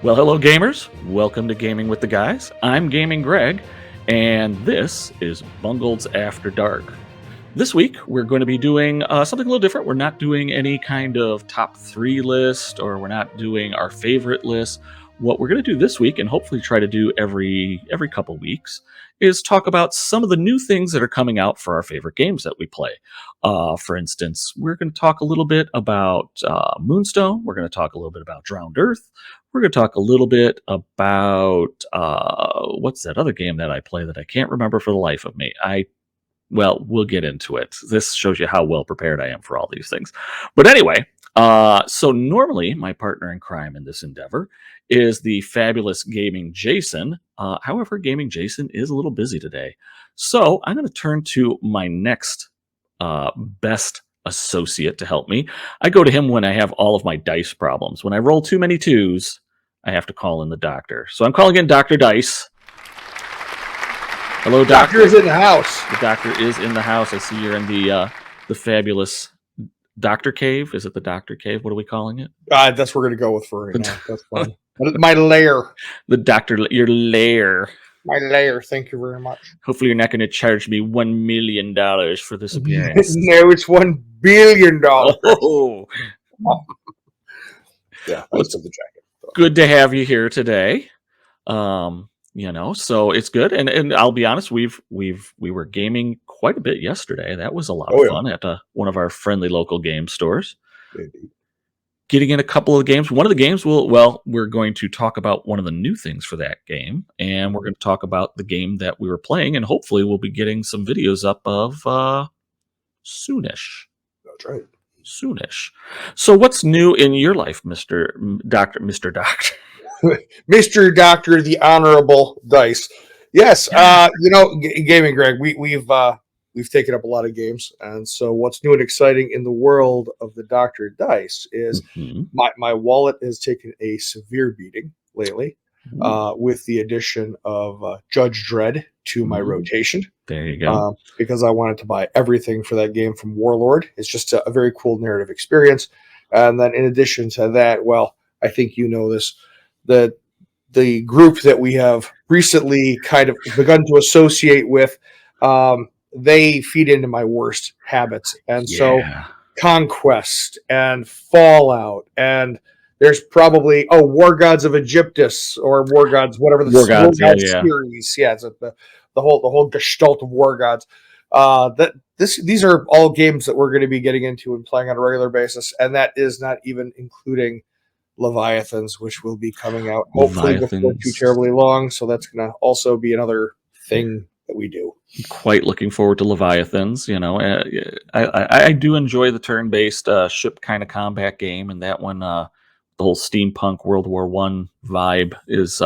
Well, hello gamers. Welcome to Gaming with the Guys. I'm Gaming Greg, and this is Bungles After Dark. This week, we're going to be doing something a little different. We're not doing any kind of top 3 list, or we're not doing our favorite list. What we're going to do this week, and hopefully try to do every couple weeks, is talk about some of the new things that are coming out for our favorite games that we play. For instance, we're going to talk a little bit about Moonstone. We're going to talk a little bit about Drowned Earth. We're going to talk a little bit about what's that other game that I play that I can't remember for the life of me. Well, we'll get into it. This shows you how well prepared I am for all these things. But anyway, so normally my partner in crime in this endeavor is the fabulous Gaming Jason. However, Gaming Jason is a little busy today. So I'm going to turn to my next best associate to help me. I go to him when I have all of my dice problems. When I roll too many 2s, I have to call in the doctor. So I'm calling in Dr. Dice. Hello, Doctor. Doctor is in the house. The doctor is in the house. I see you're in the fabulous Doctor Cave. Is it the Doctor Cave? What are we calling it? That's what we're going to go with for right now. That's fine. My lair. The doctor, your lair. My lair. Thank you very much. Hopefully you're not going to charge me $1 million for this appearance. No, it's $1 billion. Oh. Yeah, let's the jacket. Good to have you here today. So it's good. And I'll be honest, we were gaming quite a bit yesterday. That was a lot of fun at one of our friendly local game stores. Indeed. Getting in a couple of games. One of the games we're going to talk about one of the new things for that game, and we're going to talk about the game that we were playing, and hopefully we'll be getting some videos up of soonish. That's right. Soonish. So what's new in your life, Mr. Doctor? Mr. Doctor, the Honorable Dice. Yes, Gaming Greg, we've taken up a lot of games, and so what's new and exciting in the world of the Dr. Dice is my wallet has taken a severe beating lately with the addition of Judge Dredd to my rotation. There you go. Because I wanted to buy everything for that game from Warlord. It's just a very cool narrative experience. And then in addition to that, well, I think you know this, that the group that we have recently kind of begun to associate with, they feed into my worst habits. And so Conquest and Fallout, and there's probably War Gods of Egyptus or War Gods, whatever the War Gods series. Yeah, it's the whole gestalt of War Gods. These are all games that we're going to be getting into and playing on a regular basis, and that is not even including Leviathans, which will be coming out hopefully before too terribly long. So that's going to also be another thing that we do. Quite looking forward to Leviathans. I do enjoy the turn-based ship kind of combat game, and that one, the whole steampunk World War I vibe is.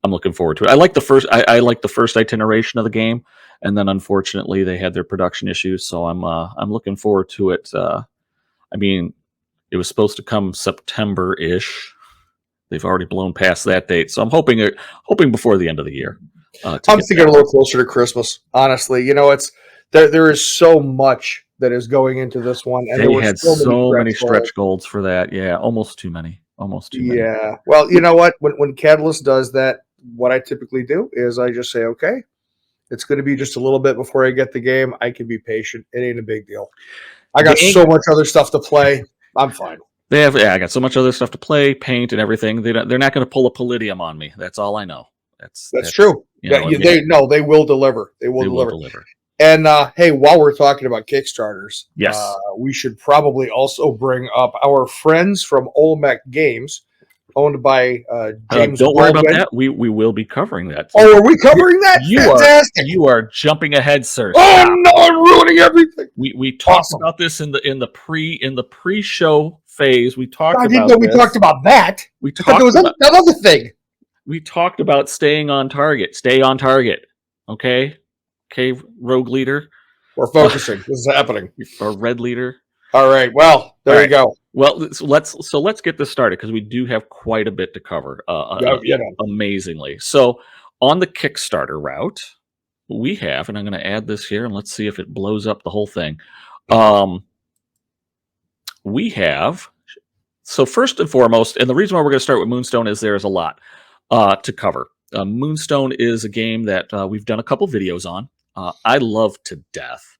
I'm looking forward to it. I like the first. I like the first iteration of the game, and then unfortunately they had their production issues. So I'm looking forward to it. It was supposed to come September-ish. They've already blown past that date, so I'm hoping before the end of the year. I'm thinking a little closer to Christmas. Honestly, it's there is so much that is going into this one, and they had so many stretch goals for that. Yeah, almost too many. Yeah. Well, you know what? When Catalyst does that, what I typically do is I just say, okay, it's going to be just a little bit before I get the game. I can be patient. It ain't a big deal. I got so much other stuff to play. I'm fine. I got so much other stuff to play, paint, and everything. They're not going to pull a Palladium on me. That's all I know. That's true. They will deliver. They will deliver. And hey, while we're talking about Kickstarters, yes, we should probably also bring up our friends from Olmec Games, owned by James. Don't worry about that. We will be covering that. Oh, are we covering that? Fantastic! You are jumping ahead, sir. Oh no, I'm ruining everything. We talked about this in the pre-show phase. We talked. I didn't know we talked about that. We talked. There was another thing. We talked about staying on target. Stay on target. Okay, Rogue Leader. We're focusing. This is happening. Or Red Leader. All right. Well, there you go. Well, let's get this started because we do have quite a bit to cover. Amazingly. So on the Kickstarter route, we have, and I'm going to add this here, and let's see if it blows up the whole thing. We have So first and foremost, and the reason why we're going to start with Moonstone is there's a lot to cover. Moonstone is a game that we've done a couple videos on. I love to death.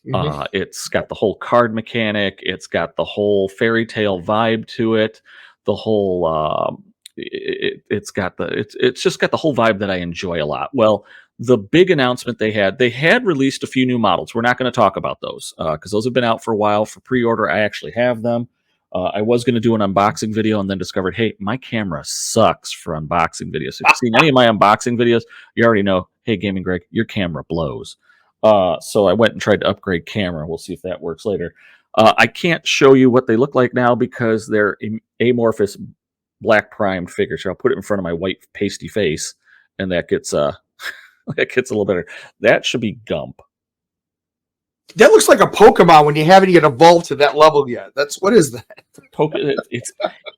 It's got the whole card mechanic. It's got the whole fairy tale vibe to it. The whole it's just got the whole vibe that I enjoy a lot. Well, the big announcement they had released a few new models. We're not going to talk about those because those have been out for a while for pre-order. I actually have them. I was going to do an unboxing video and then discovered, hey, my camera sucks for unboxing videos. If you've seen any of my unboxing videos, you already know, hey, Gaming Greg, your camera blows. So I went and tried to upgrade camera. We'll see if that works later. I can't show you what they look like now because they're amorphous black primed figures. So I'll put it in front of my white pasty face, and that gets that gets a little better. That should be Gump. That looks like a Pokemon when you haven't yet evolved to that level yet. What is that?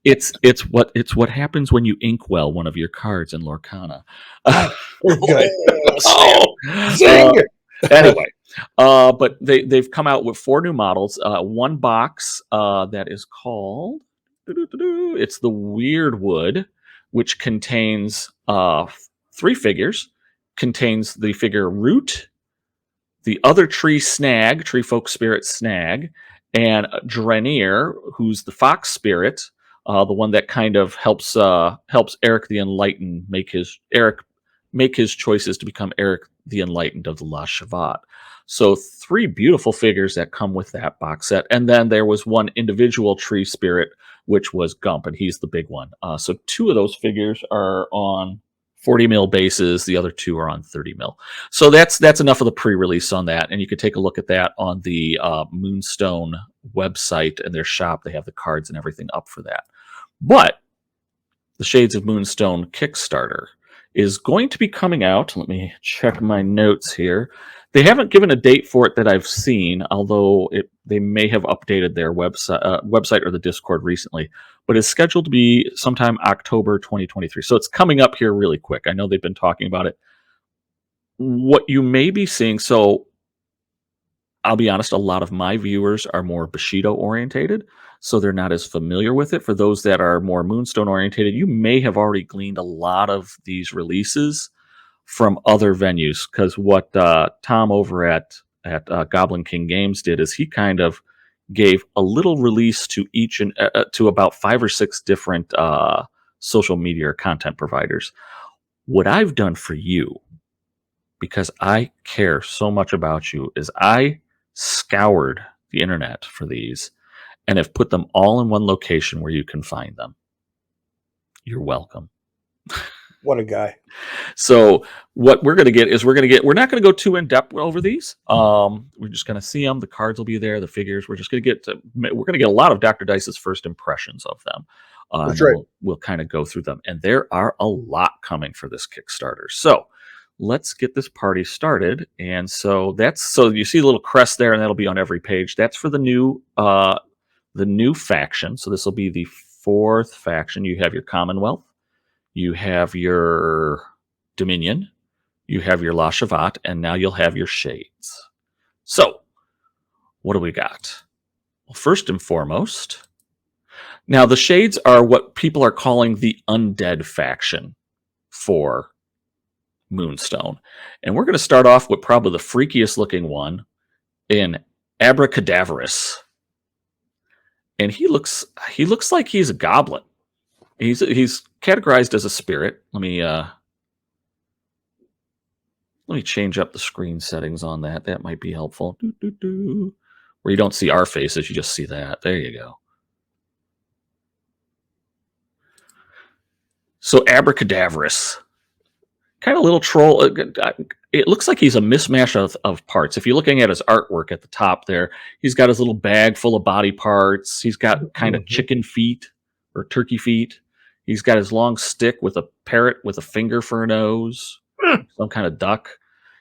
It's what happens when you inkwell one of your cards in Lorcana. Anyway, but they've come out with 4 new models. One box that is called it's the Weird Wood, which contains 3 figures. Contains the figure Root, the other tree folk spirit Snag, and Draenir, who's the fox spirit, the one that kind of helps Eric the Enlightened make his choices to become Eric the Enlightened of the La Shavat. So 3 beautiful figures that come with that box set. And then there was one individual tree spirit, which was Gump, and he's the big one. So 2 of those figures are on 40 mil bases. The other 2 are on 30 mil. So that's enough of the pre-release on that. And you could take a look at that on the Moonstone website and their shop. They have the cards and everything up for that. But the Shades of Moonstone Kickstarter is going to be coming out. Let me check my notes here. They haven't given a date for it that I've seen, although they may have updated their website or the Discord recently. But it's scheduled to be sometime October 2023. So it's coming up here really quick. I know they've been talking about it. What you may be seeing, so I'll be honest, a lot of my viewers are more Bushido orientated, so they're not as familiar with it. For those that are more Moonstone orientated, you may have already gleaned a lot of these releases from other venues, because what Tom over at Goblin King Games did is he kind of gave a little release to each and to about 5 or 6 different social media or content providers. What I've done for you, because I care so much about you, is I scoured the internet for these and have put them all in one location where you can find them. You're welcome. What a guy. So what we're going to get is we're not going to go too in depth over these. We're just going to see them. The cards will be there, the figures. We're going to get a lot of Dr. Dice's first impressions of them. That's right. We'll kind of go through them. And there are a lot coming for this Kickstarter. So let's get this party started. And so you see the little crest there, and that'll be on every page. That's for the new faction. So this will be the 4th faction. You have your Commonwealth. You have your Dominion, you have your La Shavat, and now you'll have your Shades. So, what do we got? Well, first and foremost, now the Shades are what people are calling the undead faction for Moonstone. And we're going to start off with probably the freakiest looking one in Abra Cadaverous. And he looks like he's a goblin. He's categorized as a spirit. Let me change up the screen settings on that. That might be helpful. Where you don't see our faces, you just see that. There you go. So Abra Cadaverous, kind of little troll. It looks like he's a mismatch of parts. If you're looking at his artwork at the top there, he's got his little bag full of body parts. He's got kind of chicken feet or turkey feet. He's got his long stick with a parrot with a finger for a nose, some kind of duck.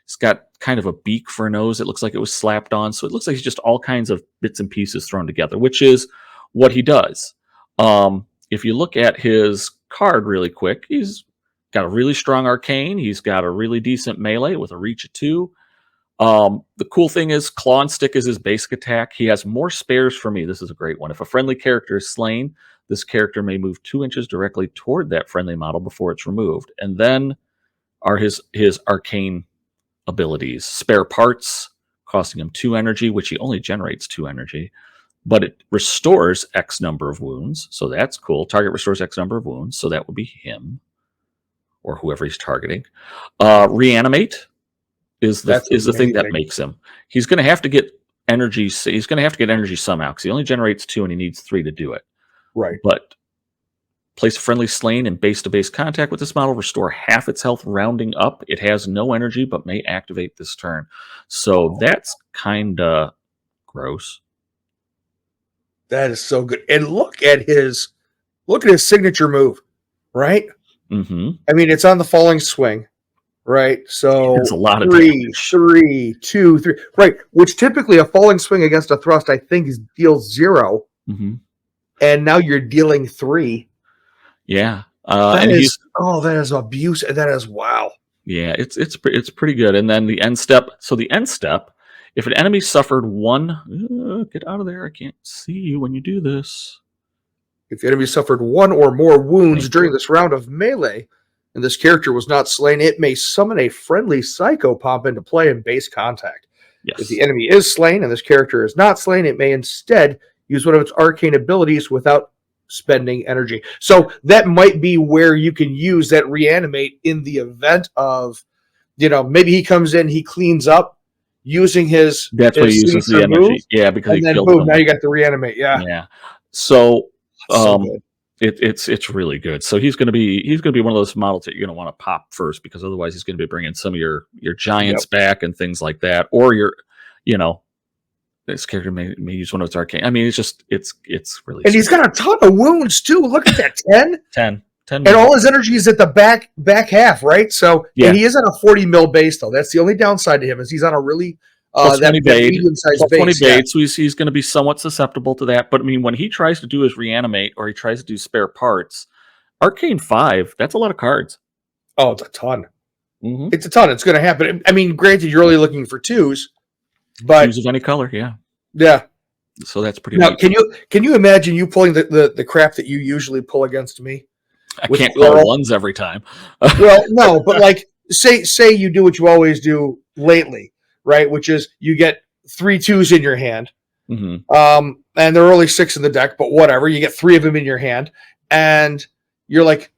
He's got kind of a beak for a nose. It looks like it was slapped on. So it looks like he's just all kinds of bits and pieces thrown together, which is what he does. If you look at his card really quick, he's got a really strong arcane. He's got a really decent melee with a reach of 2. The cool thing is Claw and Stick is his basic attack. He has more spares for me. This is a great one. If a friendly character is slain, This character may move 2 inches directly toward that friendly model before it's removed. And then are his arcane abilities. Spare parts, costing him 2 energy, which he only generates 2 energy. But it restores X number of wounds, so that's cool. Target restores X number of wounds, so that would be him or whoever he's targeting. Reanimate is the thing that makes him. He's going to have to get energy. He's going to have to get energy somehow because he only generates 2 and he needs 3 to do it. Right. But place a friendly slain in base-to-base contact with this model. Restore half its health, rounding up. It has no energy, but may activate this turn. So that's kind of gross. That is so good. And look at his signature move, right? Mm-hmm. I mean, it's on the falling swing, right? So there's a lot of 3, 2, 3, right? Which typically a falling swing against a thrust, I think, deals 0, and now you're dealing 3. Yeah, that is abuse. That is wow. Yeah, it's pretty good. And then the end step. So the end step. If an enemy suffered 1... get out of there. I can't see you when you do this. If the enemy suffered 1 or more wounds during this round of melee, and this character was not slain, it may summon a friendly Psychopomp into play in base contact. Yes. If the enemy is slain and this character is not slain, it may instead use one of its arcane abilities without spending energy. So that might be where you can use that reanimate in the event of, maybe he comes in, he cleans up, using his... That's what he uses the energy. Yeah, because and then boom, now you got the reanimate. Yeah. So, it's really good. So he's going to be one of those models that you're going to want to pop first, because otherwise he's going to be bringing some of your giants back and things like that, or this character may use one of its arcane. I mean, it's really. And he's got a ton of wounds too. Look at that, 10. 10 and all his energy is at the back half, right? So and he is on a 40 mil base, though. That's the only downside to him, is he's on a really medium-sized base. 20 bait, so he's going to be somewhat susceptible to that. But I mean, when he tries to do his reanimate or he tries to do spare parts, Arcane 5, that's a lot of cards. Oh, it's a ton. Mm-hmm. It's a ton. It's going to happen. I mean, granted, you're only looking for 2s, but 2s of any color, yeah. So that's pretty. Now, can you imagine you pulling the crap that you usually pull against me? I can't call 1s every time. Well, no, but like say you do what you always do lately, right? Which is you get 3 2s in your hand, and there are only 6 in the deck, but whatever. You get 3 of them in your hand, and you're like,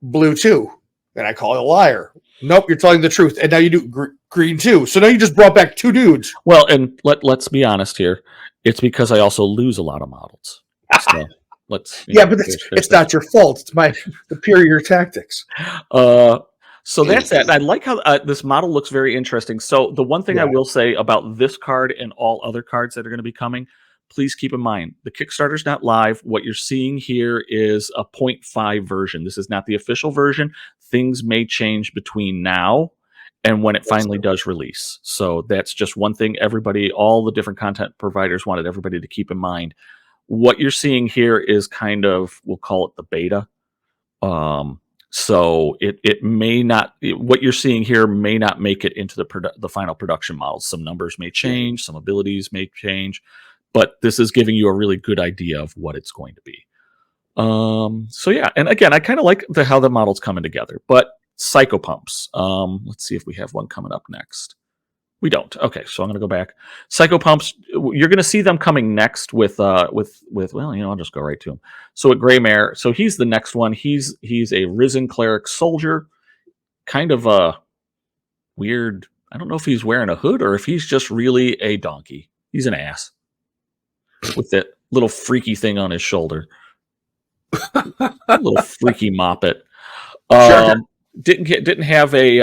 blue 2, and I call you a liar. Nope, you're telling the truth, and now you do green 2. So now you just brought back 2 dudes. Well, and let's be honest here. It's because I also lose a lot of models. So but it's not your fault. It's my superior tactics. So that's that. I like how this model looks very interesting. So the one thing I will say about this card and all other cards that are going to be coming, please keep in mind, the Kickstarter's not live. What you're seeing here is a 0.5 version. This is not the official version. Things may change between now and when it finally does release. So that's just one thing all the different content providers wanted everybody to keep in mind. What you're seeing here is kind of, we'll call it the beta. So it may not, what you're seeing here may not make it into the final production models. Some numbers may change, some abilities may change, but this is giving you a really good idea of what it's going to be. So yeah, and again, I kind of like how the model's coming together, but Psychopumps. Let's see if we have one coming up next. We don't. Okay, so I'm going to go back. Psychopumps, you're going to see them coming next with well, I'll just go right to him. So at Graymair, so he's the next one. He's a risen cleric soldier, kind of a weird. I don't know if he's wearing a hood or if he's just really a donkey. He's an ass with that little freaky thing on his shoulder. Little freaky moppet. Didn't have a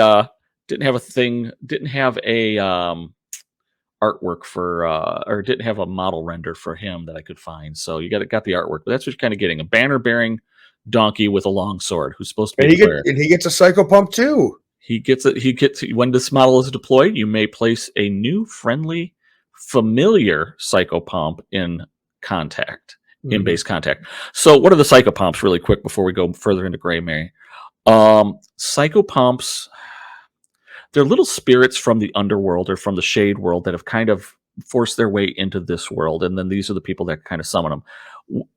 artwork for or didn't have a model render for him that I could find. So you got the artwork, but that's what you're kind of getting, a banner bearing donkey with a long sword who's supposed to be and he gets a Psychopump too. He gets when this model is deployed, you may place a new friendly familiar Psychopump in contact, in base contact. So what are the Psychopumps really quick before we go further into Graymair? Psychopumps, they're little spirits from the underworld or from the shade world that have kind of force their way into this world, and then these are the people that kind of summon them.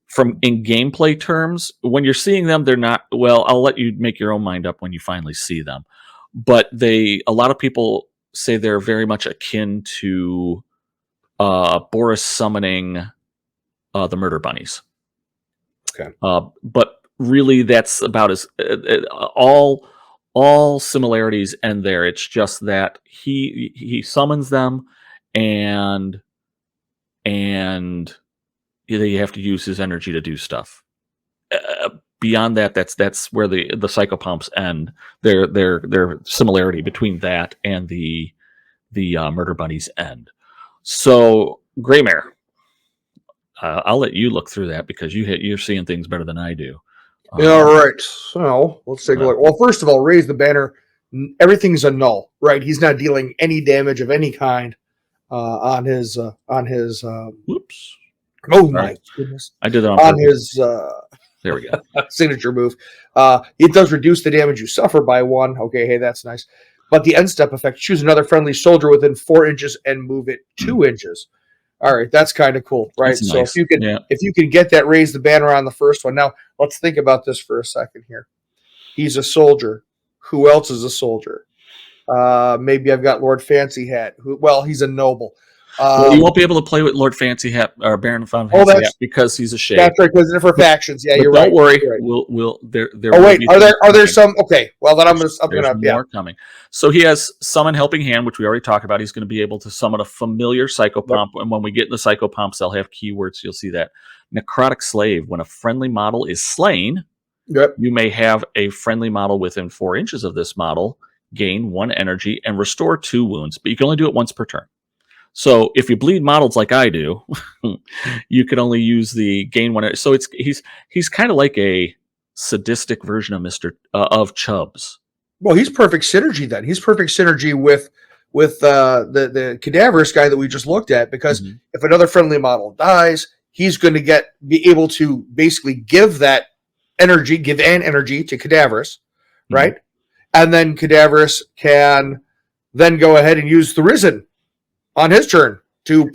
From in gameplay terms, when you're seeing them, they're not, well, I'll let you make your own mind up when you finally see them. But a lot of people say they're very much akin to Boris summoning the murder bunnies. Okay. But really, that's about as all similarities end there. It's just that he summons them, and you have to use his energy to do stuff. Beyond that, that's where the psychopomps end. Their similarity between that and the murder bunnies end. So Graymair, I'll let you look through that because you're seeing things better than I do. All right. So let's take a look. Well, first of all, raise the banner. Everything's a null, right? He's not dealing any damage of any kind on his. Whoops. Oh my goodness! I did it on his. There we go. Signature move. It does reduce the damage you suffer by 1. Okay, hey, that's nice. But the end step effect: choose another friendly soldier within 4 inches and move it 2 inches. All right, that's kind of cool, right? That's so nice. if you can get that, raise the banner on the first one. Now let's think about this for a second here. He's a soldier. Who else is a soldier? Maybe I've got Lord Fancy Hat. He's a noble. Well, you won't be able to play with Lord Fancy Hat or Baron von Fancy Hat because he's a shade. That's right, because they're for factions. Yeah, you're right. Don't worry. Right. We'll there. Oh wait, are there some? Okay, well then I'm gonna more coming. So he has Summon Helping Hand, which we already talked about. He's going to be able to summon a familiar psychopomp, and when we get in the psychopomps, they'll have keywords. You'll see that Necrotic Slave. When a friendly model is slain, you may have a friendly model within 4 inches of this model gain 1 energy and restore 2 wounds, but you can only do it once per turn. So if you bleed models like I do, you can only use the gain 1. So he's kind of like a sadistic version of of Chubbs. Well, he's perfect synergy then. He's perfect synergy with the Cadaverous guy that we just looked at, because if another friendly model dies, he's going to be able to basically give an energy to Cadaverous, right? And then Cadaverous can then go ahead and use the Risen on his turn to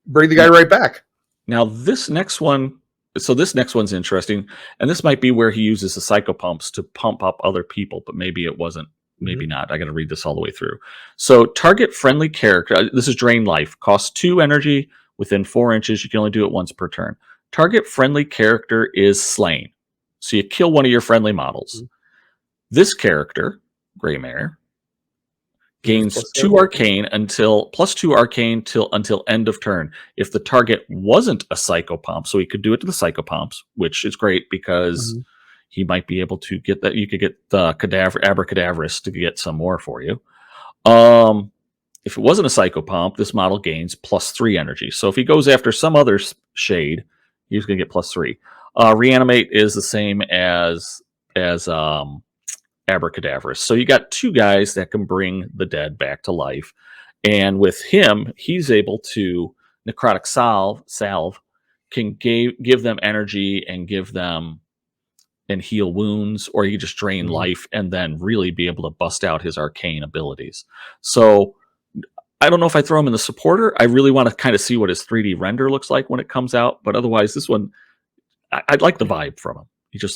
bring the guy right back. Now this next one's interesting, and this might be where he uses the psychopumps to pump up other people, but maybe it wasn't, maybe not. I got to read this all the way through. So target friendly character. This is Drain Life. Costs 2 energy within 4 inches. You can only do it once per turn. Target friendly character is slain. So you kill one of your friendly models. This character, Graymair, gains plus 2 arcane until end of turn. If the target wasn't a psychopomp, so he could do it to the psychopomps, which is great because he might be able to get that. You could get the Abra Cadaverous to get some more for you. If it wasn't a psychopomp, this model gains plus 3 energy. So if he goes after some other shade, he's going to get plus 3. Reanimate is the same as Abra Cadaverous. So you got 2 guys that can bring the dead back to life. And with him, he's able to Necrotic Salve can give them energy and heal wounds, or he can just drain life and then really be able to bust out his arcane abilities. So I don't know if I throw him in the supporter. I really want to kind of see what his 3D render looks like when it comes out. But otherwise, this one, I'd like the vibe from him.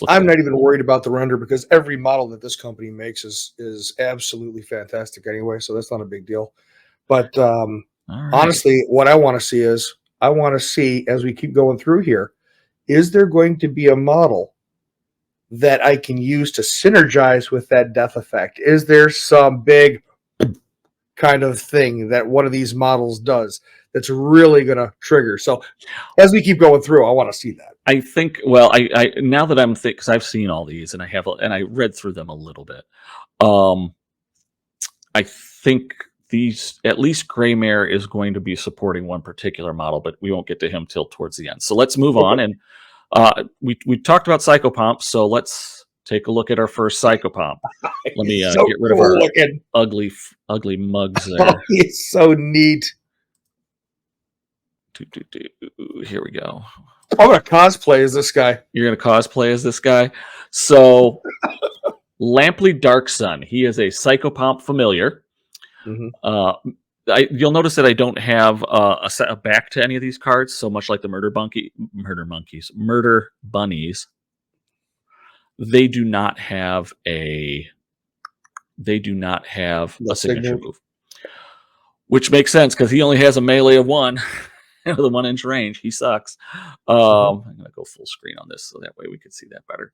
I'm not even worried about the render because every model that this company makes is absolutely fantastic anyway, so that's not a big deal. But honestly, what I want to see as we keep going through here, is there going to be a model that I can use to synergize with that death effect? Is there some big kind of thing that one of these models does that's really going to trigger? So as we keep going through, I want to see that. I think, well, I now that I'm thinking, because I've seen all these and I read through them a little bit. I think these, at least Graymair is going to be supporting one particular model, but we won't get to him till towards the end. So let's move on. And we talked about psychopomps, so let's take a look at our first psychopomp. Let me get rid of our ugly mugs there. It's so neat. Here we go. I'm going to cosplay as this guy. You're going to cosplay as this guy? So, Lampy Darkson. He is a psychopomp familiar. you'll notice that I don't have a back to any of these cards, so much like the murder bunnies. They do not have a signature move, which makes sense because he only has a melee of 1 with a 1-inch range. He sucks. I'm gonna go full screen on this so that way we can see that better.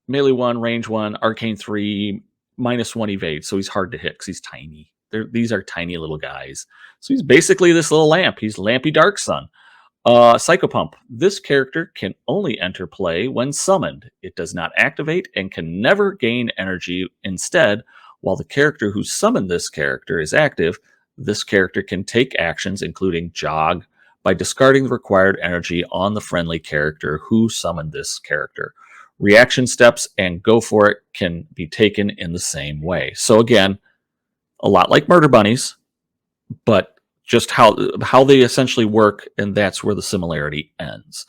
Melee 1, range 1, arcane 3, -1 evade, so he's hard to hit because he's tiny. These are tiny little guys. So he's basically this little lamp. He's Lampy Darkson. Psychopump. This character can only enter play when summoned. It does not activate and can never gain energy. Instead, while the character who summoned this character is active, this character can take actions including jog by discarding the required energy on the friendly character who summoned this character. Reaction steps and go for it can be taken in the same way. So again, a lot like murder bunnies, but just how they essentially work, and that's where the similarity ends.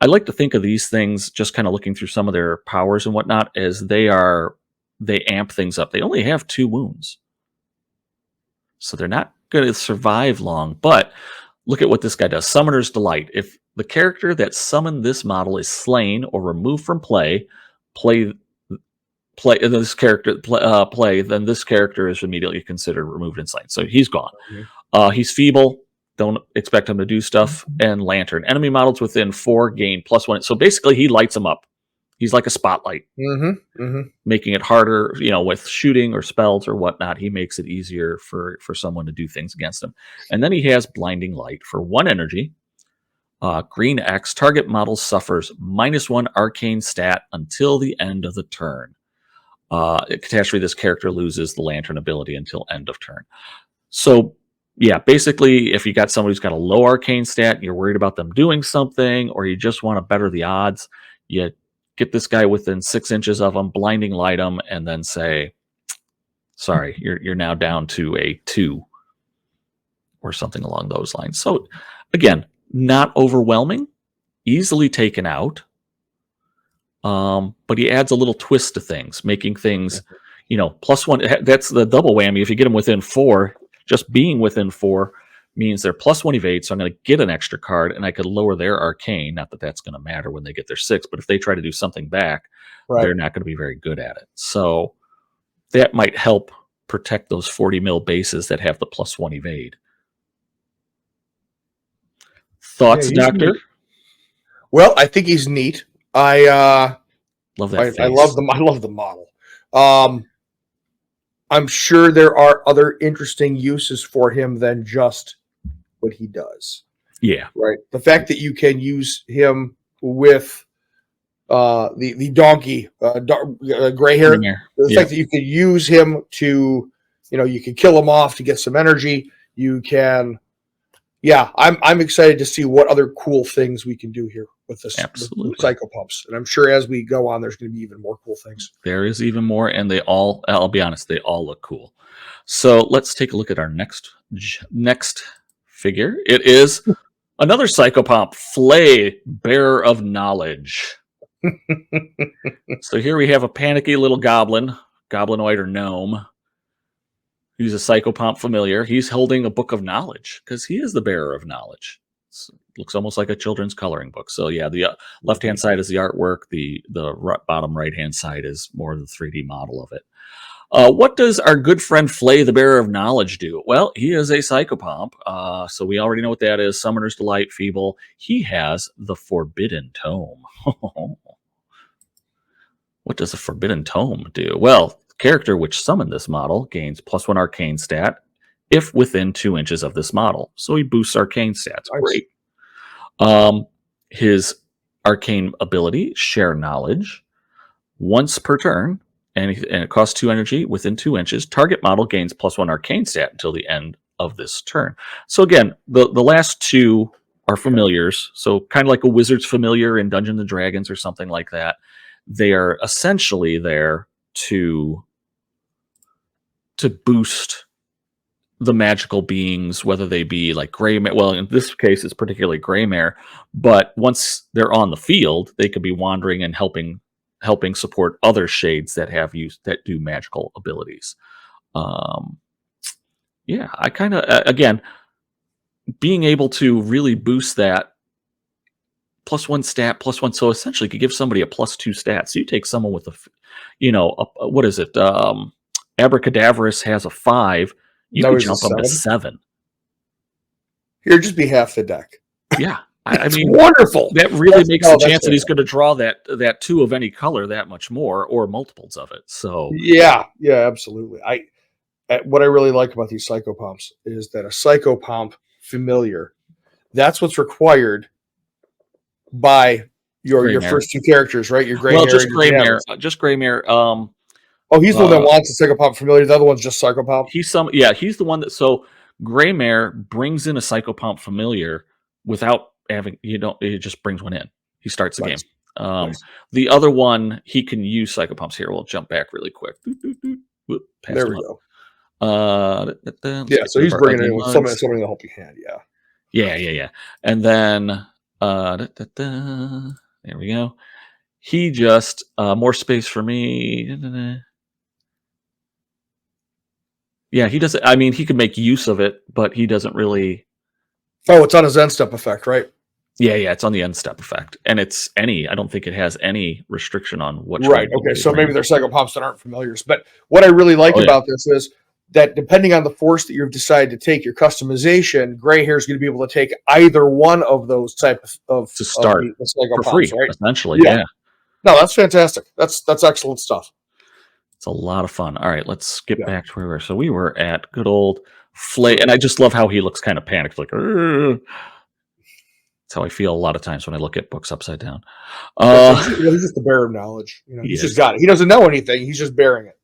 I like to think of these things, just kind of looking through some of their powers and whatnot, as they amp things up. They only have 2 wounds, so they're not going to survive long. But look at what this guy does. Summoner's Delight. If the character that summoned this model is slain or removed from play, then this character is immediately considered removed and slain. So he's gone. He's feeble. Don't expect him to do stuff. And Lantern. Enemy models within 4 gain +1. So basically, he lights them up. He's like a spotlight, making it harder, with shooting or spells or whatnot. He makes it easier for someone to do things against him. And then he has Blinding Light for 1 energy. Green X. Target model suffers -1 arcane stat until the end of the turn. Catastrophe, this character loses the Lantern ability until end of turn. So, yeah, basically, if you got somebody who's got a low arcane stat, and you're worried about them doing something, or you just want to better the odds, you get this guy within 6 inches of him, blinding light him, and then say, sorry, you're now down to a 2, or something along those lines. So, again, not overwhelming, easily taken out. But he adds a little twist to things, making things, +1. That's the double whammy. If you get them within 4, just being within 4 means they're +1 evade. So I'm going to get an extra card, and I could lower their arcane. Not that that's going to matter when they get their 6, but if they try to do something back, they're not going to be very good at it. So that might help protect those 40 mil bases that have the +1 evade. Thoughts, Doctor? Neat. Well, I think he's neat. I love that face. I love the model. I'm sure there are other interesting uses for him than just what he does. Yeah. Right. The fact that you can use him with the donkey, gray hair. The fact that you can use him to, you can kill him off to get some energy. You can. Yeah, I'm excited to see what other cool things we can do here with this Psychopumps. And I'm sure as we go on, there's going to be even more cool things. There is even more, and I'll be honest, they all look cool. So let's take a look at our next figure. It is another Psychopump, Flay, Bearer of Knowledge. So here we have a panicky little goblinoid or gnome. He's a Psychopomp familiar. He's holding a book of knowledge because he is the bearer of knowledge. Looks almost like a children's coloring book. So yeah, the left-hand side is the artwork. The bottom right-hand side is more the 3D model of it. What does our good friend Flay, the bearer of knowledge, do? Well, he is a Psychopomp. So we already know what that is. Summoner's Delight, feeble. He has the Forbidden Tome. What does the Forbidden Tome do? Well, character which summoned this model gains +1 arcane stat if within 2 inches of this model. So he boosts arcane stats. Nice. Great. His arcane ability, Share Knowledge, once per turn, and it costs 2 energy within 2 inches. Target model gains +1 arcane stat until the end of this turn. So again, the last 2 are familiars. So kind of like a wizard's familiar in Dungeons and Dragons or something like that. They are essentially there to boost the magical beings, whether they be like Graymair. Well, in this case, it's particularly Graymair. But once they're on the field, they could be wandering and helping support other shades that do magical abilities. Yeah, I kind of again being able to really boost that +1 stat, +1. So essentially, could give somebody a +2 stat. So you take someone with what is it? Abra Cadaverous has a 5. You No, could he's a jump them to 7. 7. Here, just be half the deck. Yeah, I It's mean, wonderful. that really makes the that's chance that he's fantastic. going to draw that 2 of any color that much more, or multiples of it. So Yeah, absolutely. What I really like about these psychopomps is that a psychopomp familiar, that's what's required by your Graymair. first 2 characters, right? Your Well, Graymair and your Cadaverous. Just Graymair. Oh, he's the one that Uh, wants a psychopomp familiar. The other one's just psychopomp. he's the one that. So Graymair brings in a Psychopomp familiar without having. It just brings one in. He starts the game. Nice. Nice. The other one, he can use Psychopomps here. We'll jump back really quick. Whoop, There we go. Yeah, so he's bringing it in with something to help you hand. Yeah. And then there we go. He just more space for me. Yeah, he doesn't. I mean, he could make use of it, but he doesn't really. Oh, it's on his end step effect, right? Yeah, it's on the end step effect, and it's any. I don't think it has any restriction on what. Right. Okay. So maybe they're psychopomps that aren't familiars. But what I really like about this is that depending on the force that you've decided to take, your customization, Gray Hair is going to be able to take either one of those type of to start the psychopomps, for free, right? essentially. Yeah. No, that's fantastic. That's excellent stuff. It's a lot of fun. All right, let's get back to where we were. So we were at good old Flay, and I just love how he looks kind of panicked, like. That's how I feel a lot of times when I look at books upside down. He's just the bearer of knowledge. He's just got it. He doesn't know anything. He's just bearing it.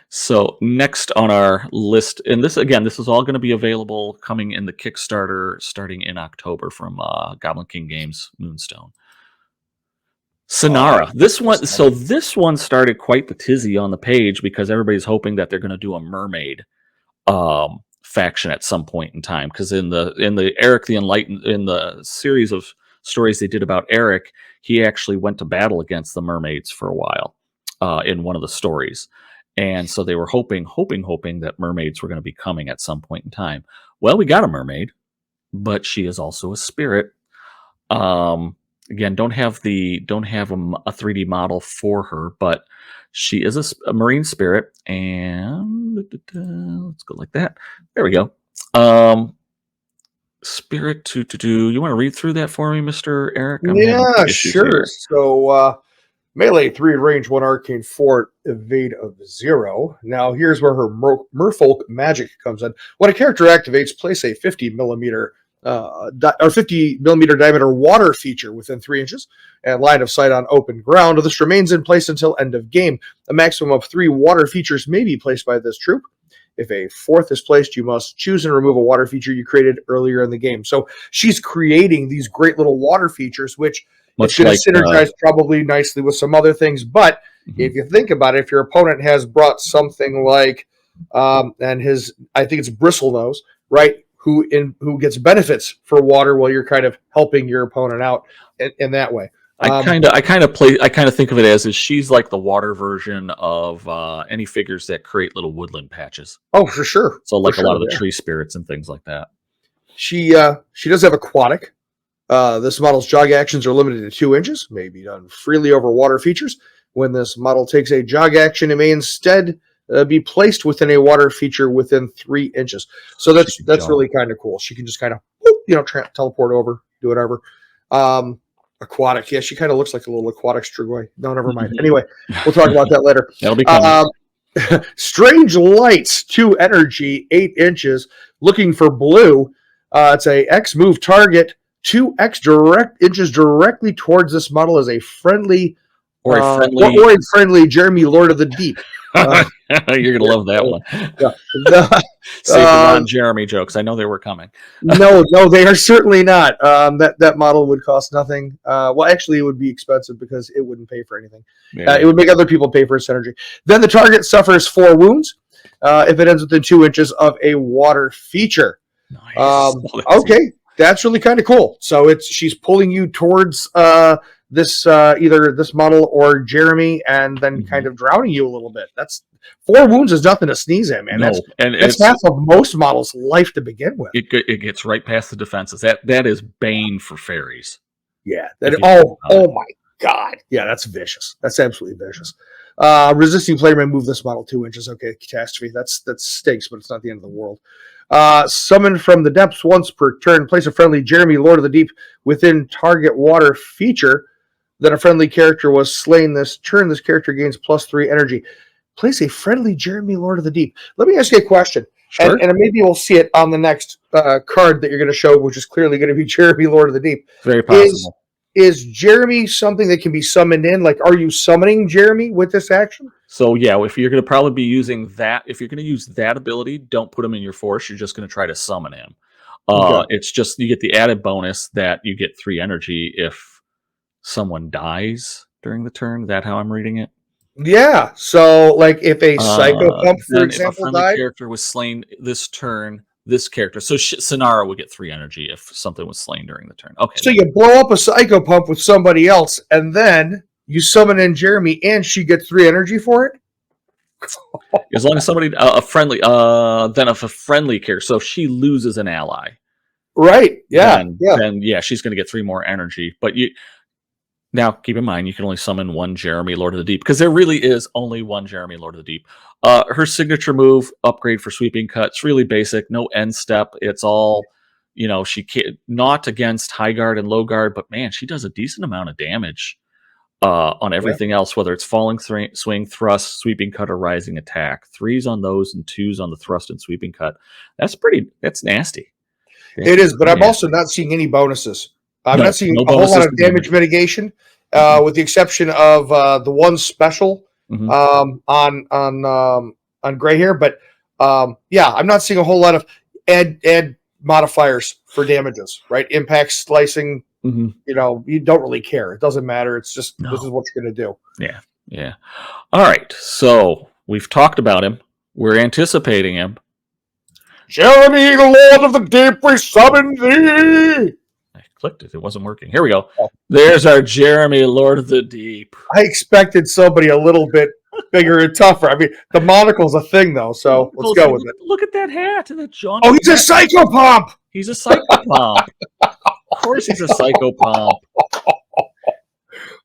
So next on our list, and this is all going to be available coming in the Kickstarter starting in October from Goblin King Games Moonstone. Sen'ara. This one started quite the tizzy on the page because everybody's hoping that they're going to do a mermaid faction at some point in time. Because in the Eric the Enlightened, in the series of stories they did about Eric, he actually went to battle against the mermaids for a while in one of the stories. And so they were hoping that mermaids were going to be coming at some point in time. Well, we got a mermaid, but she is also a spirit. Again, don't have a 3D model for her, but she is a marine spirit. And let's go like that. There we go. Spirit to. You want to read through that for me, Mr. Eric? Yeah, sure. Here. So melee 3, range 1, arcane 4, evade of 0. Now here's where her merfolk magic comes in. When a character activates, place a 50 millimeter diameter water feature within 3 inches and line of sight on open ground. This remains in place until end of game. A maximum of 3 water features may be placed by this troop. If a 4th is placed, you must choose and remove a water feature you created earlier in the game. So she's creating these great little water features, which it's going to synergize probably nicely with some other things. But if you think about it, if your opponent has brought something like, I think it's Bristlenose, right? Who gets benefits for water while you're kind of helping your opponent out in that way. I kind of think of it as she's like the water version of any figures that create little woodland patches. Oh, for sure. So like a lot of the tree spirits and things like that. She does have aquatic. This model's jog actions are limited to 2 inches, may be done freely over water features. When this model takes a jog action, it may instead be placed within a water feature within 3 inches. So that's really kind of cool. She can just kind of teleport over, do whatever. Aquatic, yeah, she kind of looks like a little aquatic strigoi. No, never mind. Anyway, we'll talk about that later. That'll be coming. Strange Lights, 2 energy, 8 inches, looking for blue. It's a X move target, 2 inches directly towards this model as a friendly or a friendly Jeremy Lord of the Deep. You're gonna love that one. Save the non-Jeremy jokes. I know they were coming. No, they are certainly not. That model would cost nothing. Well, actually, it would be expensive because it wouldn't pay for anything. Yeah. It would make other people pay for its energy. Then the target suffers 4 wounds if it ends within 2 inches of a water feature. Nice. Okay, that's really kind of cool. So she's pulling you towards this either this model or Jeremy, and then kind of drowning you a little bit. That's 4 wounds is nothing to sneeze at, man. No, That's half of most models' life to begin with. It gets right past the defenses. That is bane for fairies. Yeah. Oh my god. Yeah, that's vicious. That's absolutely vicious. Resisting player may move this model 2 inches. Okay, catastrophe. That stinks, but it's not the end of the world. Summon from the depths once per turn. Place a friendly Jeremy, Lord of the Deep, within target water feature. Then a friendly character was slain this turn. This character gains +3 energy. Place a friendly Jeremy, Lord of the Deep. Let me ask you a question. Sure. And maybe we'll see it on the next card that you're going to show, which is clearly going to be Jeremy, Lord of the Deep. Very possible. Is Jeremy something that can be summoned in? Like, are you summoning Jeremy with this action? So, yeah, if you're going to probably be using that, if you're going to use that ability, don't put him in your force. You're just going to try to summon him. Okay. It's just, you get the added bonus that you get 3 energy if someone dies during the turn. Is that how I'm reading it? Yeah. So, like, if a Psycho Pump, for example, if a friendly character was slain this turn, this character. So Sen'ara would get 3 energy if something was slain during the turn. Okay. So you blow up a Psycho Pump with somebody else, and then you summon in Jeremy, and she gets 3 energy for it? As long as somebody, a friendly, then if a friendly character, so if she loses an ally. Right. Yeah. Then she's going to get 3 more energy. But now, keep in mind, you can only summon 1 Jeremy, Lord of the Deep, because there really is only 1 Jeremy, Lord of the Deep. Her signature move, upgrade for sweeping cut, it's really basic, no end step. It's all, she can't, not against high guard and low guard, but man, she does a decent amount of damage on everything else, whether it's falling swing, thrust, sweeping cut, or rising attack. 3s on those and 2s on the thrust and sweeping cut. That's nasty. It is, but I'm also not seeing any bonuses. I'm not seeing a whole lot of damage mitigation, with the exception of the one special on gray hair. But I'm not seeing a whole lot of add modifiers for damages. Right, impact, slicing. You don't really care. It doesn't matter. It's just this is what you're going to do. Yeah. All right. So we've talked about him. We're anticipating him. Jeremy, the Lord of the Deep, we summon thee. I clicked it. It wasn't working. Here we go. There's our Jeremy, Lord of the Deep. I expected somebody a little bit bigger and tougher. I mean, the monocle's a thing, though, so let's go with it. Look at that hat and that John. Oh, he's a psychopomp! He's a psychopomp. Of course he's a psychopomp.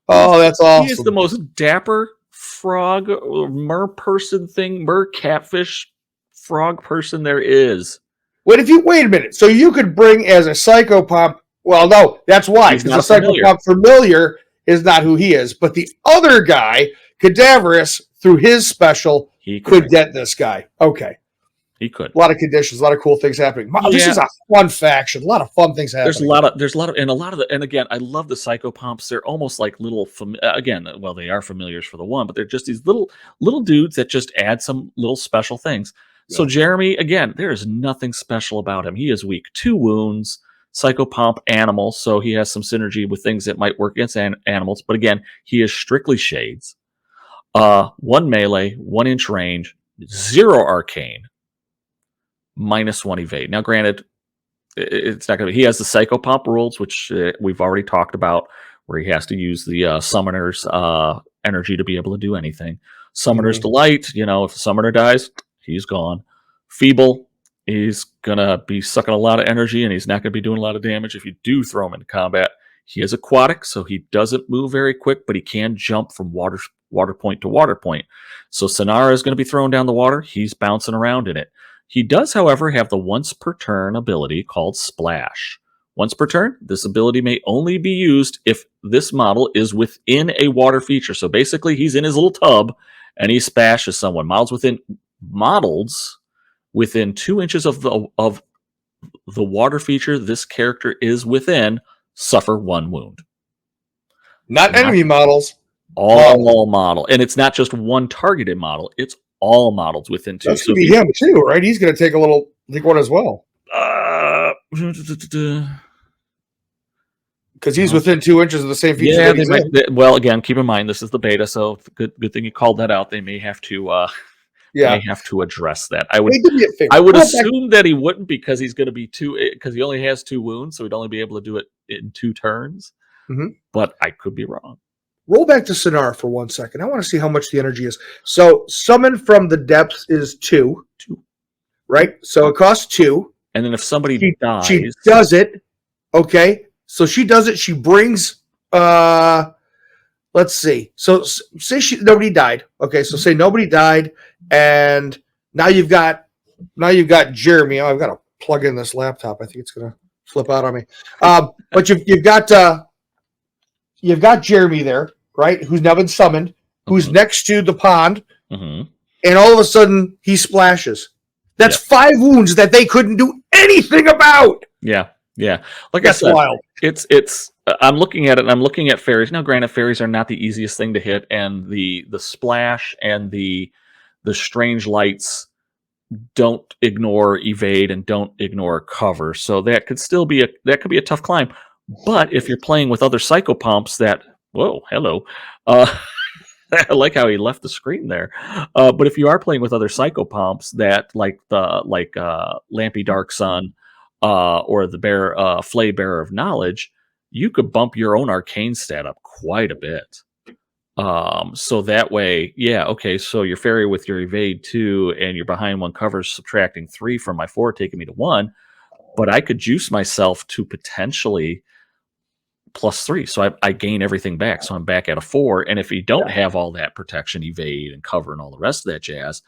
Oh, that's awesome. He is the most dapper frog, mer person thing, mer catfish frog person there is. Wait a minute. So you could bring as a psychopomp. Well, no, that's why. Because the psychopomp familiar is not who he is. But the other guy, Cadaverous, through his special, he could get this guy. Okay. He could. A lot of conditions, a lot of cool things happening. This is a fun faction. A lot of fun things happening. And again, I love the psychopomps. They're almost like little, they are familiars for the one, but they're just these little dudes that just add some little special things. Yeah. So Jeremy, again, there is nothing special about him. He is weak. 2 wounds, psychopomp animal, so he has some synergy with things that might work against animals. But again, he is strictly shades. 1 melee, 1 inch range, 0 arcane, -1 evade. Now, granted, it's not going to be. He has the psychopomp rules, which we've already talked about, where he has to use the summoner's energy to be able to do anything. Summoner's Delight, if a summoner dies, he's gone. Feeble, he's going to be sucking a lot of energy, and he's not going to be doing a lot of damage if you do throw him into combat. He is aquatic, so he doesn't move very quick, but he can jump from water point to water point. So Sen'ara is going to be thrown down the water. He's bouncing around in it. He does, however, have the once per turn ability called Splash. Once per turn, this ability may only be used if this model is within a water feature. So basically, he's in his little tub, and he splashes someone. Models within 2 inches of the water feature this character is within suffer 1 wound. Not enemy models. All model. And it's not just one targeted model. It's all models within 2. That's going to be him too, right? He's going to take one as well. Because he's within 2 inches of the same feature. Yeah, well, again, keep in mind this is the beta, so good thing you called that out. They may have to address that. I would assume that he wouldn't, because he's going to be because he only has 2 wounds, so he'd only be able to do it in 2 turns. but I could be wrong. Roll back to Sen'ara for 1 second. I want to see how much the energy is. So summon from the depths is 2. 2. Right? So it costs 2. And then if somebody dies... She does it. Okay. So she does it. She brings... let's see. So say nobody died. Okay. So say nobody died. And now you've got Jeremy. Oh, I've got to plug in this laptop. I think it's going to flip out on me. But you've got Jeremy there, right? Who's now been summoned, who's next to the pond, and all of a sudden he splashes. That's 5 wounds that they couldn't do anything about. Yeah. Like that's I said, wild. It's. I'm looking at it, and I'm looking at fairies. Now, granted, fairies are not the easiest thing to hit, and the splash and the strange lights don't ignore evade and don't ignore cover. So that could still be a tough climb. But if you're playing with other psychopomps that, whoa, hello, I like how he left the screen there. But if you are playing with other psychopomps that like Lampy Darkson or the Flay Bearer of Knowledge, you could bump your own arcane stat up quite a bit. So that way, so your fairy with your evade 2 and your behind 1 covers subtracting 3 from my 4, taking me to 1. But I could juice myself to potentially +3, so I gain everything back. So I'm back at a 4. And if you don't have all that protection, evade, and cover, and all the rest of that jazz,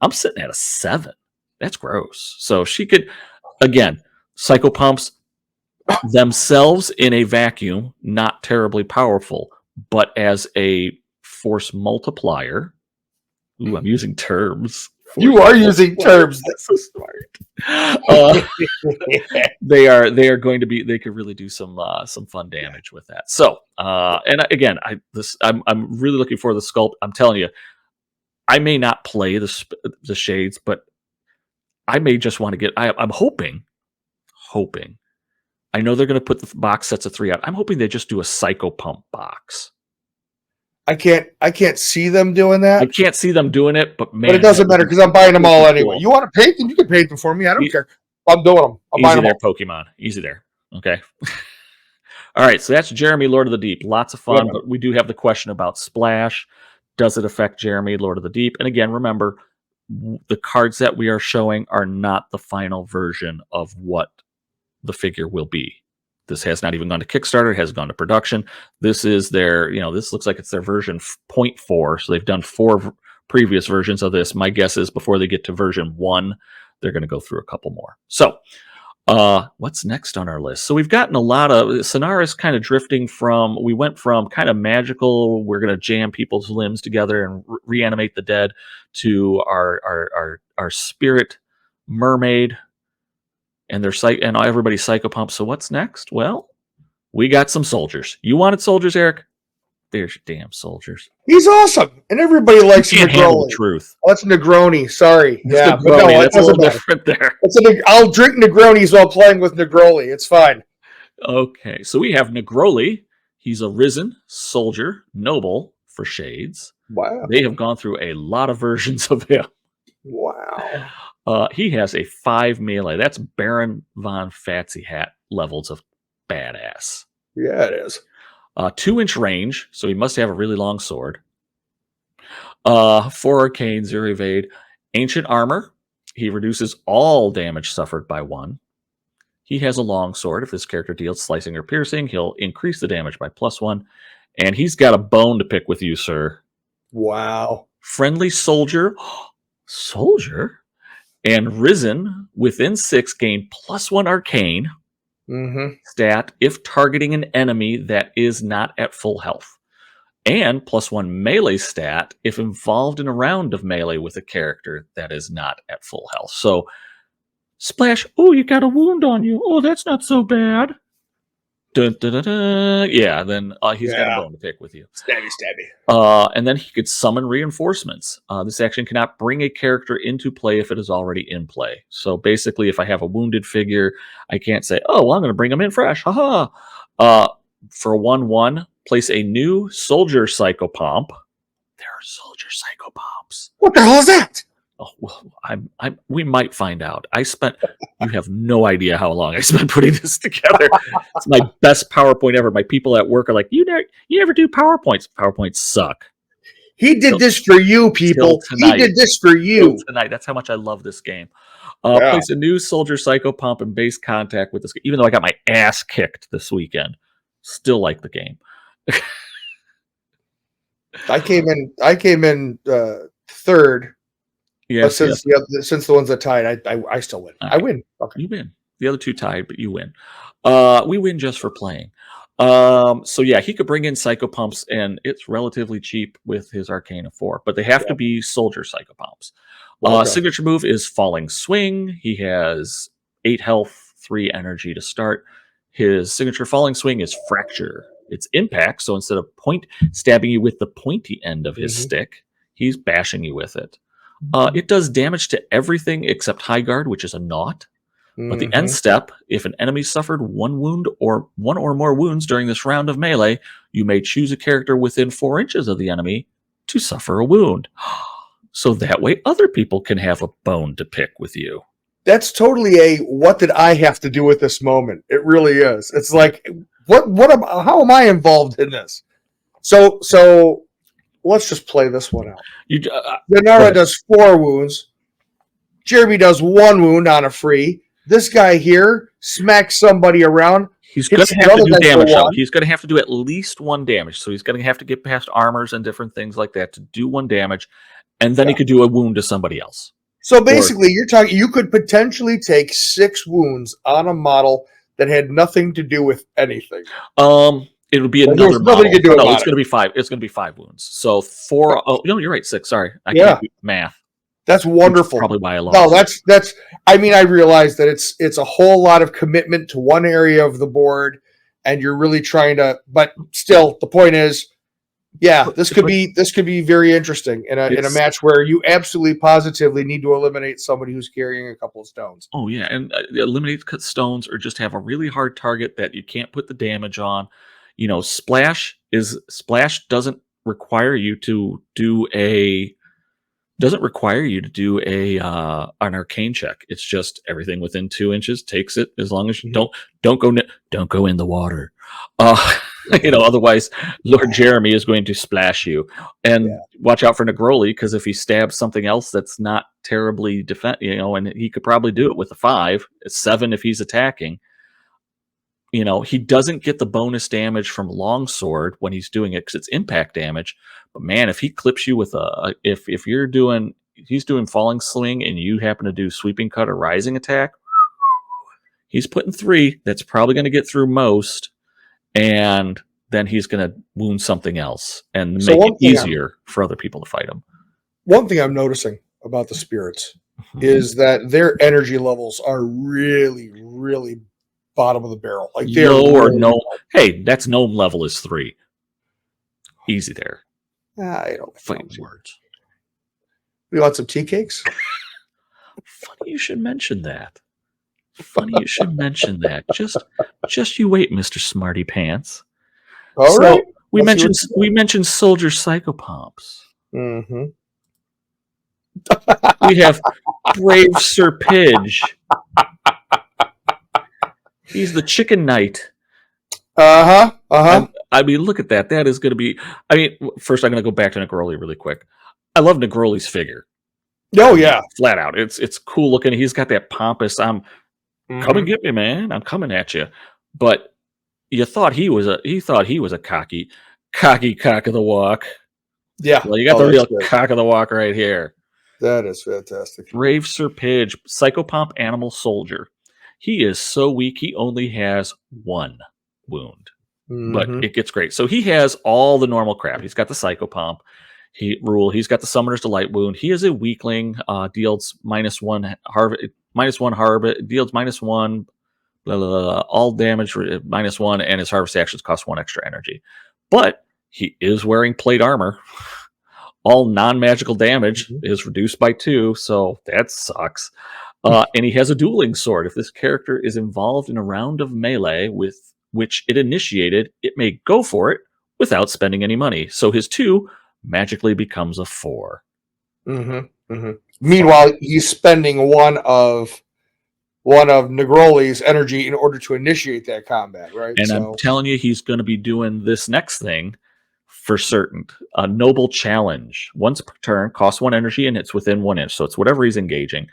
I'm sitting at a 7. That's gross. So she could, again, psychopomps themselves in a vacuum, not terribly powerful, but as a force multiplier. Ooh, I'm using terms. You are using terms. That's so smart. They are going to be. They could really do some fun damage with that. So, and again, I'm really looking for the sculpt. I'm telling you, I may not play the shades, but I may just want to get. I'm hoping. I know they're going to put the box sets of 3 out. I'm hoping they just do a Psychopump box. I can't see them doing that. I can't see them doing it, but man, but it doesn't matter because I'm buying them all anyway. Cool. You want to paint them? You can paint them for me. I don't care. I'm doing them. I'm buying them all. Pokemon. Easy there. Okay. All right. So that's Jeremy, Lord of the Deep. Lots of fun, but we do have the question about Splash. Does it affect Jeremy, Lord of the Deep? And again, remember, the cards that we are showing are not the final version of what the figure will be. This has not even gone to Kickstarter. It has gone to production. This is their, this looks like it's their version 0.4. So they've done 4 previous versions of this. My guess is before they get to version 1, they're going to go through a couple more. So what's next on our list? So we've gotten a lot of, Sen'ara is kind of drifting from, we went from kind of magical, we're going to jam people's limbs together and reanimate the dead, to our spirit mermaid, and they're and everybody's psychopump. So what's next? Well, we got some soldiers. You wanted soldiers, Eric? There's your damn soldiers. He's awesome, and everybody likes Negroli. Handle the truth. Oh, that's Negroni. Sorry, Negroni. But no, that's a little different there. I'll drink Negronis while playing with Negroli. It's fine. Okay, so we have Negroli. He's a risen soldier, noble for shades. Wow. They have gone through a lot of versions of him. Wow. He has a 5 melee. That's Baron von Fatsy Hat levels of badass. Yeah, it is. 2-inch range, so he must have a really long sword. 4 arcane, 0 evade. Ancient armor. He reduces all damage suffered by 1. He has a long sword. If this character deals slicing or piercing, he'll increase the damage by +1. And he's got a bone to pick with you, sir. Wow. Friendly soldier. Soldier? And risen within 6, gain +1 arcane stat if targeting an enemy that is not at full health. And +1 melee stat if involved in a round of melee with a character that is not at full health. So, Splash, oh, you got a wound on you. Oh, that's not so bad. Dun, dun, dun, dun. Yeah, then he's got a bone to pick with you. Stabby. And then he could summon reinforcements. This action cannot bring a character into play if it is already in play. So basically, if I have a wounded figure, I can't say, oh, well, I'm going to bring him in fresh. Haha. For a 1/1, place a new soldier psychopomp. There are soldier psychopomps. What the hell is that? Oh, well, we might find out. You have no idea how long I spent putting this together. It's my best PowerPoint ever. My people at work are like, you never do PowerPoints. PowerPoints suck. He did this for you, people. He did this for you. Tonight. That's how much I love this game. Yeah. Place a new soldier psycho pump in base contact with this game. Even though I got my ass kicked this weekend, still like the game. I came in third. Yeah, but since the ones that tied, I still win. I win. Okay. You win. The other two tied, but you win. We win just for playing. So yeah, he could bring in psycho pumps, and it's relatively cheap with his Arcana 4, but they have to be soldier psycho pumps. Signature move is Falling Swing. He has 8 health, 3 energy to start. His signature Falling Swing is Fracture. It's impact, so instead of stabbing you with the pointy end of his stick, he's bashing you with it. It does damage to everything except High Guard, which is a naught. But the end step, if an enemy suffered 1 wound or 1 or more wounds during this round of melee, you may choose a character within 4 inches of the enemy to suffer a wound. So that way other people can have a bone to pick with you. That's totally a what did I have to do with this moment? It really is. It's like, how am I involved in this? So let's just play this one out. Sen'ara does 4 wounds. Jeremy does 1 wound on a free. This guy here smacks somebody around. He's going to have to do damage. He's going to have to do at least 1 damage. So he's going to have to get past armors and different things like that to do 1 damage. And then he could do a wound to somebody else. So basically, you could potentially take 6 wounds on a model that had nothing to do with anything. It would be another model. No, it's going to be 5. It's going to be 5 wounds. So 4. Oh, no, you're right. 6. Sorry, I can't do math. That's wonderful. Probably why I lost. No, that's. I mean, I realize that it's a whole lot of commitment to one area of the board, and you're really trying to. But still, the point is, this could be very interesting in a match where you absolutely positively need to eliminate somebody who's carrying a couple of stones. Oh yeah, and eliminate stones or just have a really hard target that you can't put the damage on. You know, splash doesn't require you to do an arcane check. It's just everything within 2 inches takes it, as long as you don't go in the water. Otherwise Lord Jeremy is going to splash you. And watch out for Negroli, because if he stabs something else that's not terribly and he could probably do it with a 5, a 7 if he's attacking. He doesn't get the bonus damage from longsword when he's doing it because it's impact damage. But man, if he clips you with if he's doing falling swing and you happen to do sweeping cut or rising attack, he's putting 3. That's probably going to get through most, and then he's going to wound something else and make it easier for other people to fight him. One thing I'm noticing about the spirits is that their energy levels are really, really bottom of the barrel. Like hey, that's gnome level is 3. Easy there. I don't fight words. We want some tea cakes? Funny you should mention that. Just you wait, Mr. Smarty Pants. All right. We mentioned soldier psychopomps. Mm-hmm. We have brave Sir Pidge. He's the chicken knight. I mean, look at that. That is going to be. I mean, first I'm going to go back to Negroli really quick. I love Negroli's figure. Oh yeah, flat out. It's cool looking. He's got that pompous. Come and get me, man. I'm coming at you. But you thought he was a cocky cock of the walk. Yeah. Well, you got the real cock of the walk right here. That is fantastic. Brave Sir Pidge, Psychopomp Animal Soldier. He is so weak. He only has 1 wound, but it gets great. So he has all the normal crap. He's got the Psychopomp. He's got the Summoner's Delight wound. He is a weakling. Deals -1 harvest. Deals -1. Blah, blah, blah, all damage -1, and his harvest actions cost 1 extra energy. But he is wearing plate armor. All non-magical damage is reduced by 2, so that sucks. And he has a dueling sword. If this character is involved in a round of melee with which it initiated, it may go for it without spending any money. So his 2 magically becomes a 4. Meanwhile, he's spending one of Negroli's energy in order to initiate that combat, right? And I'm telling you, he's going to be doing this next thing for certain. A noble challenge. Once per turn, costs 1 energy, and it's within 1 inch. So it's whatever he's engaging.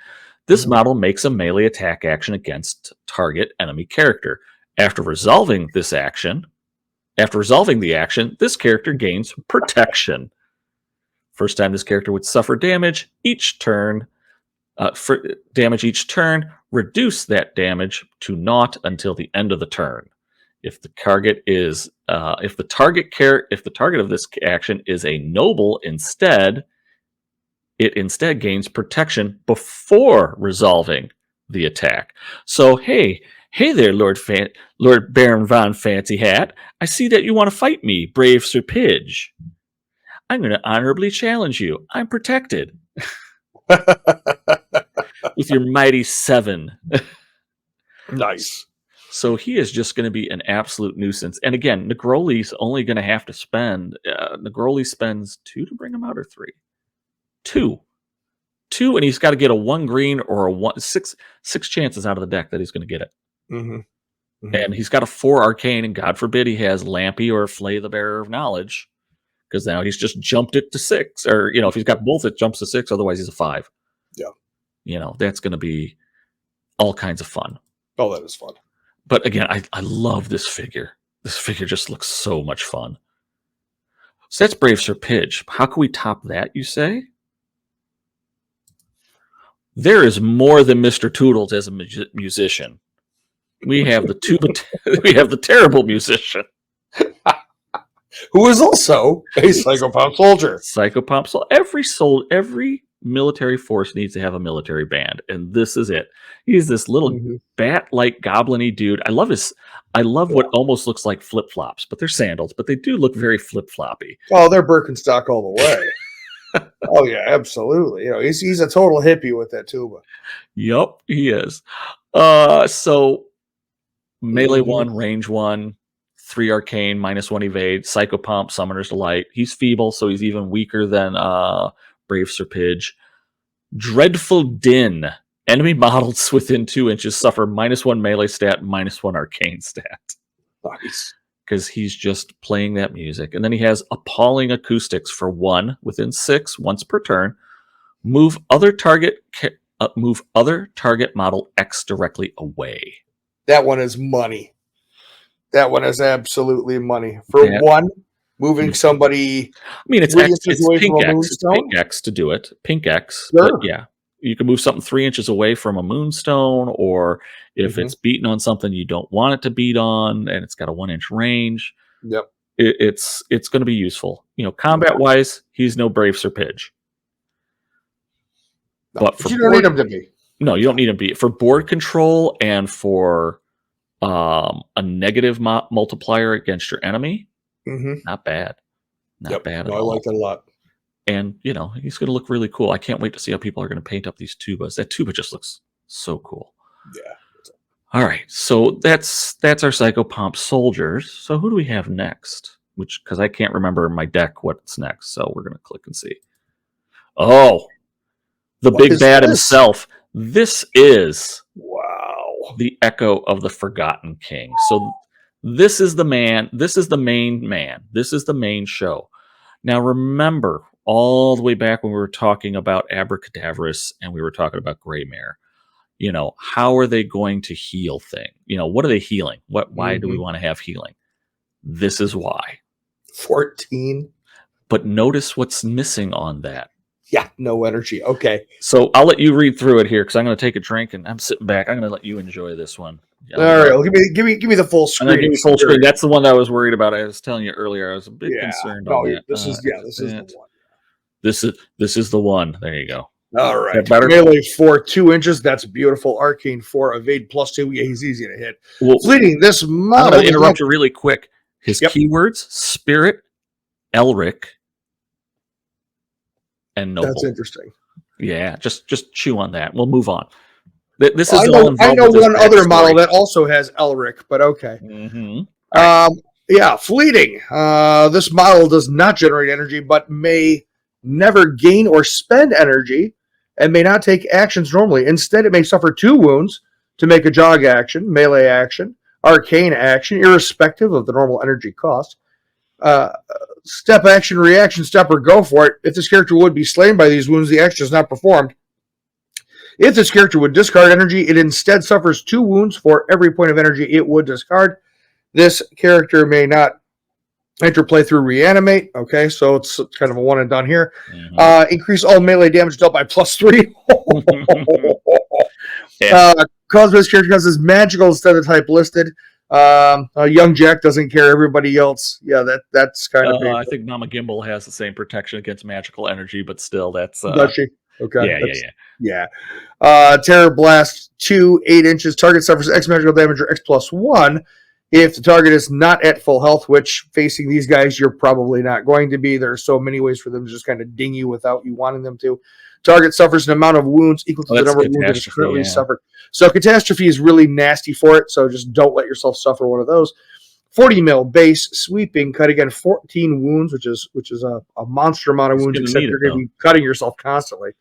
This model makes a melee attack action against target enemy character. After resolving the action, this character gains protection. First time this character would suffer damage each turn. Reduce that damage to 0 until the end of the turn. If the target of this action is a noble instead, it instead gains protection before resolving the attack. So hey there, Lord Baron Von Fancy Hat. I see that you want to fight me, brave Sir Pidge. I'm going to honorably challenge you. I'm protected. With your mighty 7. Nice. So he is just going to be an absolute nuisance. And again, Negroli's only going to have to spend... Negroli spends 2 to bring him out, or 3? 2. 2, and he's got to get a 1 green or a 1... 6 chances out of the deck that he's going to get it. And he's got a 4 arcane, and God forbid he has Lampy or Flay, the Bearer of Knowledge, because now he's just jumped it to 6. Or, if he's got both, it jumps to 6. Otherwise, he's a 5. Yeah. That's going to be all kinds of fun. Oh, that is fun. But again, I love this figure. This figure just looks so much fun. So that's Brave Sir Pidge. How can we top that, you say? There is more than Mr. Toodles as a musician. We have the terrible musician. Who is also a Psychopomp soldier. Psychopomp soldier. Every military force needs to have a military band, and this is it. He's this little bat-like goblin-y dude. I love what almost looks like flip-flops, but they're sandals, but they do look very flip-floppy. Oh, they're Birkenstock all the way. Oh yeah, absolutely. He's a total hippie with that tuba. Yup, he is. So melee 1, range 1, 3 arcane, -1 evade, Psychopomp, Summoner's Delight. He's feeble, so he's even weaker than Brave Sir Pidge. Dreadful Din. Enemy models within 2 inches suffer -1 melee stat, -1 arcane stat. Nice. Because he's just playing that music. And then he has Appalling Acoustics for 1 within 6 once per turn. Move other target model X directly away. That one is money. That one is absolutely money. For 1, moving somebody. I mean, it's pink X. It's pink X to do it. Pink X. Sure. But yeah. You can move something 3 inches away from a Moonstone, or if it's beating on something you don't want it to beat on, and it's got a 1 inch range. Yep. It's going to be useful. Combat wise, he's no Brave Sir Pidge. No, but you don't need him to be. No, you don't need him to be. For board control and for a negative multiplier against your enemy, not bad. Not bad at all. I like that a lot. And, he's going to look really cool. I can't wait to see how people are going to paint up these tubas. That tuba just looks so cool. Yeah. All right. So that's our Psychopomp soldiers. So who do we have next? Because I can't remember in my deck what's next. So we're going to click and see. Oh, the big bad himself. This is the Echo of the Forgotten King. So this is the man. This is the main man. This is the main show. Now remember, all the way back when we were talking about Abra Cadaverous and we were talking about Graymair, how are they going to heal things? What are they healing? Why do we want to have healing? This is why. 14. But notice what's missing on that. Yeah, no energy. Okay. So I'll let you read through it here because I'm going to take a drink and I'm sitting back. I'm going to let you enjoy this one. All right, well, give me the full screen. Give me full screen. That's the one that I was worried about. I was telling you earlier. I was a bit concerned on that. This is the one. This is the one. There you go. All right. Melee 4, 2 inches. That's beautiful. Arcane 4, evade +2. Yeah, he's easy to hit. Well, Fleeting this model. I'm going to interrupt you really quick. His keywords: Spirit, Elric, and Noble. That's interesting. Yeah, just chew on that. We'll move on. This is I know one other model that also has Elric, but okay. Yeah, fleeting. This model does not generate energy, but may never gain or spend energy and may not take actions normally. Instead, it may suffer 2 wounds to make a jog action, melee action, arcane action, irrespective of the normal energy cost. Step action, reaction, step, or go for it. If this character would be slain by these wounds, the action is not performed. If this character would discard energy, it instead suffers 2 wounds for every point of energy it would discard. This character may not enter play through reanimate. Okay, so it's kind of a one and done here. Increase all melee damage dealt by +3. Cause this character causes magical instead of type listed. Young Jack doesn't care. Everybody else, that's kind of. I think Mama Gimbal has the same protection against magical energy, but still, that's. Does she? Okay. Yeah. Terror Blast 2, 8 inches. Target suffers X magical damage or X +1 if the target is not at full health, which facing these guys, you're probably not going to be. There are so many ways for them to just kind of ding you without you wanting them to. Target suffers an amount of wounds equal to the number of wounds that is currently suffered. So Catastrophe is really nasty for it, so just don't let yourself suffer one of those. 40 mil base sweeping cut, again 14 wounds, which is a monster amount of wounds, except you're going to be cutting yourself constantly.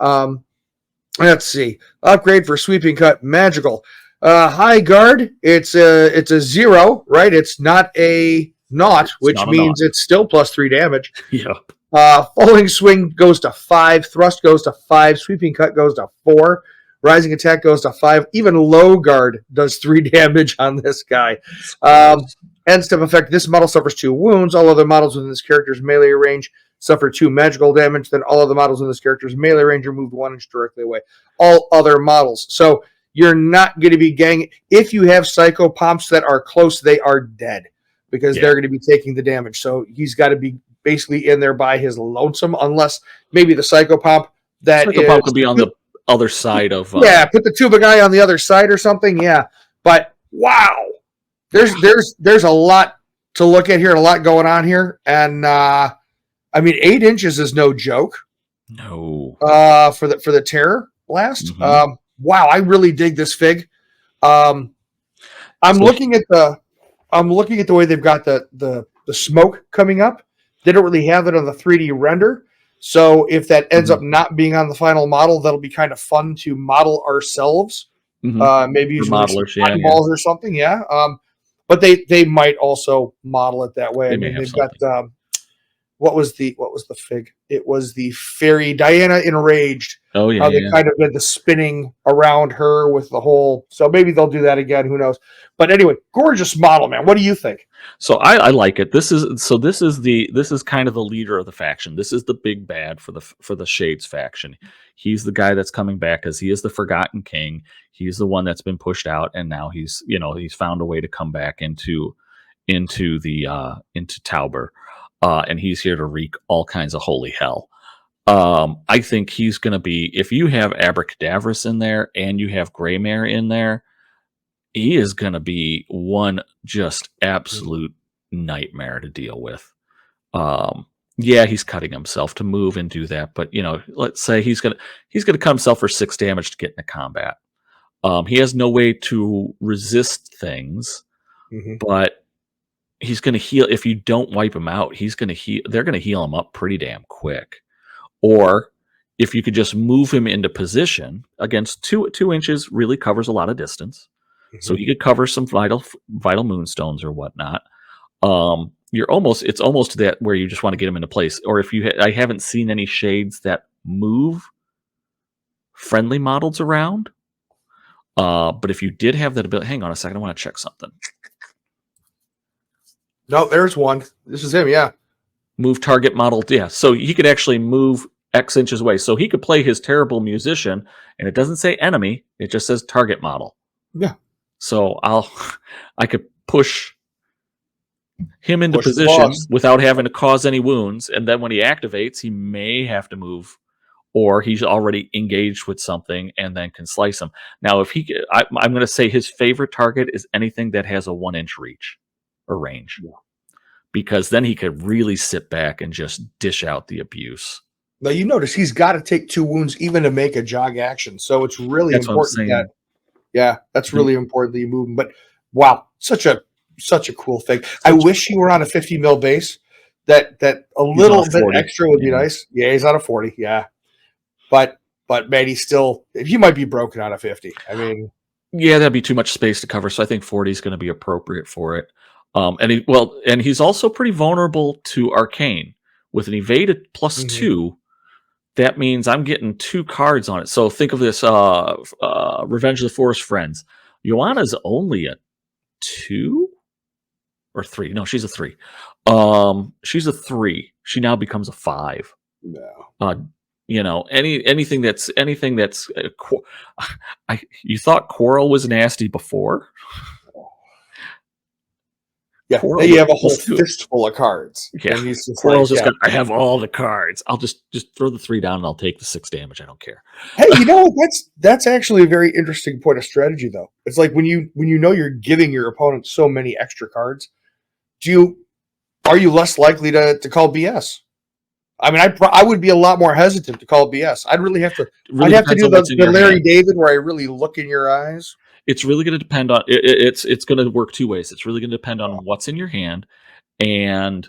Let's see. Upgrade for sweeping cut, magical. High guard, it's a 0, right? It's not a naught, which means it's still +3 damage. Yep. Falling swing goes to 5, thrust goes to 5, sweeping cut goes to 4, rising attack goes to 5. Even low guard does 3 damage on this guy. End step effect, this model suffers 2 wounds. All other models within this character's melee range suffer 2 magical damage. Then all other models in this character's melee range are moved 1 inch directly away. All other models. So you're not going to be ganging. If you have psychopomps that are close, they are dead because they're going to be taking the damage. So he's got to be basically in there by his lonesome, unless maybe the psychopomp psychopomp could be on the other side of put the tuba guy on the other side or something. But wow, there's a lot to look at here and a lot going on here. And 8 inches is no joke. No. For the Terror Blast. Wow, I really dig this fig. I'm looking at the way they've got the smoke coming up. They don't really have it on the 3D render. So if that ends up not being on the final model, that'll be kind of fun to model ourselves. Maybe using modelers, balls or something. But they might also model it that way. They've got what was the fig? It was the fairy Diana Enraged. Oh yeah, they kind of did the spinning around her with the whole. So maybe they'll do that again. Who knows? But anyway, gorgeous model, man. What do you think? So I like it. This is kind of the leader of the faction. This is the big bad for the Shades faction. He's the guy that's coming back because he is the Forgotten King. He's the one that's been pushed out, and now he's found a way to come back into Tauber. And he's here to wreak all kinds of holy hell. I think he's going to be, if you have Abra Cadaverous in there and you have Graymair in there, he is going to be one just absolute nightmare to deal with. He's cutting himself to move and do that, but let's say he's going to cut himself for 6 damage to get into combat. He has no way to resist things, but he's going to heal. If you don't wipe him out, he's going to heal. They're going to heal him up pretty damn quick. Or if you could just move him into position, against 2 inches really covers a lot of distance. So you could cover some vital moonstones or whatnot. It's almost that where you just want to get him into place. Or if I haven't seen any shades that move friendly models around. But if you did have that ability, hang on a second, I want to check something. No, there's one. This is him, yeah. Move target model, yeah. So he could actually move X inches away. So he could play his terrible musician, and it doesn't say enemy, it just says target model. Yeah. So I could push him into position without having to cause any wounds, and then when he activates, he may have to move, or he's already engaged with something and then can slice him. Now, I'm going to say his favorite target is anything that has a 1-inch reach or range, because then he could really sit back and just dish out the abuse. Now you notice he's got to take 2 wounds even to make a jog action, so it's really important that. Yeah, that's really important that you move him. But wow, such a cool thing. I wish he were on a 50 mil base. That a little bit extra would be nice. Yeah, he's on a 40. Yeah, but but man, he might be broken out of 50. I mean, yeah, that'd be too much space to cover. So I think 40 is going to be appropriate for it. And he's also pretty vulnerable to Arcane with an evade at +2. That means I'm getting 2 cards on it. So think of this: Revenge of the Forest Friends. Joanna's only a 2 or 3. No, she's a 3. She's a 3. She now becomes a 5. no. Anything that's you thought Quarrel was nasty before. Yeah, Quarrel you have a whole was too. fistful of cards. Yeah, and he's just Quarrel's like, just I have all the cards. I'll just throw the 3 down and I'll take the 6 damage. I don't care. Hey, that's actually a very interesting point of strategy, though. It's like when you know you're giving your opponent so many extra cards, are you less likely to call BS? I mean, I would be a lot more hesitant to call BS. I'd really have to. Really I'd have to do depends on the Larry David where I really look in your eyes. It's really going to depend on it's going to work 2 ways. It's really going to depend on what's in your hand and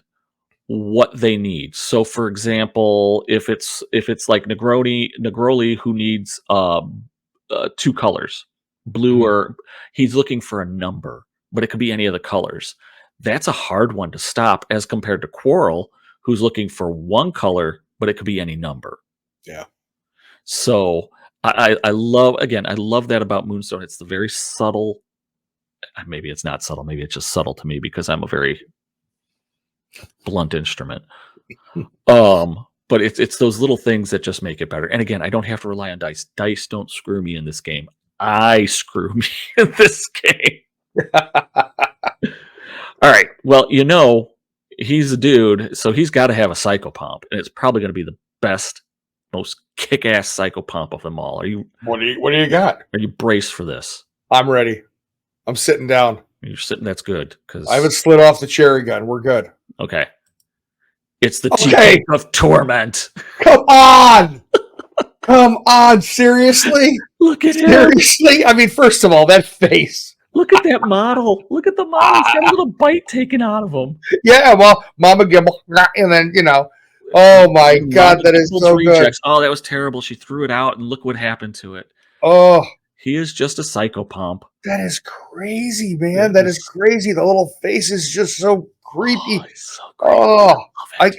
what they need. So, for example, if it's like Negroli who needs 2 colors, blue or he's looking for a number, but it could be any of the colors. That's a hard one to stop as compared to Quarrel, who's looking for 1 color, but it could be any number. Yeah. So I love that about Moonstone. It's the very subtle. Maybe it's not subtle. Maybe it's just subtle to me because I'm a very blunt instrument. But it's those little things that just make it better. And again, I don't have to rely on dice. Dice don't screw me in this game. I screw me in this game. All right. Well, he's a dude, so he's got to have a Psychopomp, and it's probably going to be the best, most kick-ass Psychopomp of them all. What do you got? Are you braced for this? I'm ready. I'm sitting down. You're sitting. That's good because I haven't slid off the cherry gun. We're good. Okay. It's the Teacake of Torment. Come on! Come on! Seriously? Look at him. Seriously? I mean, first of all, that face. Look at that model. Look at the model. He's got a little bite taken out of him. Yeah, well, Mama Gimble, and then, oh my God, that is so good. Oh, that was terrible. She threw it out, and look what happened to it. Oh. He is just a Psychopomp. That is crazy, man. That is crazy. The little face is just so creepy. Oh, he's so creepy.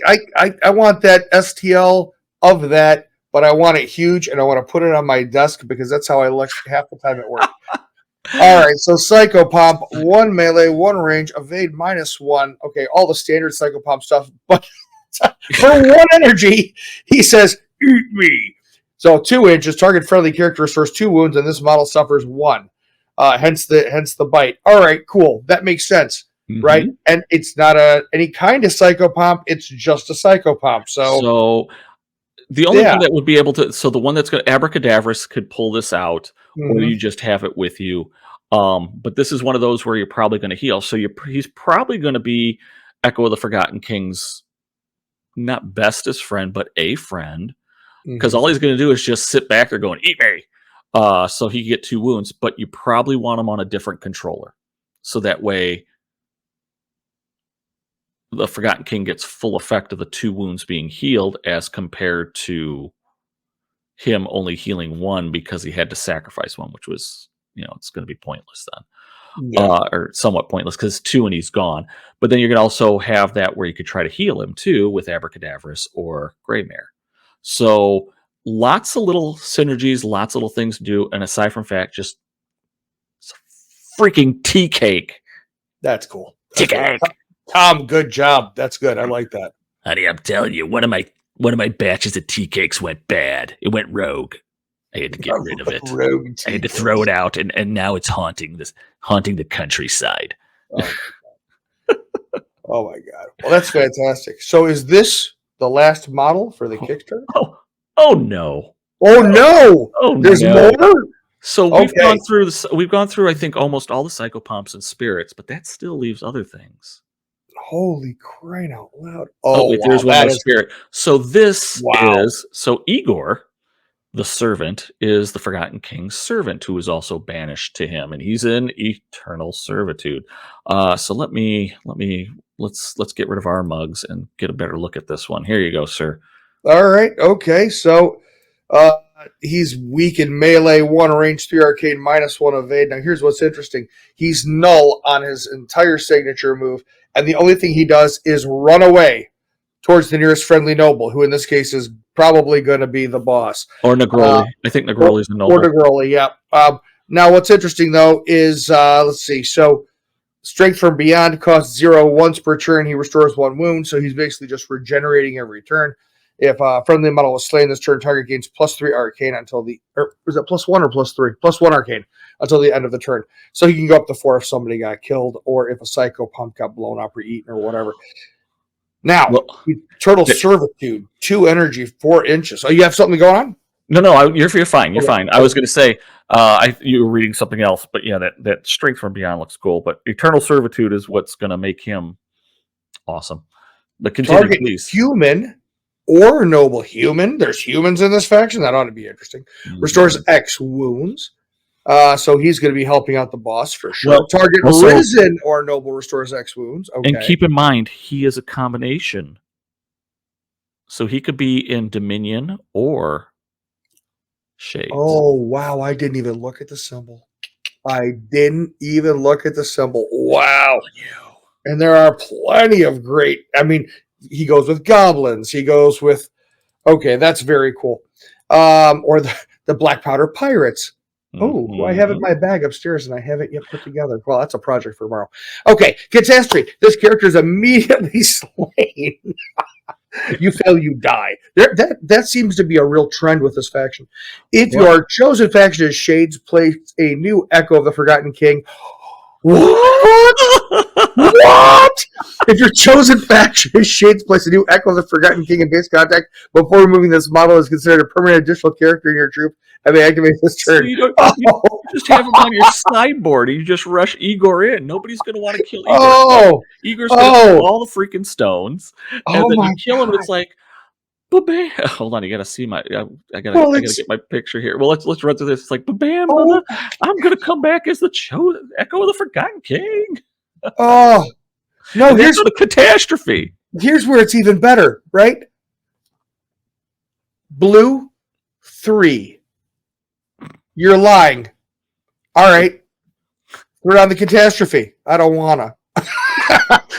I want that STL of that, but I want it huge, and I want to put it on my desk because that's how I look half the time at work. All right, so Psychopomp, 1 melee, 1 range, evade -1. Okay, all the standard Psychopomp stuff, but for 1 energy, he says, "Eat me." So 2 inches, target friendly character restores 2 wounds, and this model suffers 1. Hence the bite. All right, cool. That makes sense, right? And it's not any kind of Psychopomp. It's just a Psychopomp. So the only thing that would be able to, so the one that's going to, Abra Cadaverous could pull this out, or you just have it with you. But this is one of those where you're probably going to heal. So he's probably going to be Echo of the Forgotten King's not bestest friend, but a friend. Because all he's going to do is just sit back there going, "Eat me." So he can get 2 wounds, but you probably want him on a different controller. So that way the Forgotten King gets full effect of the 2 wounds being healed as compared to him only healing 1 because he had to sacrifice 1, which was, it's going to be pointless then. Or somewhat pointless because 2 and he's gone. But then you're going to also have that where you could try to heal him too with Abra Cadaverous or Graymair. So lots of little synergies, lots of little things to do. And aside from fact, just freaking tea cake. That's cool. Teacake. Tom, good job. That's good. I like that. Honey, I'm telling you, one of my batches of tea cakes went bad. It went rogue. I had to get rid of it. I had to throw it out, and now it's haunting the countryside. Oh my God. Well, that's fantastic. So is this the last model for the Kickstarter? Oh no. Oh no. Oh, there's more? So we've gone through I think almost all the Psychopomps and spirits, but that still leaves other things. Holy crying out loud. Oh, wait, there's one more spirit. So this is Igor the Servant is the Forgotten King's servant who is also banished to him, and he's in eternal servitude. So let's get rid of our mugs and get a better look at this one. Here you go, sir. All right. Okay. So He's weak in melee, 1 range, 3 arcane, -1 evade. Now, here's what's interesting. He's null on his entire signature move, and the only thing he does is run away towards the nearest friendly noble, who in this case is probably going to be the boss. Or Negroli. I think Negroli's a noble. Or Negroli, yeah. Now, what's interesting, though, is, let's see. So, Strength from Beyond costs 0 once per turn. He restores 1 wound, so he's basically just regenerating every turn. If a friendly model was slain this turn, target gains +3 arcane until the... Or is it +1 or +3? +1 arcane until the end of the turn. So he can go up to 4 if somebody got killed, or if a psycho pump got blown up or eaten or whatever. Now, Eternal Servitude, 2 energy, 4 inches. Oh, you have something going on? No, you're fine. You're fine. I was going to say, you were reading something else, but yeah, that Strength from Beyond looks cool. But Eternal Servitude is what's going to make him awesome. But continue, target please. Human or noble human. There's humans in this faction. That ought to be interesting. Restores X wounds. So he's going to be helping out the boss for sure. Well, target also, Risen or noble restores X wounds. Okay. And keep in mind, he is a combination. So he could be in Dominion or Shades. Oh, wow. I didn't even look at the symbol. Wow. And there are plenty of great... I mean, he goes with goblins. He goes with... Okay, that's very cool. Or the Black Powder Pirates. Oh, I have it in my bag upstairs, and I haven't yet put together. Well, that's a project for tomorrow. Okay, catastrophe. This character is immediately slain. You fail, you die. That seems to be a real trend with this faction. If your chosen faction is Shades, place a new Echo of the Forgotten King. What? What? If your chosen faction is Shades, place a new Echo of the Forgotten King in base contact before removing this model is considered a permanent additional character in your troop and may activate this turn. So you just have him on your sideboard and you just rush Igor in. Nobody's going to want to kill Igor. Igor's going to kill all the freaking stones. And then you kill him and it's like, ba-bam. Hold on, you got to see my... I gotta get my picture here. Well, let's run through this. It's like, ba-bam, I'm going to come back as the Echo of the Forgotten King. Oh. No, here's the catastrophe. Here's where it's even better, right? Blue 3. You're lying. All right. We're on the catastrophe. I don't wanna.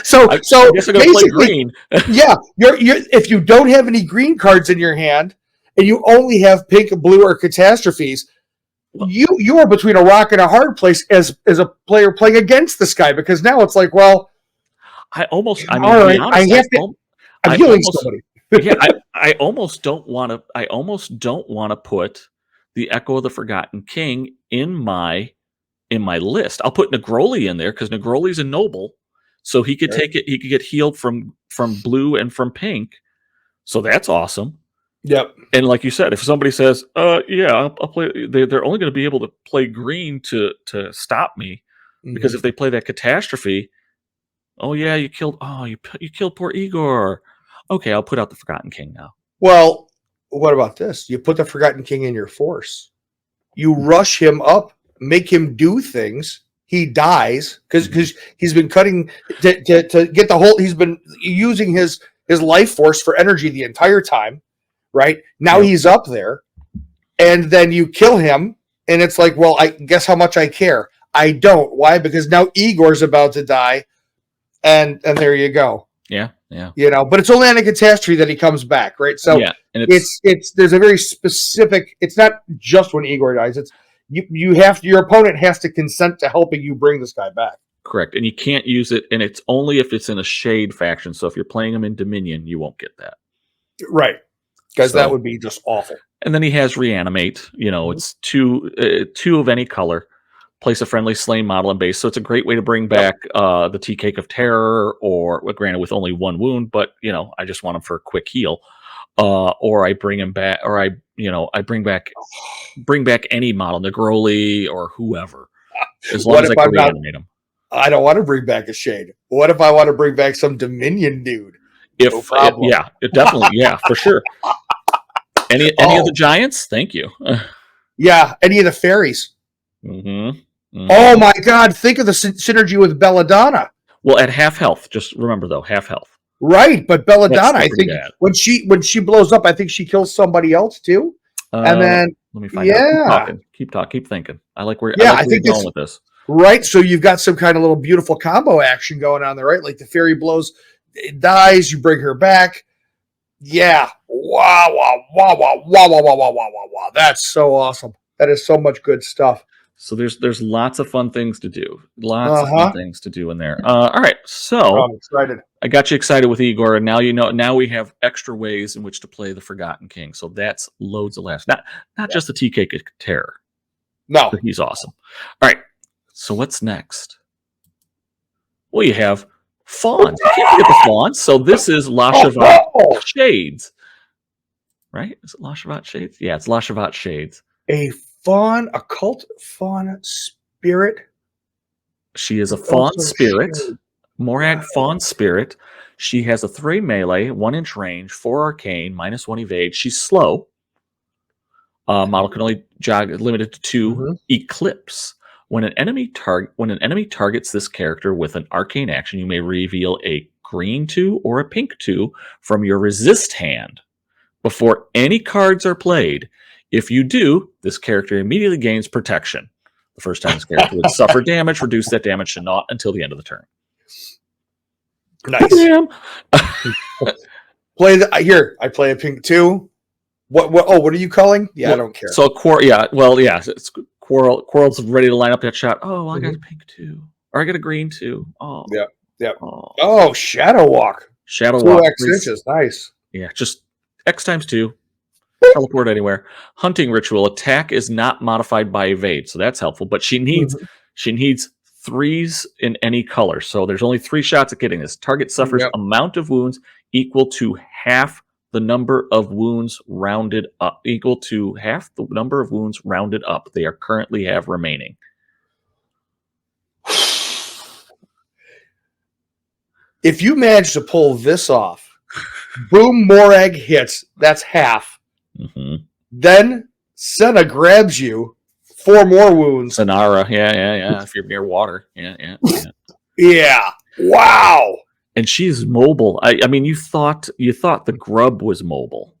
So I guess I'm gonna play green. Yeah, you're if you don't have any green cards in your hand and you only have pink, blue, or catastrophes, you are between a rock and a hard place as a player playing against this guy, because now it's like, well, I'm healing somebody. Yeah, I almost don't want to put the Echo of the Forgotten King in my list. I'll put Negroli in there because Negroli's a noble, so he could take it. He could get healed from blue and from pink, so that's awesome. Yep. And like you said, if somebody says, I'll play," they're only going to be able to play green to stop me, because if they play that catastrophe, you killed poor Igor. Okay, I'll put out the Forgotten King now. Well, what about this? You put the Forgotten King in your force. You rush him up, make him do things. He dies because he's been cutting to get the whole. He's been using his life force for energy the entire time. Right now he's up there, and then you kill him, and it's like, well, I guess how much I care. I don't. Why? Because now Igor's about to die, and there you go. Yeah. But it's only on a catastrophe that he comes back, right? So and it's there's a very specific. It's not just when Igor dies. It's your opponent has to consent to helping you bring this guy back. Correct, and you can't use it, and it's only if it's in a Shade faction. So if you're playing him in Dominion, you won't get that. Right. Because that would be just awful. And then he has Reanimate. It's two of any color. Place a friendly slain model in base. So it's a great way to bring back the Teacake of Terror, or granted with only 1 wound, but I just want him for a quick heal. Or I bring him back, or I bring back any model, Negroli or whoever, as long as I can reanimate him. I don't want to bring back a Shade. What if I want to bring back some Dominion dude? Definitely, for sure. Any of the giants? Thank you. Any of the fairies. Oh my God! Think of the synergy with Belladonna. Well, at half health. Just remember though, half health. Right, but Belladonna, I think when she blows up, I think she kills somebody else too. And then, Let me find out. Keep talking. Keep thinking. I like where you're going with this. Right. So you've got some kind of little beautiful combo action going on there, right? Like the fairy blows, it dies, you bring her back. Yeah. Wow, wow, wow, wow, wow, wow, wow, wow, wow, wow, wow. That's so awesome. That is so much good stuff. So there's lots of fun things to do. Lots of fun things to do in there. All right. So I'm excited. I got you excited with Igor, and now we have extra ways in which to play the Forgotten King. So that's loads of laughs. Not just the Teacake of Terror. No. But he's awesome. All right. So what's next? Well, you have fawns. You can't forget the fawns. So this is Lashavat Shades. Right? Is it Lashavat Shades? Yeah, it's Lashavat Shades. A occult fawn spirit. She is a fawn spirit. Morag fawn spirit. She has a 3 melee, 1-inch range, 4 arcane, -1 evade. She's slow. Model can only jog limited to 2 eclipse. When an enemy targets this character with an arcane action, you may reveal a green 2 or a pink 2 from your resist hand before any cards are played. If you do, this character immediately gains protection. The first time this character would suffer damage, reduce that damage to naught until the end of the turn. Nice. I play a pink 2. What are you calling? Yeah, well, I don't care. So it's Quarrel's ready to line up that shot. Oh, well, I got a pink 2. Or I got a green 2. Oh. Yeah. Oh, Shadow Walk. 2 X inches. Nice. Yeah, just X times 2. Teleport anywhere. Hunting Ritual. Attack is not modified by evade, so that's helpful. But she needs 3s in any color. So there's only 3 shots at getting this. Target suffers amount of wounds equal to half the number of wounds rounded up. Equal to half the number of wounds rounded up they are currently have remaining. If you manage to pull this off, boom, Morag hits. That's half. Then Senna grabs you, 4 more wounds. Sen'ara, yeah. If you're near water, yeah. Yeah. Wow. And she's mobile. I mean, you thought the grub was mobile.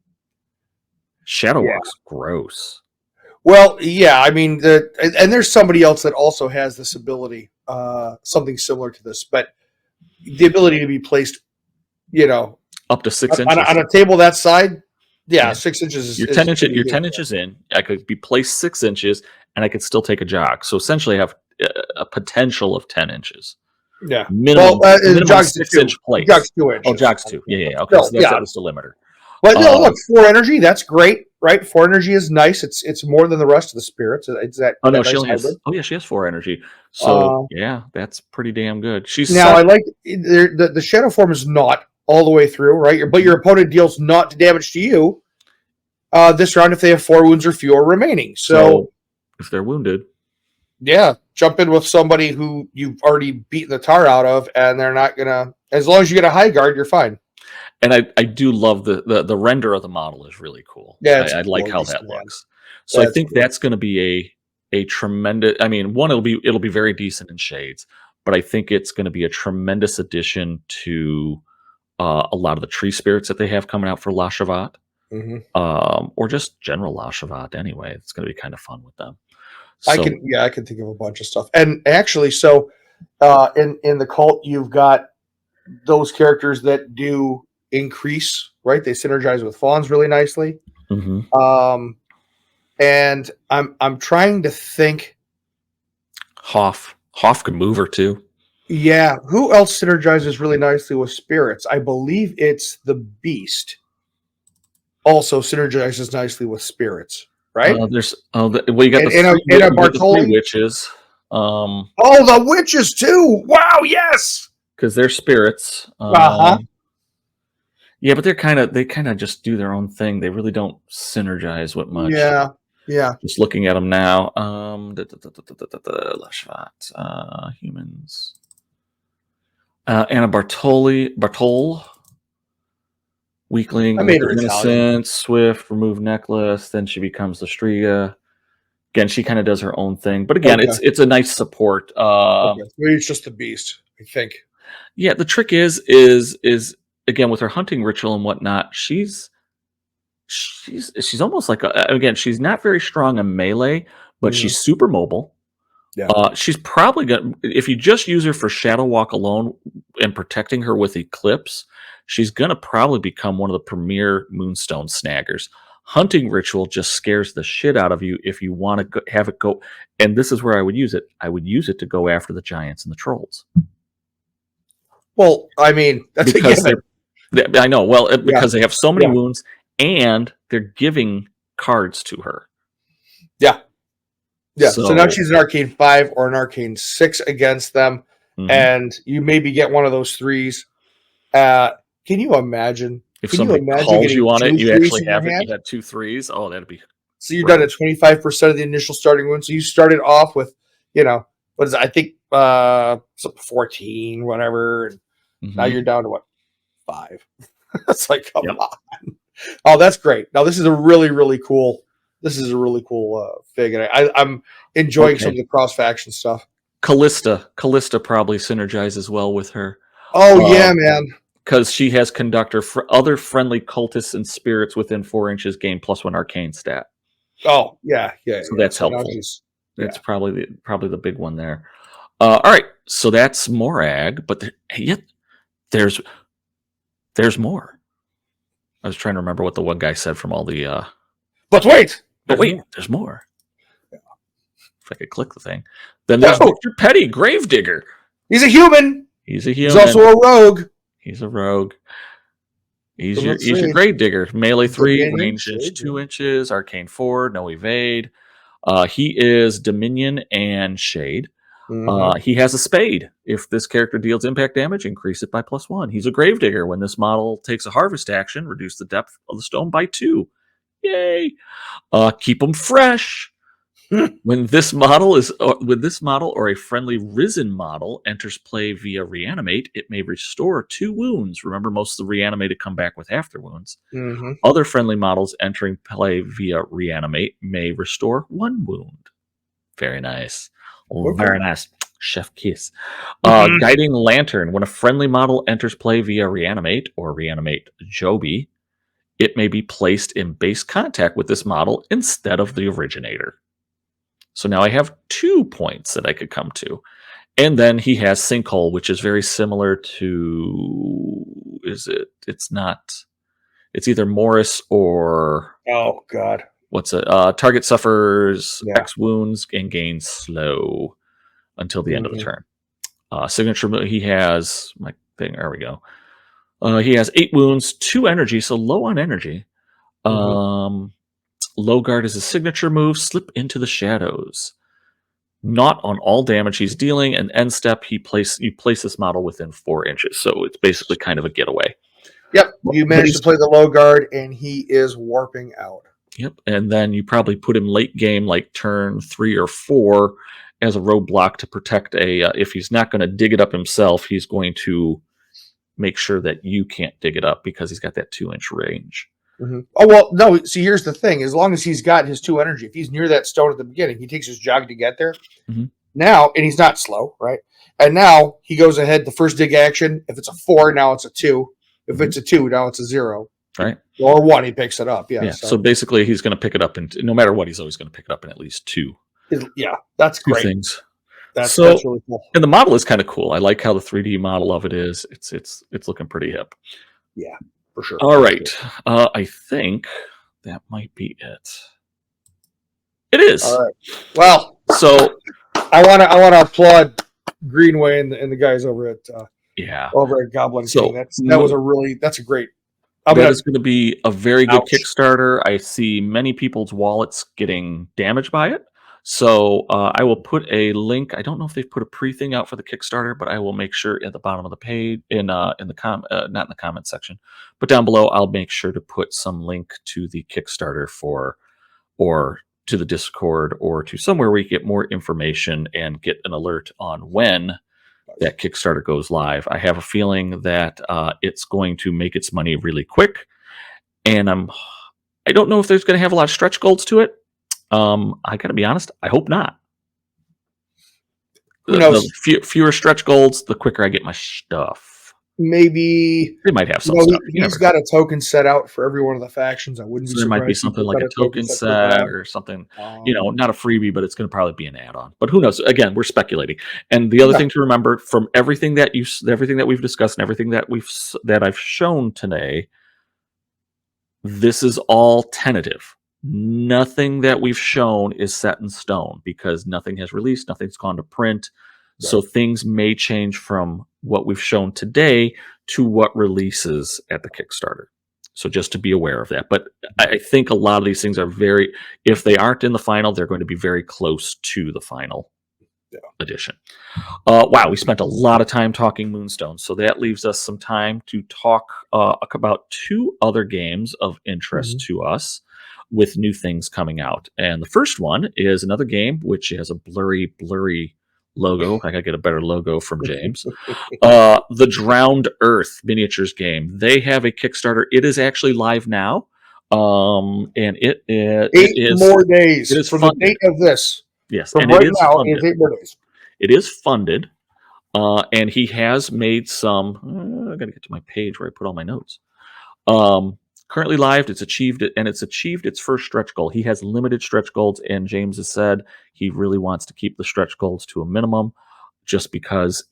Shadow Walk's gross. Well, yeah. I mean, and there's somebody else that also has this ability, something similar to this, but the ability to be placed, up to 6 inches on a table that side. Yeah, 6 inches is. You're 10 inches. You're 10 inches in. I could be placed 6 inches, and I could still take a jog. So essentially, I have a potential of 10 inches. Yeah. Minimum 6-inch place. Jogs 2 inches. Oh, jogs 2. Yeah. Okay, so that's the limiter. But no, look, 4 energy. That's great, right? 4 energy is nice. It's more than the rest of the spirits. It's that. Oh no, she only has. Oh yeah, she has 4 energy. So that's pretty damn good. I like the shadow form is not all the way through, right? But your opponent deals not damage to you this round if they have 4 wounds or fewer remaining. So if they're wounded, jump in with somebody who you've already beaten the tar out of, and they're not gonna. As long as you get a high guard, you're fine. And I do love the render of the model is really cool. Yeah, I like how that looks. So I think that's going to be a tremendous. I mean, it'll be very decent in shades, but I think it's going to be a tremendous addition to a lot of the tree spirits that they have coming out for Lashavat, or just general Lashavat. Anyway, it's going to be kind of fun with them. So, I can think of a bunch of stuff. And actually, so in the cult, you've got those characters that do increase, right? They synergize with fawns really nicely. And I'm trying to think. Hoff could move her too. Yeah, who else synergizes really nicely with spirits? I believe it's the Beast. Also synergizes nicely with spirits, right? You got the three witches. The witches too. Wow, yes, because they're spirits. Yeah, but they kind of just do their own thing. They really don't synergize with much. Yeah. Just looking at them now. Lashvat, humans. Anna Bartol. Weakling, Innocent, Swift, remove necklace. Then she becomes the Striga. Again, she kind of does her own thing. But again, it's a nice support. Maybe it's just the Beast, I think. Yeah, the trick is again with her hunting ritual and whatnot, she's she's almost like again, she's not very strong in melee, but Mhm. she's super mobile. Yeah. She's probably gonna, if you just use her for Shadow Walk alone and protecting her with Eclipse, she's gonna probably become one of the premier Moonstone snaggers. Hunting Ritual just scares the shit out of you if you want to have it go. And this is where I would use it. I would use it to go after the giants and the trolls Well, I mean, that's a because given. I know. Well, Yeah. because they have so many Yeah. wounds and they're giving cards to her. Yeah. Yeah. So now So- she's an Arcane 5 or an Arcane 6 against them, Mhm. and you maybe get one of those 3s. Can you imagine? If Can somebody imagine calls getting you on it, 2 you 3s actually in your have it. hand? You had 2 3s. Oh, that'd be. So you're done at 25% of the initial starting wound. So you started off with, what is it? I think 14, whatever. And now you're down to what? 5. It's like, come on. Oh, that's great. Now this is a really, really cool. This is a really cool fig, and I'm enjoying some of the cross faction stuff. Callista probably synergizes well with her. Oh yeah, man. Because she has Conductor for other friendly cultists and spirits within 4 inches gain +1 arcane stat. Oh yeah. So that's helpful. That's probably the big one there. All right, so that's Morag, but yet there's more. I was trying to remember what the one guy said from all the. But wait, there's more. Yeah. If I could click the thing, then there's Mr. Petty, Gravedigger. He's a human. He's a human. He's also a rogue. He's a rogue. He's your Gravedigger. Melee 3, range 2 inches, arcane 4, no evade. He is Dominion and Shade. Mm-hmm. He has a spade. If this character deals impact damage, increase it by +1. He's a Gravedigger. When this model takes a harvest action, reduce the depth of the stone by 2. Yay! Keep him fresh. When this model or a friendly risen model enters play via reanimate, it may restore 2 wounds. Remember, most of the reanimated come back with half their wounds. Mm-hmm. Other friendly models entering play via reanimate may restore 1 wound. Very nice. Okay. Very nice. Chef kiss. Guiding Lantern. When a friendly model enters play via reanimate or reanimate Joby, it may be placed in base contact with this model instead of the originator. So now I have 2 points that I could come to. And then he has Sinkhole, which is very similar to... It's either Morris or... Oh, God. What's it? Target suffers X wounds and gains slow until the end of the turn. Signature, he has... my thing. There we go. He has 8 wounds, 2 energy, so low on energy. Low guard is a signature move. Slip into the shadows. Not on all damage he's dealing. And end step, you place this model within 4 inches. So it's basically kind of a getaway. Yep. You managed to play the low guard, and he is warping out. Yep. And then you probably put him late game, like turn 3 or 4, as a roadblock to protect if he's not going to dig it up himself, he's going to make sure that you can't dig it up because he's got that 2-inch range. Mm-hmm. Oh, well, no, see, here's the thing. As long as he's got his 2 energy, if he's near that stone at the beginning, he takes his jog to get there. Mm-hmm. Now, and he's not slow, right? And now he goes ahead, the first dig action, if it's a 4, now it's a 2. If it's a 2, now it's a 0. Right. Or 1, he picks it up. Yeah. So basically, he's going to pick it up, and no matter what, he's always going to pick it up in at least 2. Yeah, that's great. 2 things. That's really cool. And the model is kind of cool. I like how the 3D model of it is. It's looking pretty hip. Yeah, for sure. All right. I think that might be it. It is. All right. Well, so I want to applaud Greenway and the guys over at Goblin King. That's a great. That is going to be a very good Kickstarter. I see many people's wallets getting damaged by it. So I will put a link. I don't know if they've put a pre-thing out for the Kickstarter, but I will make sure at the bottom of the page, not in the comment section, but down below, I'll make sure to put some link to the Kickstarter or to the Discord or to somewhere where you get more information and get an alert on when that Kickstarter goes live. I have a feeling that it's going to make its money really quick, and I don't know if there's going to have a lot of stretch goals to it. I gotta be honest, I hope not. The fewer stretch golds, the quicker I get my stuff. maybe, They might have some stuff. You he's never know. got a token set out for every one of the factions. I wouldn't be So there might be surprised if he something put like that a a token token set for that. set or something, not a freebie, but it's going to probably be an add-on. But who knows? Again, we're speculating. And the other Yeah, thing to remember from everything that we've discussed and everything that I've shown today, this is all tentative. Nothing that we've shown is set in stone because nothing has released, nothing's gone to print. So right. things may change from what we've shown today to what releases at the Kickstarter. So just to be aware of that. But I think a lot of these things are if they aren't in the final, they're going to be very close to the final Yeah. edition. Wow, we spent a lot of time talking Moonstone, so that leaves us some time to talk about two other games of interest Mhm. to us with new things coming out. And the first one is another game which has a blurry logo. I gotta get a better logo from James. The Drowned Earth miniatures game. They have a Kickstarter. It is actually live now, and it 8 more days is from the funded. date of this. Yes, From and it right is now funded. is 8 more days. It is funded. And he has made some. I got to get to my page where I put all my notes. Currently live, it's achieved its first stretch goal. He has limited stretch goals, and James has said he really wants to keep the stretch goals to a minimum, just because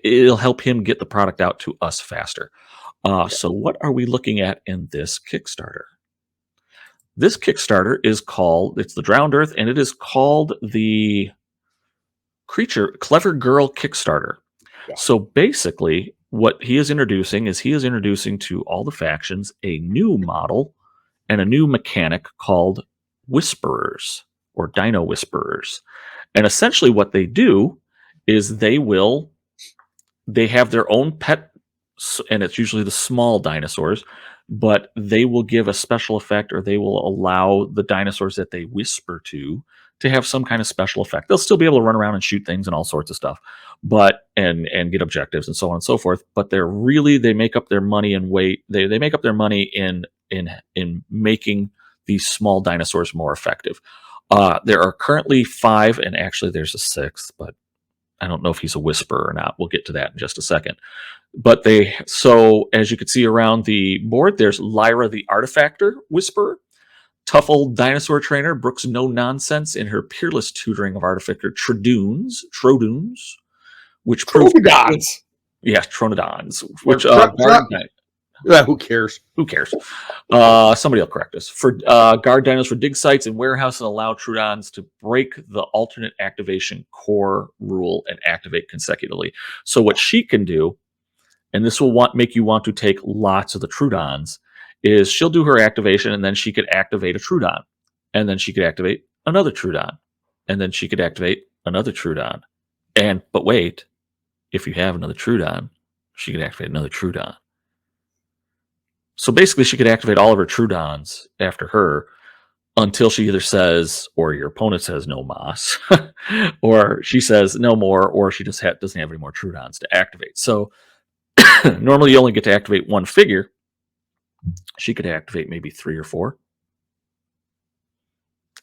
it'll help him get the product out to us faster. So what are we looking at in this Kickstarter? This Kickstarter it's the Drowned Earth, and it is called the Clever Girl Kickstarter. Yeah. So basically, what he is introducing to all the factions a new model and a new mechanic called Whisperers or Dino Whisperers. And essentially, what they do is they have their own pet, and it's usually the small dinosaurs, but they will give a special effect, or they will allow the dinosaurs that they whisper to have some kind of special effect. They'll still be able to run around and shoot things and all sorts of stuff, but and get objectives and so on and so forth. But they make up their money in weight. They make up their money in making these small dinosaurs more effective. There are currently 5, and actually there's a 6th, but I don't know if he's a whisperer or not. We'll get to that in just a second. But as you can see around the board, there's Lyra the Artifactor Whisperer, tough old dinosaur trainer, Brooks no nonsense in her peerless tutoring of Artificer Trodoons, which prove Trogodons. Yeah, Tronodons, Or which guard. Yeah, who cares? Who cares? Somebody will correct us. For guard dinos for dig sites and warehouse, and allow Troodons to break the alternate activation core rule and activate consecutively. So what she can do, and this will make you want to take lots of the Troodons, is she'll do her activation, and then she could activate a Troodon, and then she could activate another Troodon, and then she could activate another Troodon. But wait, if you have another Troodon, she could activate another Troodon. So basically, she could activate all of her Troodons after her until she either says, or your opponent says no mas, or she says no more, or she just doesn't have any more Troodons to activate. So normally you only get to activate one figure. She could activate maybe 3 or 4,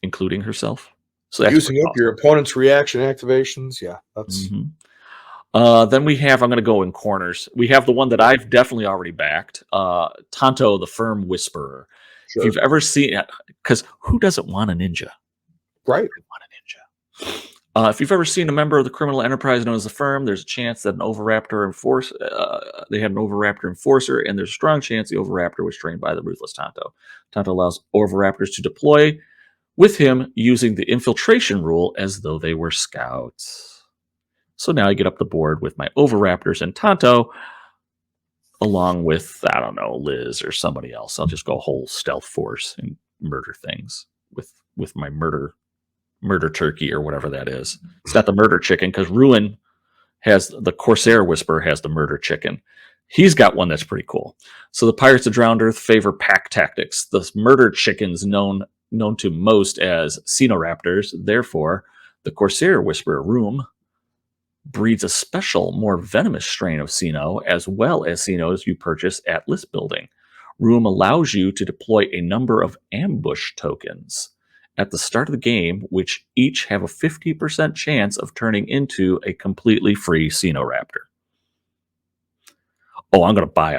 including herself. So that's Using up your opponent's reaction activations. Yeah, that's. Mm-hmm. Then we have, I'm going to go in corners. We have the one that I've definitely already backed, Tonto the Firm Whisperer. Sure. If you've ever seen it, because who doesn't want a ninja? Right. I want a ninja. If you've ever seen a member of the criminal enterprise known as the Firm, there's a chance that they had an Overraptor enforcer, and there's a strong chance the Overraptor was trained by the ruthless Tonto. Tonto allows Overraptors to deploy with him using the infiltration rule as though they were scouts. So now I get up the board with my Overraptors and Tonto, along with, I don't know, Liz or somebody else. I'll just go whole stealth force and murder things with my murder turkey or whatever that is. It's not the murder chicken, because Ruin has the Corsair Whisperer has the murder chicken. He's got one that's pretty cool. So the Pirates of Drowned Earth favor pack tactics. The murder chickens known to most as Xenoraptors. Therefore, the Corsair Whisperer Room breeds a special, more venomous strain of Xeno, as well as Xenos you purchase at list building. Room allows you to deploy a number of ambush tokens at the start of the game, which each have a 50% chance of turning into a completely free Xenoraptor. Oh, I'm going to buy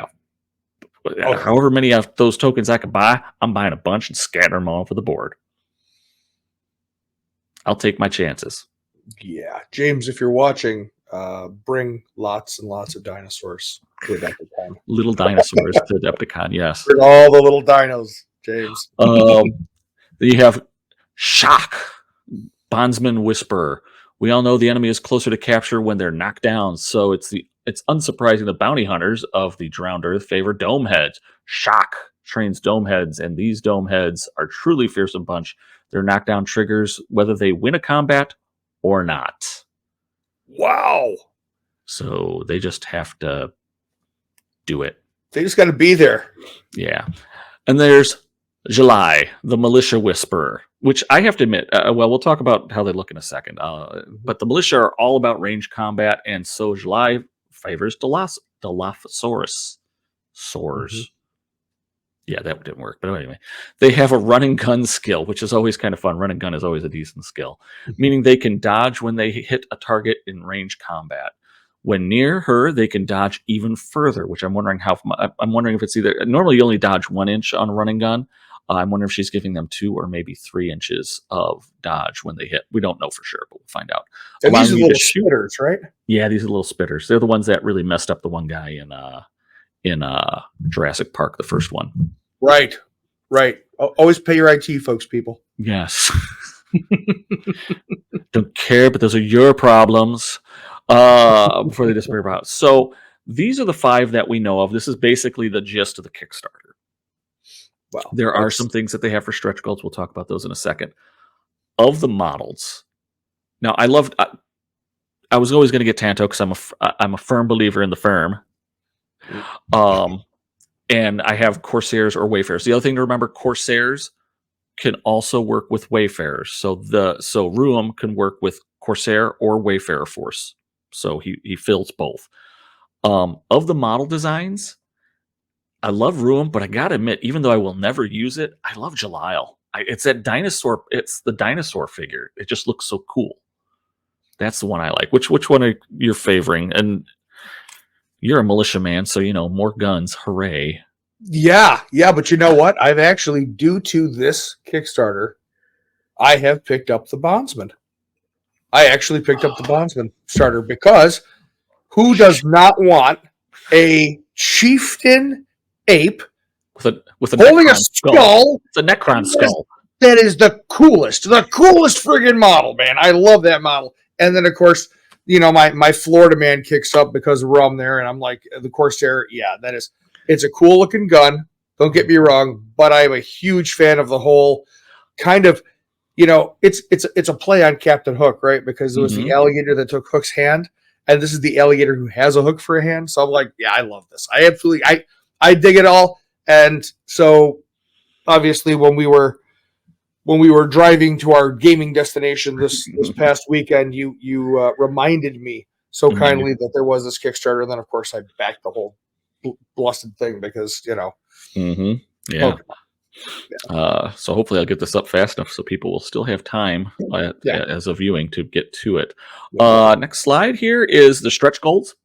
Okay. however many of those tokens I can buy. I'm buying a bunch and scattering them all over the board. I'll take my chances. Yeah, James, if you're watching, bring lots and lots of dinosaurs to Adepticon. Little dinosaurs to Adepticon, yes. Bring all the little dinos, James. You have Shock, Bondsman Whisperer. We all know the enemy is closer to capture when they're knocked down, so it's unsurprising the bounty hunters of the Drowned Earth favor dome heads. Shock trains dome heads, and these dome heads are truly fearsome bunch. They're knockdown triggers, whether they win a combat or not. Wow. So they just have to do it. They just got to be there. Yeah. And there's July, the Militia Whisperer, which I have to admit, well, we'll talk about how they look in a second. But the Militia are all about range combat, and so July favors Dilophosaurus. Soars. Mhm. Yeah, that didn't work. But anyway, they have a running gun skill, which is always kind of fun. Running gun is always a decent skill, meaning they can dodge when they hit a target in range combat. When near her, they can dodge even further, which I'm wondering I'm wondering if it's either normally you only dodge 1 inch on a running gun. I'm wondering if she's giving them 2 or maybe 3 inches of dodge when they hit. We don't know for sure, but we'll find out. And these are little spitters, right? Yeah, these are little spitters. They're the ones that really messed up the one guy in Jurassic Park, the first one. Right. Always pay your IT folks, people. Yes. Don't care, but those are your problems. Before they disappear about. So these are the 5 that we know of. This is basically the gist of the Kickstarter. Well, there are some things that they have for stretch goals. We'll talk about those in a second. Of the models, now I was always going to get Tanto because I'm a firm believer in the firm. And I have Corsairs or Wayfarers. The other thing to remember, Corsairs can also work with Wayfarers. So Ruum can work with Corsair or Wayfarer force. So he fills both. Of the model designs, I love Ruum, but I gotta admit, even though I will never use it, I love Jalile. It's that dinosaur. It's the dinosaur figure. It just looks so cool. That's the one I like. Which one are you favoring? And you're a militia man, so you know more guns. Hooray! Yeah. But you know what? I've actually, due to this Kickstarter, I have picked up the Bondsman. I actually picked up the Bondsman starter because who does not want a chieftain ape with a holding Necron a skull? It's a Necron skull. That is the coolest friggin' model, man. I love that model. And then, of course, you know, my Florida man kicks up because of rum there, and I'm like, the Corsair, yeah, it's a cool looking gun. Don't get me wrong, but I'm a huge fan of the whole kind of, you know, it's a play on Captain Hook, right? Because it was the alligator that took Hook's hand, and this is the alligator who has a hook for a hand. So I'm like, yeah, I love this. I dig it all. And so obviously when we were driving to our gaming destination this past weekend, you reminded me so kindly that there was this Kickstarter, and then of course I backed the whole blessed thing because, you know. Yeah. So hopefully I'll get this up fast enough so people will still have time as a viewing to get to it. Next slide here is the stretch goals.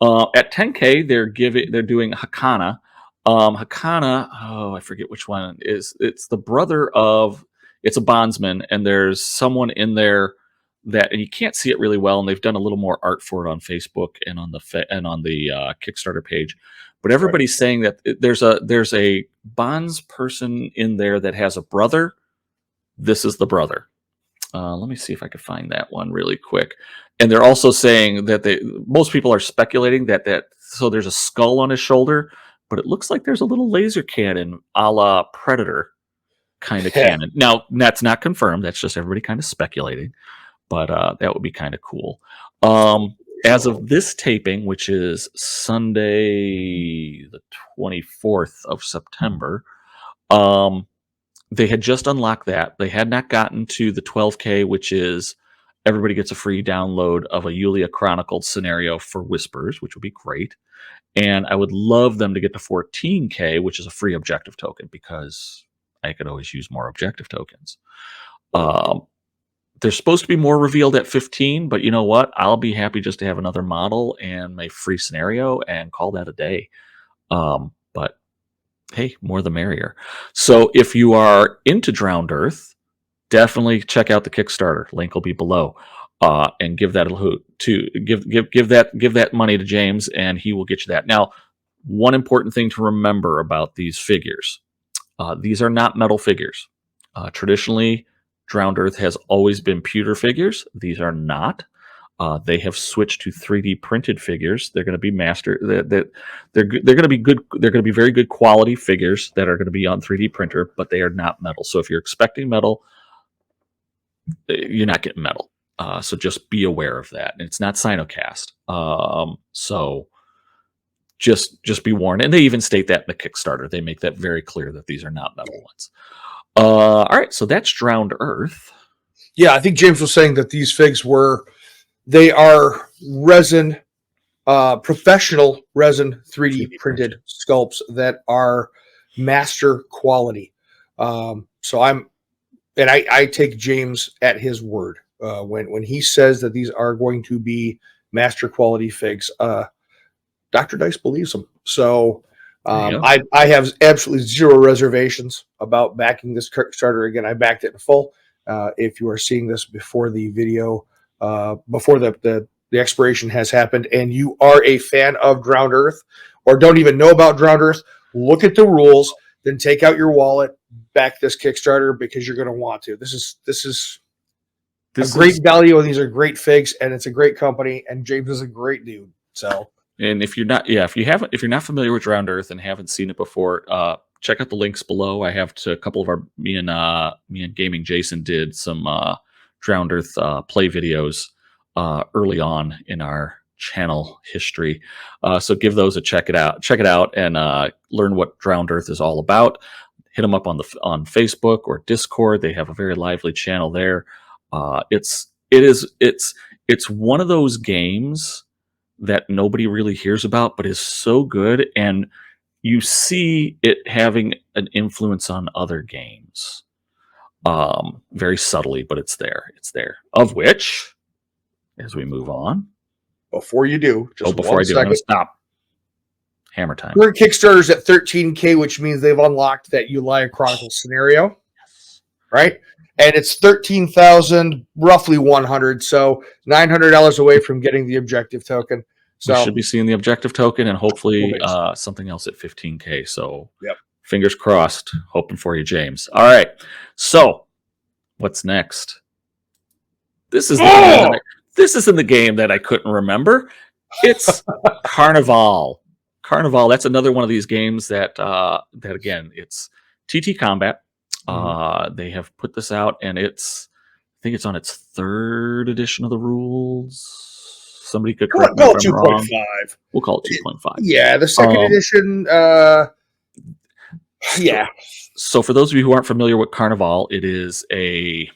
At 10K, they're doing Hakana. Hakana, I forget which one is. It's the brother of. It's a bondsman, and there's someone in there that, and you can't see it really well, and they've done a little more art for it on Facebook and on the Kickstarter page. But everybody's saying that there's a bonds person in there that has a brother. This is the brother. Let me see if I can find that one really quick. And they're also saying that most people are speculating that so there's a skull on his shoulder, but it looks like there's a little laser cannon a la Predator kind of cannon. Now, that's not confirmed. That's just everybody kind of speculating. But that would be kind of cool. As of this taping, which is Sunday, the 24th of September, they had just unlocked that. They had not gotten to the 12K, which is everybody gets a free download of a Yulia Chronicled scenario for Whispers, which would be great. And I would love them to get to 14K, which is a free objective token, because I could always use more objective tokens. There's supposed to be more revealed at 15, but you know what? I'll be happy just to have another model and my free scenario and call that a day. But hey, more the merrier. So if you are into Drowned Earth, definitely check out the Kickstarter. Link will be below. And give that a hoot to give that money to James, and he will get you that. Now, one important thing to remember about these figures: these are not metal figures. Traditionally, Drowned Earth has always been pewter figures. These are not. They have switched to 3D printed figures. They're going to be they're going to be good. They're going to be very good quality figures that are going to be on 3D printer, but they are not metal. So if you're expecting metal, you're not getting metal. So just be aware of that. It's not Sinocast. So just be warned. And they even state that in the Kickstarter. They make that very clear that these are not metal ones. All right, so that's Drowned Earth. Yeah, I think James was saying that these figs they are resin, professional resin 3D printed sculpts that are master quality. So I take James at his word when he says that these are going to be master quality figs. Dr. Dice believes him. So I have absolutely zero reservations about backing this Kickstarter. Again, I backed it in full. If you are seeing this before the video, before the expiration has happened, and you are a fan of Drowned Earth or don't even know about Drowned Earth, look at the rules, then take out your wallet, back this Kickstarter because you're going to want to. This is a great value, and these are great figs, and it's a great company, and James is a great dude. So. And if you're not familiar with Drowned Earth and haven't seen it before, check out the links below. I have to a couple of me and Gaming Jason did some Drowned Earth play videos early on in our channel history. So give those a check it out, and learn what Drowned Earth is all about. Hit them up on Facebook or Discord. They have a very lively channel there. It's one of those games that nobody really hears about, but is so good, and you see it having an influence on other games, very subtly, but it's there. Of which, as we move on, before you do, I'm going to stop. Hammer time. Current Kickstarter's at 13K, which means they've unlocked that Ulia Chronicles scenario, right? And it's 13,000, roughly 100, so $900 away from getting the objective token. So we should be seeing the objective token and hopefully something else at 15K. So fingers crossed, hoping for you, James. All right. So what's next? This is in the game that I couldn't remember. It's Carnevale. Carnevale. That's another one of these games that again, it's TTCombat. They have put this out, and I think it's on its third edition of the rules. Somebody could correct me if I'm wrong. 2.5. We'll call it 2.5. Yeah, the second edition. Yeah. So for those of you who aren't familiar with Carnevale, it is I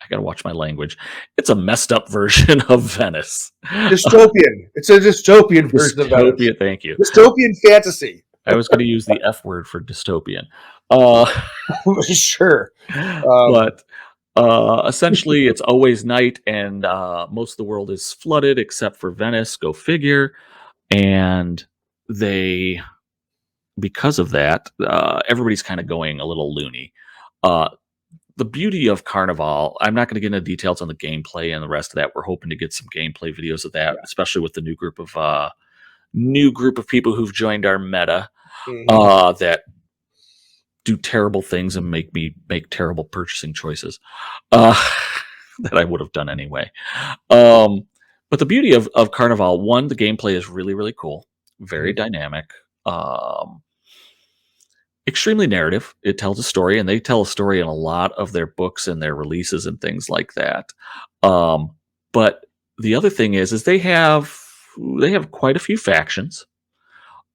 gotta watch my language. It's a messed up version of Venice. Dystopian. It's a dystopian version of Venice. Thank you. Dystopian fantasy. I was going to use the F word for dystopian. Sure. But essentially, it's always night, and most of the world is flooded except for Venice. Go figure. And because of that, everybody's kind of going a little loony. The beauty of Carnevale, I'm not going to get into details on the gameplay and the rest of that. We're hoping to get some gameplay videos of that, especially with the new group of people who've joined our meta that do terrible things and make terrible purchasing choices that I would have done anyway. But the beauty of Carnevale, one, the gameplay is really, really cool, very dynamic. Extremely narrative. It tells a story, and they tell a story in a lot of their books and their releases and things like that. But the other thing is they have quite a few factions.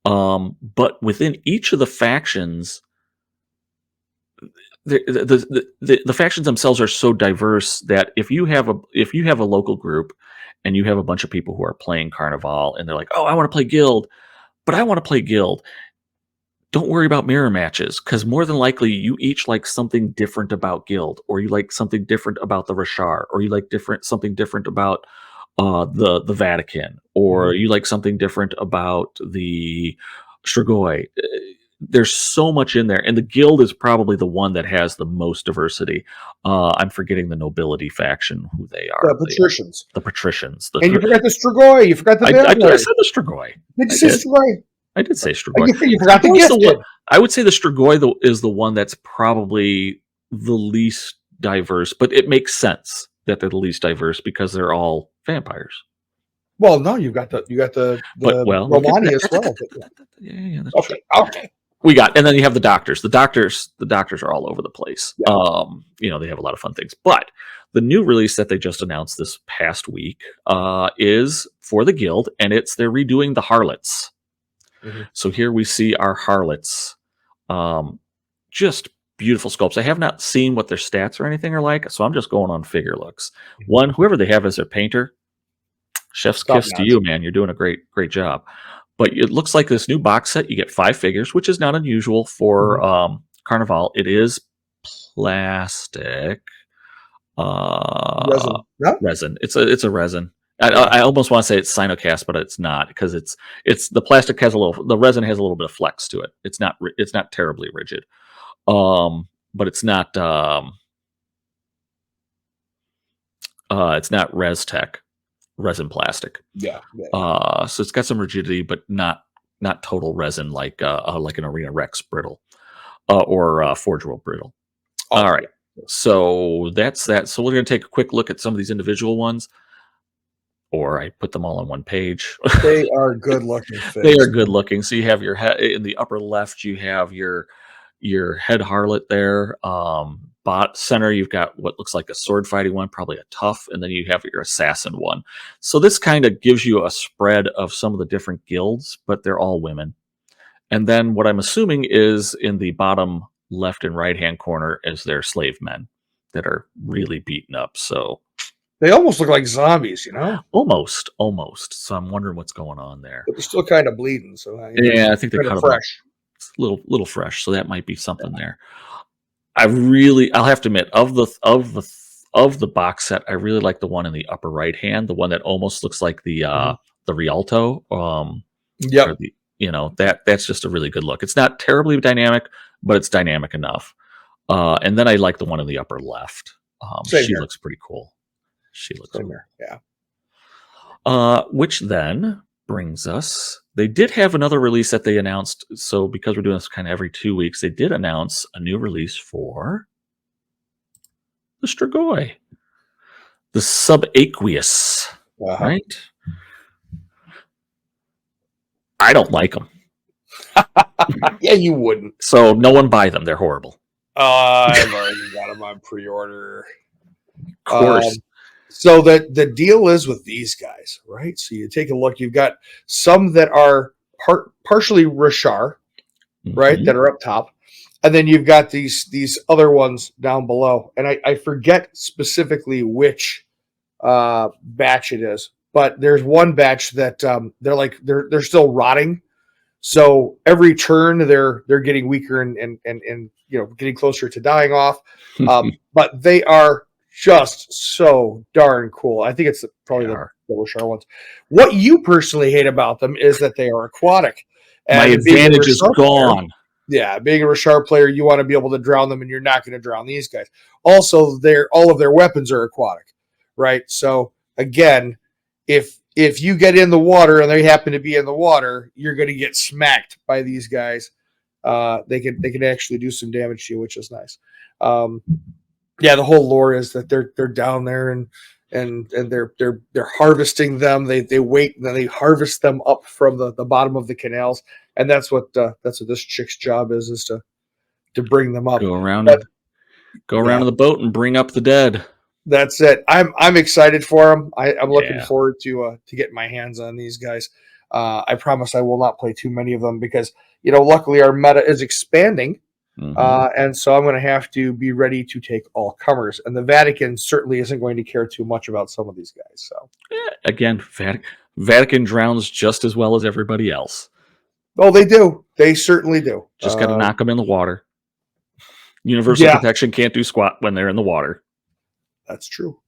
But within each of the factions, the factions themselves are so diverse that if you have a local group and you have a bunch of people who are playing Carnevale and they're like, oh, I want to play Guild, but I want to play Guild. don't worry about mirror matches, because more than likely you each like something different about Guild, or you like something different about the Rashar, or you like something different about the Vatican, or you like something different about the Strigoi. There's so much in there, and the Guild is probably the one that has the most diversity. I'm forgetting the nobility faction, who they are. The patricians. The patricians. And you forgot the Strigoi. You forgot the I Vampire. said the Strigoi. Did you say Strigoi? I did say Strigoi. You forgot the Gifted. I would say the Strigoi is the one that's probably the least diverse, but it makes sense that they're the least diverse because they're all vampires. Well, no, you got the Romani as well. Yeah, that's okay. true. Okay. We got, and then you have the doctors. The doctors are all over the place. Yeah. They have a lot of fun things. But the new release that they just announced this past week is for the Guild, and they're redoing the Harlots. Mm-hmm. So here we see our Harlots. Just beautiful sculpts. I have not seen what their stats or anything are like, so I'm just going on figure looks. Mm-hmm. One, whoever they have as their painter, chef's kiss to you, man. You're doing a great job. But it looks like this new box set, you get 5 figures, which is not unusual for Carnevale. It is plastic. Resin. Yeah? Resin. It's a resin. I almost want to say it's Sinocast, but it's not, because the plastic has the resin has a little bit of flex to it. It's not terribly rigid. But it's not ResTech. Resin plastic. Yeah. So it's got some rigidity, but not total resin like an Arena Rex brittle or Forge World brittle. All right. So that's that. So we're going to take a quick look at some of these individual ones, or I put them all on one page. They are good looking. They are good looking. So you have your head in the upper left. You have your head harlot there. Center, you've got what looks like a sword fighting one, probably a tough, and then you have your assassin one. So this kind of gives you a spread of some of the different guilds, but they're all women. And then what I'm assuming is in the bottom left and right hand corner is their slave men that are really beaten up. So they almost look like zombies, Almost. So I'm wondering what's going on there. But they're still kind of bleeding. So I think they're kind of fresh. It's a little fresh, so that might be something there. I'll have to admit, of the box set, I really like the one in the upper right hand, the one that almost looks like the Rialto. That's just a really good look. It's not terribly dynamic, but it's dynamic enough. And then I like the one in the upper left. She looks pretty cool. She looks cool. Yeah. Which then brings us, they did have another release that they announced. So because we're doing this kind of every 2 weeks, they did announce a new release for the Strigoi, the Subaqueous, right? I don't like them. Yeah, you wouldn't. So no one buy them. They're horrible. I've already got them on pre-order. Of course. So the deal is with these guys, right? So you take a look. You've got some that are partially Rashar, right, that are up top, and then you've got these other ones down below. And I forget specifically which batch it is, but there's one batch that they're still rotting. So every turn they're getting weaker and getting closer to dying off. But they are just so darn cool. I think it's probably the Rashar ones. What you personally hate about them is that they are aquatic. And my advantage is gone. Being a Rashar player, you want to be able to drown them, and you're not going to drown these guys. Also, all of their weapons are aquatic, right? So again, if you get in the water and they happen to be in the water, you're going to get smacked by these guys. They can actually do some damage to you, which is nice. The whole lore is that they're down there and they're harvesting them. They wait and then they harvest them up from the bottom of the canals, and that's what this chick's job is to bring them up. Go around in the boat and bring up the dead. That's it. I'm excited for them. I'm looking forward to getting my hands on these guys. I promise I will not play too many of them because luckily our meta is expanding. And so I'm going to have to be ready to take all comers. And the Vatican certainly isn't going to care too much about some of these guys. So again, Vatican drowns just as well as everybody else. Oh, they do. They certainly do. Just got to knock them in the water. Universal protection can't do squat when they're in the water. That's true.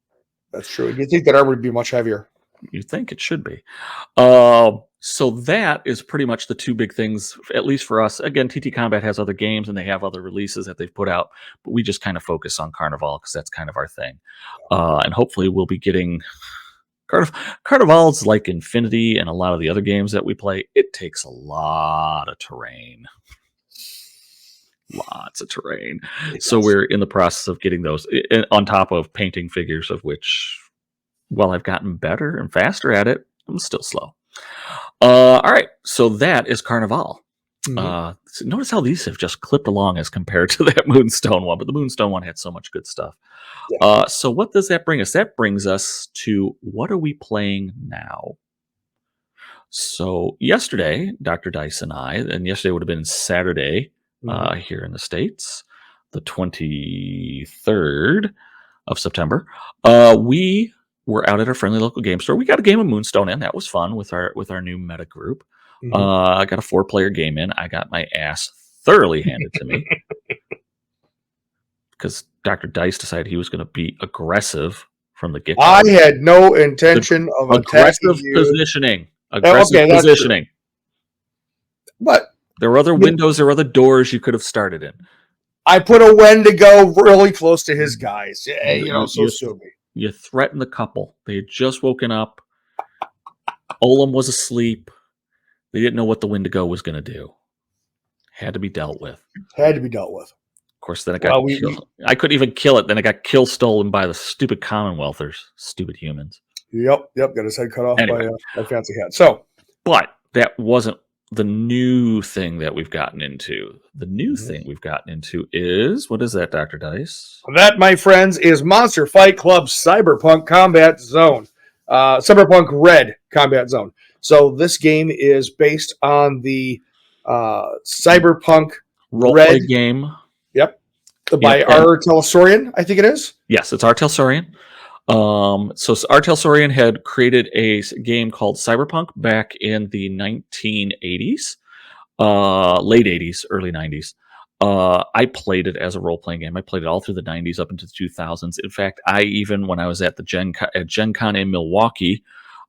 That's true. You think that armor would be much heavier? You think it should be. So that is pretty much the two big things, at least for us. Again, TTCombat has other games and they have other releases that they've put out, but we just kind of focus on Carnevale because that's kind of our thing. And hopefully we'll be getting Carnevale's like Infinity and a lot of the other games that we play. It takes a lot of terrain. Lots of terrain. So we're in the process of getting those on top of painting figures, of which, while I've gotten better and faster at it, I'm still slow. All right, so that is Carnevale. So notice how these have just clipped along as compared to that Moonstone one, but the Moonstone one had so much good stuff. Yeah. So what does that bring us? That brings us to what are we playing now? So yesterday, Dr. Dice and I, and yesterday would have been Saturday here in the States, the 23rd of September, we were out at our friendly local game store. We got a game of Moonstone in. That was fun with our new meta group. I got a 4-player game in. I got my ass thoroughly handed to me because Dr. Dice decided he was going to be aggressive from the get-go. I had no intention of aggressive positioning. Aggressive positioning. But there were other windows, there were other doors you could have started in. I put a Wendigo really close to his guys. Yeah, so sue me. You threatened the couple. They had just woken up. Olam was asleep. They didn't know what the Wendigo was going to do. Had to be dealt with. Of course, then I got killed. I couldn't even kill it. Then I got kill stolen by the stupid Commonwealthers. Stupid humans. Yep. Got his head cut off by a fancy hat. So, but that wasn't the new thing that we've gotten into. The new thing we've gotten into is, what is that, Dr. Dice? That, my friends, is Monster Fight Club Cyberpunk Combat Zone. Cyberpunk Red Combat Zone. So this game is based on the Cyberpunk role-play game. Yep. By Artel Sorian, I think it is. Yes, it's Artel Sorian. So Artel Sorian had created a game called Cyberpunk back in the 1980s, late 80s, early 90s. I played it as a role-playing game. I played it all through the 90s up into the 2000s. In fact, I even, when I was at the Gen Con in Milwaukee,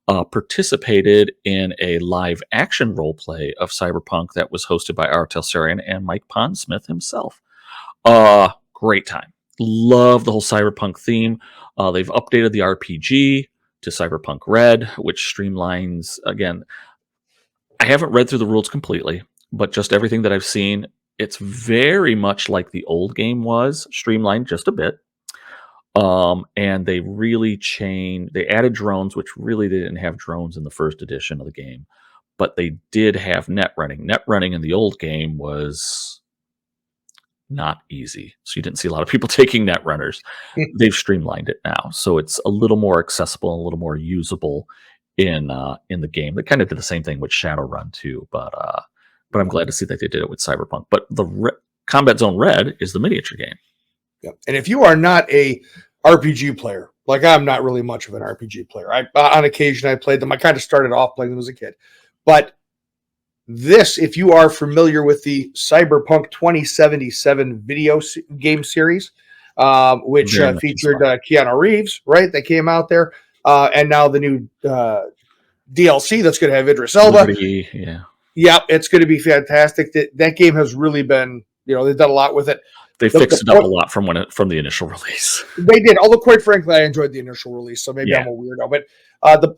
participated in a live-action role-play of Cyberpunk that was hosted by Artel Sorian and Mike Pondsmith himself. Great time. Love the whole Cyberpunk theme. They've updated the RPG to Cyberpunk Red, which streamlines, again, I haven't read through the rules completely, but just everything that I've seen, it's very much like the old game was, streamlined just a bit. And they really they added drones, which really they didn't have drones in the first edition of the game, but they did have net running. Net running in the old game was not easy. So you didn't see a lot of people taking net runners. They've streamlined it now. So it's a little more accessible and a little more usable in the game. They kind of did the same thing with Shadowrun too, but I'm glad to see that they did it with Cyberpunk. But the Combat Zone Red is the miniature game. Yep. And if you are not a RPG player, like I'm not really much of an RPG player. On occasion I played them. I kind of started off playing them as a kid. But this, if you are familiar with the Cyberpunk 2077 video game series, which featured Keanu Reeves, right? That came out there. And now the new DLC that's going to have Idris Elba. Yeah, it's going to be fantastic. That game has really been, they've done a lot with it. They fixed it up a lot from the initial release. They did. Although, quite frankly, I enjoyed the initial release, so maybe I'm a weirdo. But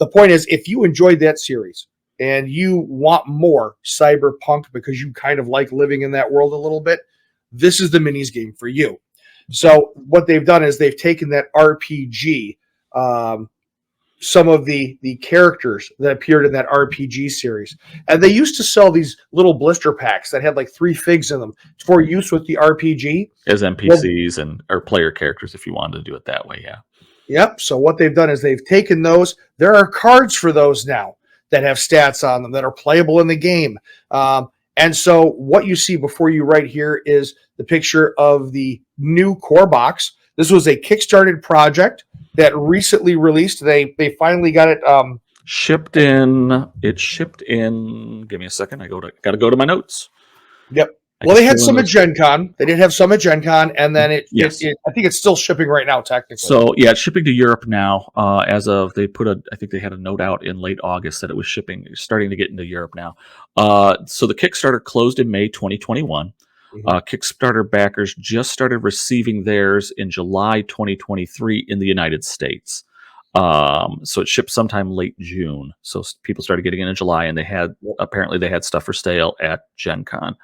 the point is, if you enjoyed that series and you want more Cyberpunk because you kind of like living in that world a little bit, this is the minis game for you. So what they've done is they've taken that RPG, some of the characters that appeared in that RPG series, and they used to sell these little blister packs that had like 3 figs in them for use with the RPG as NPCs or player characters if you wanted to do it that way. Yep. So what they've done is they've taken those. There are cards for those now that have stats on them that are playable in the game. And so what you see before you right here is the picture of the new core box. This was a Kickstarted project that recently released. They finally got it Shipped in. It shipped in. Give me a second. Got to go to my notes. Yep. I Well, can they had fill in some at those- Gen Con. They did have some at Gen Con, and then Yes. I think it's still shipping right now, technically. So yeah, it's shipping to Europe now. As of I think they had a note out in late August that it was starting to get into Europe now. So the Kickstarter closed in May 2021. Kickstarter backers just started receiving theirs in July 2023 in the United States. So it shipped sometime late June. So people started getting it in July, and apparently they had stuff for sale at Gen Con.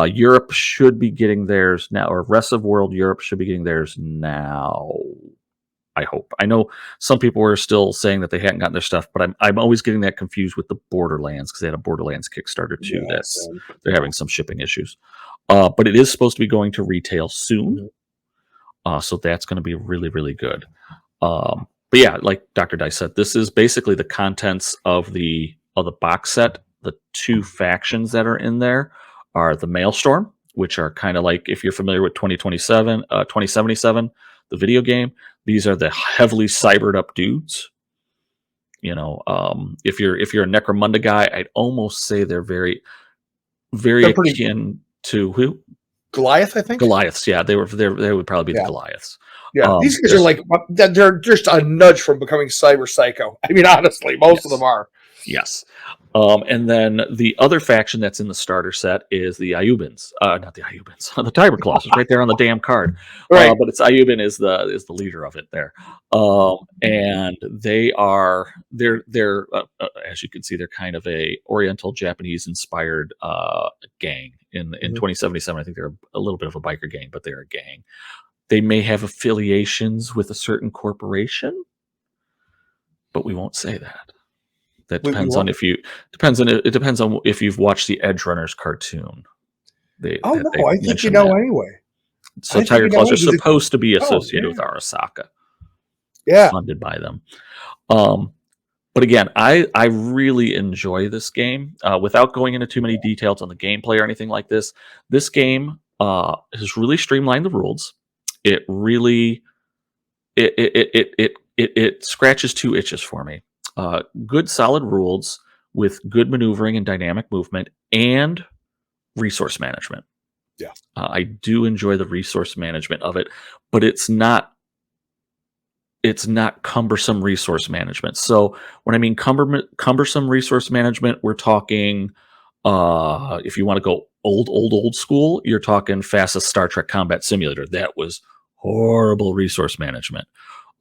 Europe should be getting theirs now, or rest of world Europe should be getting theirs now. I hope. I know some people were still saying that they hadn't gotten their stuff, but I'm always getting that confused with the Borderlands, because they had a Borderlands Kickstarter too. They're having some shipping issues. But it is supposed to be going to retail soon. So that's going to be really, really good. But yeah, like Dr. Dice said, this is basically the contents of the box set. The two factions that are in there are the Maelstrom, which are kind of like, if you're familiar with 2077, the video game, these are the heavily cybered up dudes. You know, if you're a Necromunda guy, I'd almost say they're very, very akin to who? Goliath, I think. Goliaths, yeah, they would probably be the Goliaths. Yeah, these guys are like, they're just a nudge from becoming cyber psycho. I mean, honestly, most of them are. Yes. And then the other faction that's in the starter set is the Ayubans. Not the Ayubans, the Tiber Claws. It's right there on the damn card. Right. But it's Ayuban is the leader of it there. And they're as you can see, they're kind of a Oriental Japanese inspired gang. In 2077, I think they're a little bit of a biker gang, but they're a gang. They may have affiliations with a certain corporation, but we won't say that. That depends on it depends on if you've watched the Edge Runners cartoon. I think you know that. Anyway. So Tiger Claws are supposed to be associated with Arasaka. Yeah. Funded by them. But again, I really enjoy this game. Without going into too many details on the gameplay or anything like this, this game has really streamlined the rules. It really it scratches two itches for me. Good solid rules with good maneuvering and dynamic movement and resource management. Yeah. I do enjoy the resource management of it, but it's not cumbersome resource management. So when I mean cumbersome resource management, we're talking if you want to go old school, you're talking fastest Star Trek Combat Simulator. That was horrible resource management.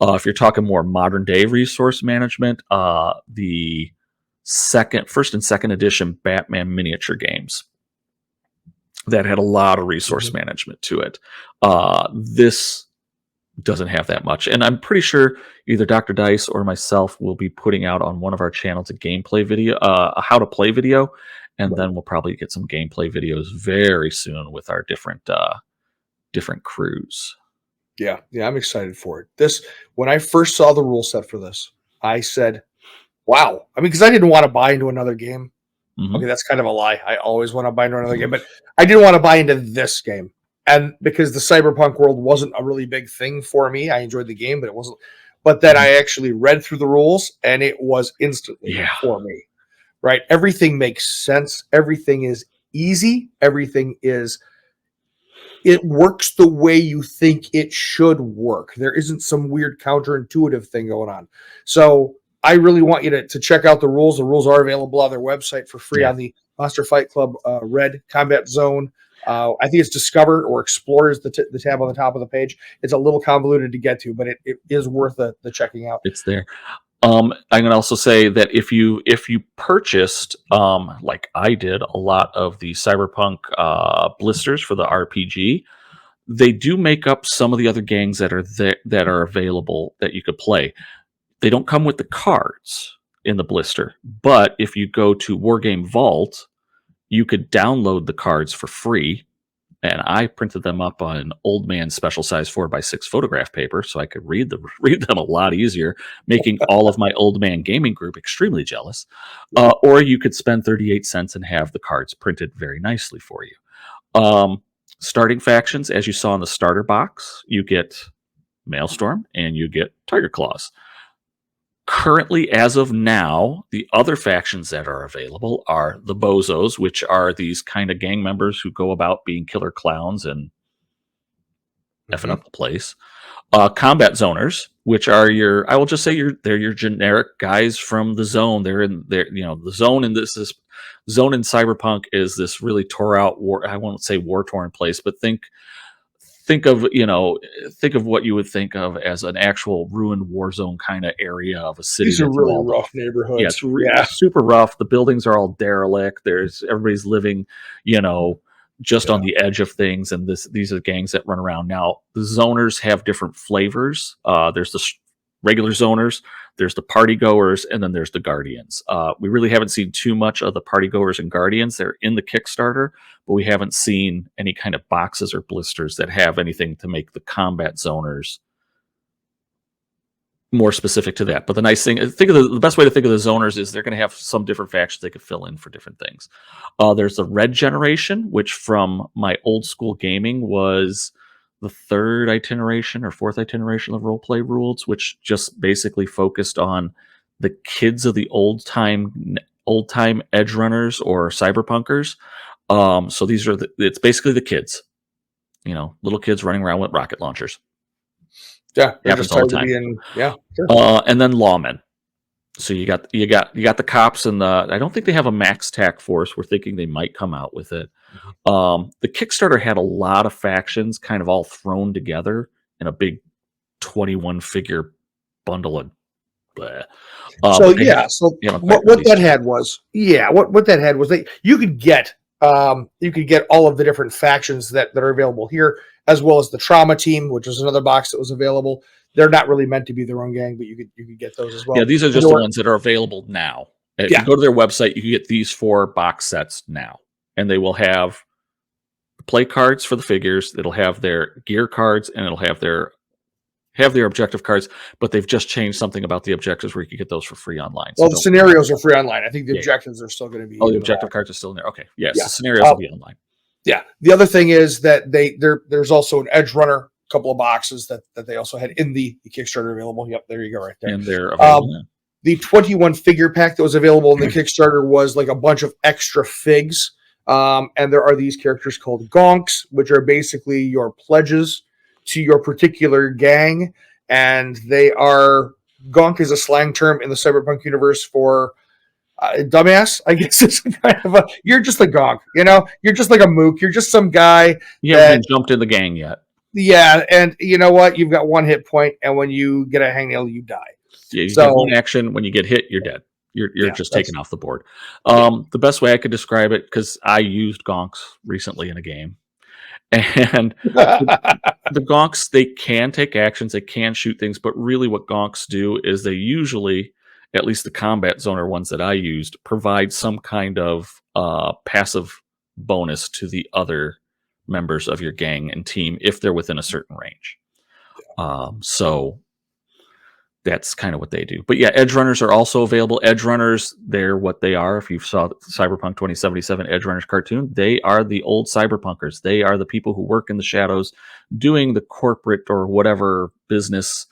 If you're talking more modern day resource management, the first and second edition Batman miniature games that had a lot of resource management to it. This doesn't have that much, and I'm pretty sure either Dr. Dice or myself will be putting out on one of our channels a gameplay video, a how to play video, and then we'll probably get some gameplay videos very soon with our different crews. Yeah, I'm excited for it. When I first saw the rule set for this, I said, wow. I mean, because I didn't want to buy into another game. Okay, that's kind of a lie. I always want to buy into another game, but I didn't want to buy into this game. And because the Cyberpunk world wasn't a really big thing for me, I enjoyed the game, but it wasn't. But then I actually read through the rules, and it was instantly for me. Right? Everything makes sense. Everything is easy. It works the way you think it should work. There isn't some weird counterintuitive thing going on. So I really want you to check out the rules. The rules are available on their website for free on the Monster Fight Club Red Combat Zone. I think it's Discover or Explore is the tab on the top of the page. It's a little convoluted to get to, but it is worth the checking out. It's there. I'm going to also say that if you purchased, like I did, a lot of the Cyberpunk blisters for the RPG, they do make up some of the other gangs that are available that you could play. They don't come with the cards in the blister, but if you go to Wargame Vault, you could download the cards for free. And I printed them up on old man special size 4x6 photograph paper so I could read them a lot easier, making all of my old man gaming group extremely jealous. Or you could spend 38 cents and have the cards printed very nicely for you. Starting factions, as you saw in the starter box, you get Maelstrom and you get Tiger Claws. Currently, as of now, the other factions that are available are the Bozos, which are these kind of gang members who go about being killer clowns and effing up the place. Combat zoners, which are I will just say they're your generic guys from the zone. The zone in this zone in Cyberpunk is this really tore out war. I won't say war torn place, but think of what you would think of as an actual ruined war zone kind of area of a city. These are that's really walled rough off. neighborhoods. Yeah, it's super rough. The buildings are all derelict. Everybody's living, just on the edge of things, and these are gangs that run around. Now, the zoners have different flavors. There's the regular zoners, there's the party goers, and then there's the guardians. We really haven't seen too much of the party goers and guardians. They're in the Kickstarter, but we haven't seen any kind of boxes or blisters that have anything to make the combat zoners more specific to that. But the nice thing, the best way to think of the zoners is they're going to have some different factions they could fill in for different things. There's the red generation, which from my old school gaming was the third iteration or fourth iteration of roleplay rules, which just basically focused on the kids of the old time edge runners or cyberpunkers. So it's basically the kids, little kids running around with rocket launchers. Yeah, they're just tired of being, sure. And then lawmen. So you got the cops and I don't think they have a max tac force. We're thinking they might come out with it. The Kickstarter had a lot of factions kind of all thrown together in a big 21 figure bundle of blah. What that had was that you could get all of the different factions that are available here, as well as the trauma team, which was another box that was available. They're not really meant to be their own gang, but you could get those as well. Yeah, these are just the ones that are available now. If you go to their website, you can get these 4 box sets now, and they will have play cards for the figures. It'll have their gear cards, and it'll have their objective cards. But they've just changed something about the objectives where you can get those for free online. Well, the scenarios are free online. I think the objectives are still going to be. Oh, the objective cards are still in there. Okay, yes, the scenarios will be online. Yeah. The other thing is that there's also an Edge Runner, a couple of boxes that they also had in the Kickstarter available. Yep, there you go, right there. And they're available. The 21 figure pack that was available in the Kickstarter was like a bunch of extra figs. And there are these characters called gonks, which are basically your pledges to your particular gang. And gonk is a slang term in the Cyberpunk universe for dumbass, I guess. It's kind of you're just a gonk, you're just like a mook. You're just some guy. You haven't jumped in the gang yet. Yeah. And you know what? You've got 1 hit point, and when you get a hangnail, you die. Yeah, you get 1 action. When you get hit, you're dead. You're just taken off the board. The best way I could describe it, because I used gonks recently in a game, and the gonks, they can take actions, they can shoot things, but really what gonks do is they usually, at least the combat zoner ones that I used, provide some kind of passive bonus to the other members of your gang and team if they're within a certain range. So that's kind of what they do. But yeah, Edge Runners are also available. Edge Runners, they're what they are. If you saw the Cyberpunk 2077 Edge Runners cartoon, they are the old Cyberpunkers. They are the people who work in the shadows doing the corporate or whatever business.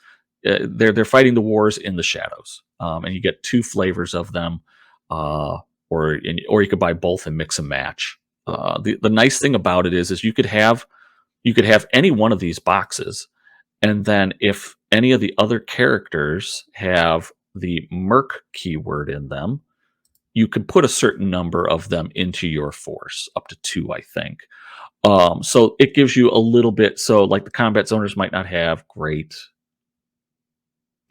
They're fighting the wars in the shadows. And you get 2 flavors of them, or you could buy both and mix and match. The nice thing about it is you could have any one of these boxes, and then if any of the other characters have the merc keyword in them, you could put a certain number of them into your force, up to 2, I think. So it gives you a little bit. So like the combat zoners might not have great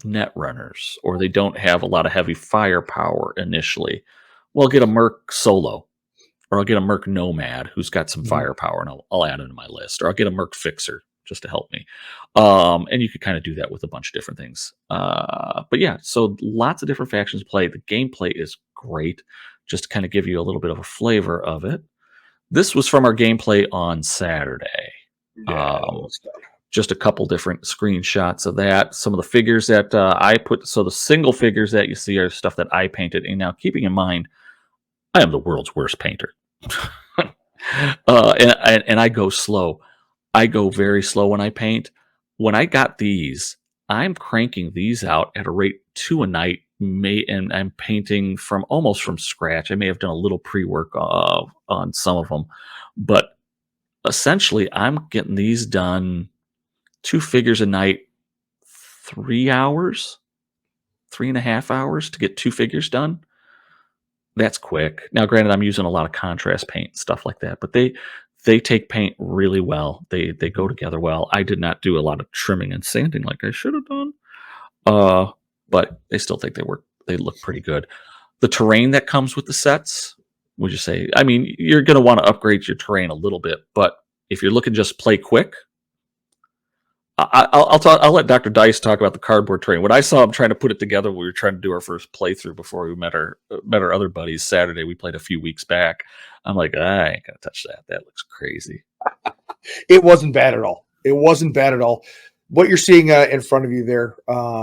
net runners, or they don't have a lot of heavy firepower initially. Well, I'll get a merc solo, or I'll get a merc nomad who's got some firepower, and I'll add it to my list, or I'll get a merc fixer just to help me. And you could kind of do that with a bunch of different things. But yeah, so lots of different factions play. The gameplay is great, just to kind of give you a little bit of a flavor of it. This was from our gameplay on Saturday. Just a couple different screenshots of that. Some of the figures that I put. So the single figures that you see are stuff that I painted. And now, keeping in mind, I am the world's worst painter. And I go slow. I go very slow when I paint. When I got these, I'm cranking these out at a rate 2 a night, and I'm painting almost from scratch. I may have done a little pre-work on some of them, but essentially I'm getting these done 2 figures a night, 3 hours, 3.5 hours to get 2 figures done. That's quick. Now, granted, I'm using a lot of contrast paint and stuff like that, but they take paint really well. They go together well. I did not do a lot of trimming and sanding like I should have done, but I still think they look pretty good. The terrain that comes with the sets, would you say? I mean, you're going to want to upgrade your terrain a little bit, but if you're looking just play quick, I'll let Dr. Dice talk about the cardboard terrain. When I saw him trying to put it together, we were trying to do our first playthrough before we met our other buddies Saturday. We played a few weeks back. I'm like, I ain't gonna touch that. That looks crazy. It wasn't bad at all. It wasn't bad at all. What you're seeing in front of you there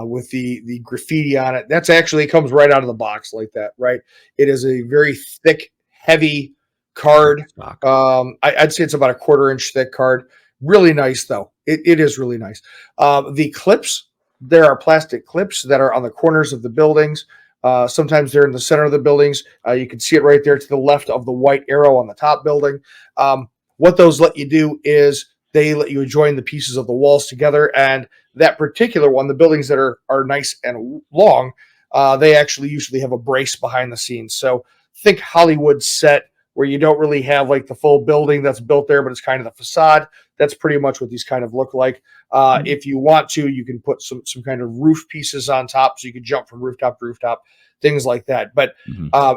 with the graffiti on it, that's actually comes right out of the box like that, right? It is a very thick, heavy card. I'd say it's about a 1/4 inch thick card. Really nice, though. It is really nice. The clips, there are plastic clips that are on the corners of the buildings. Sometimes they're in the center of the buildings. You can see it right there to the left of the white arrow on the top building. What those let you do is they let you join the pieces of the walls together. And that particular one, the buildings that are nice and long, they actually usually have a brace behind the scenes. So think Hollywood set where you don't really have like the full building that's built there, but it's kind of the facade. That's pretty much what these kind of look like. If you want to, you can put some kind of roof pieces on top so you can jump from rooftop to rooftop, things like that. But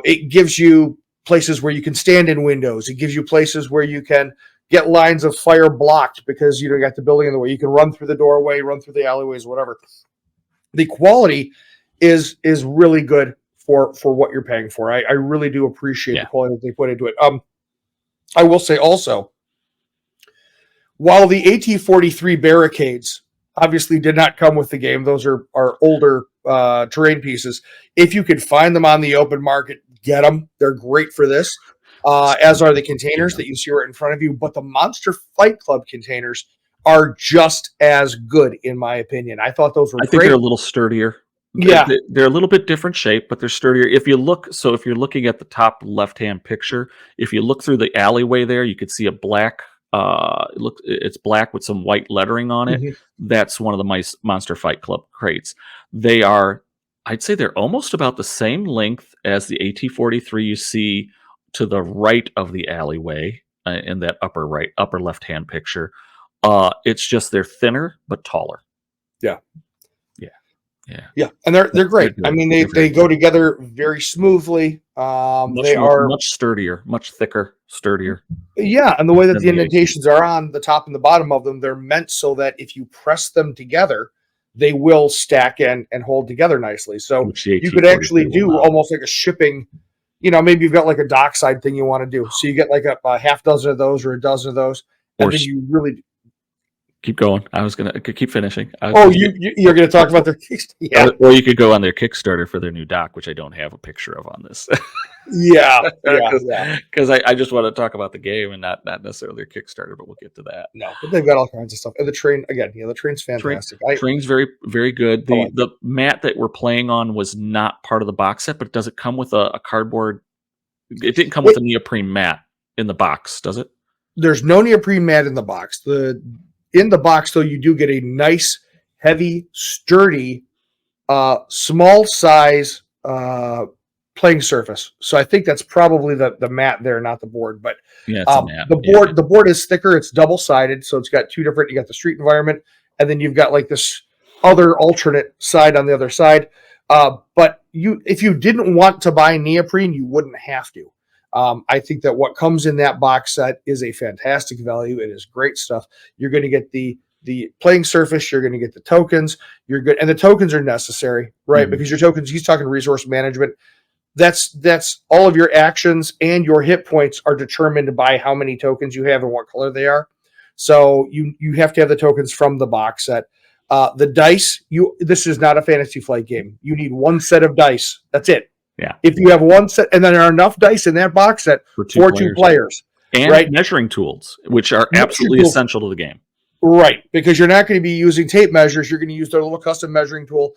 it gives you places where you can stand in windows. It gives you places where you can get lines of fire blocked because you got the building in the way. You can run through the doorway, run through the alleyways, whatever. The quality is really good for what you're paying for. I really do appreciate the quality that they put into it. I will say also, while the AT-43 barricades obviously did not come with the game, those are older terrain pieces. If you could find them on the open market, get them. They're great for this, as are the containers that you see right in front of you. But the Monster Fight Club containers are just as good, in my opinion. I thought those were great. I think they're a little sturdier. Yeah. They're a little bit different shape, but they're sturdier. If you're looking at the top left-hand picture, if you look through the alleyway there, you could see a black, it's black with some white lettering on it. That's one of the Monster Fight Club crates. I'd say they're almost about the same length as the AT-43 you see to the right of the alleyway in that upper left-hand picture. It's just they're thinner but taller. Yeah, and they're great. I mean, they go together very smoothly. They are much sturdier, much thicker, sturdier. Yeah, and the way that the indentations are on the top and the bottom of them, they're meant so that if you press them together, they will stack and hold together nicely. So you could actually do almost like a shipping. Maybe you've got like a dockside thing you want to do. So you get like a half dozen of those or a dozen of those, and then you really. Keep going. I was going to keep finishing. You're going to talk about their Kickstarter? Yeah. Or you could go on their Kickstarter for their new dock, which I don't have a picture of on this. Yeah. Because I just want to talk about the game and not necessarily their Kickstarter, but we'll get to that. No, but they've got all kinds of stuff. And the train, again, the train's fantastic. Train's very, very good. The mat that we're playing on was not part of the box set, but does it come with a cardboard? It didn't come with a neoprene mat in the box, does it? There's no neoprene mat in the box. In the box, though, you do get a nice, heavy, sturdy, small size playing surface. So I think that's probably the mat there, not the board. But it's a mat. The board is thicker. It's double-sided, so it's got two different. You got the street environment, and then you've got like this other alternate side on the other side. But if you didn't want to buy neoprene, you wouldn't have to. I think that what comes in that box set is a fantastic value. It is great stuff. You're going to get the playing surface. You're going to get the tokens. You're good, and the tokens are necessary, right? Because your tokens. He's talking resource management. That's all of your actions and your hit points are determined by how many tokens you have and what color they are. So you have to have the tokens from the box set. The dice. This is not a Fantasy Flight game. You need one set of dice. That's it. Yeah. If you have one set, and then there are enough dice in that box set for two players. And measuring tools, which are absolutely essential to the game. Right, because you're not going to be using tape measures. You're going to use their little custom measuring tool.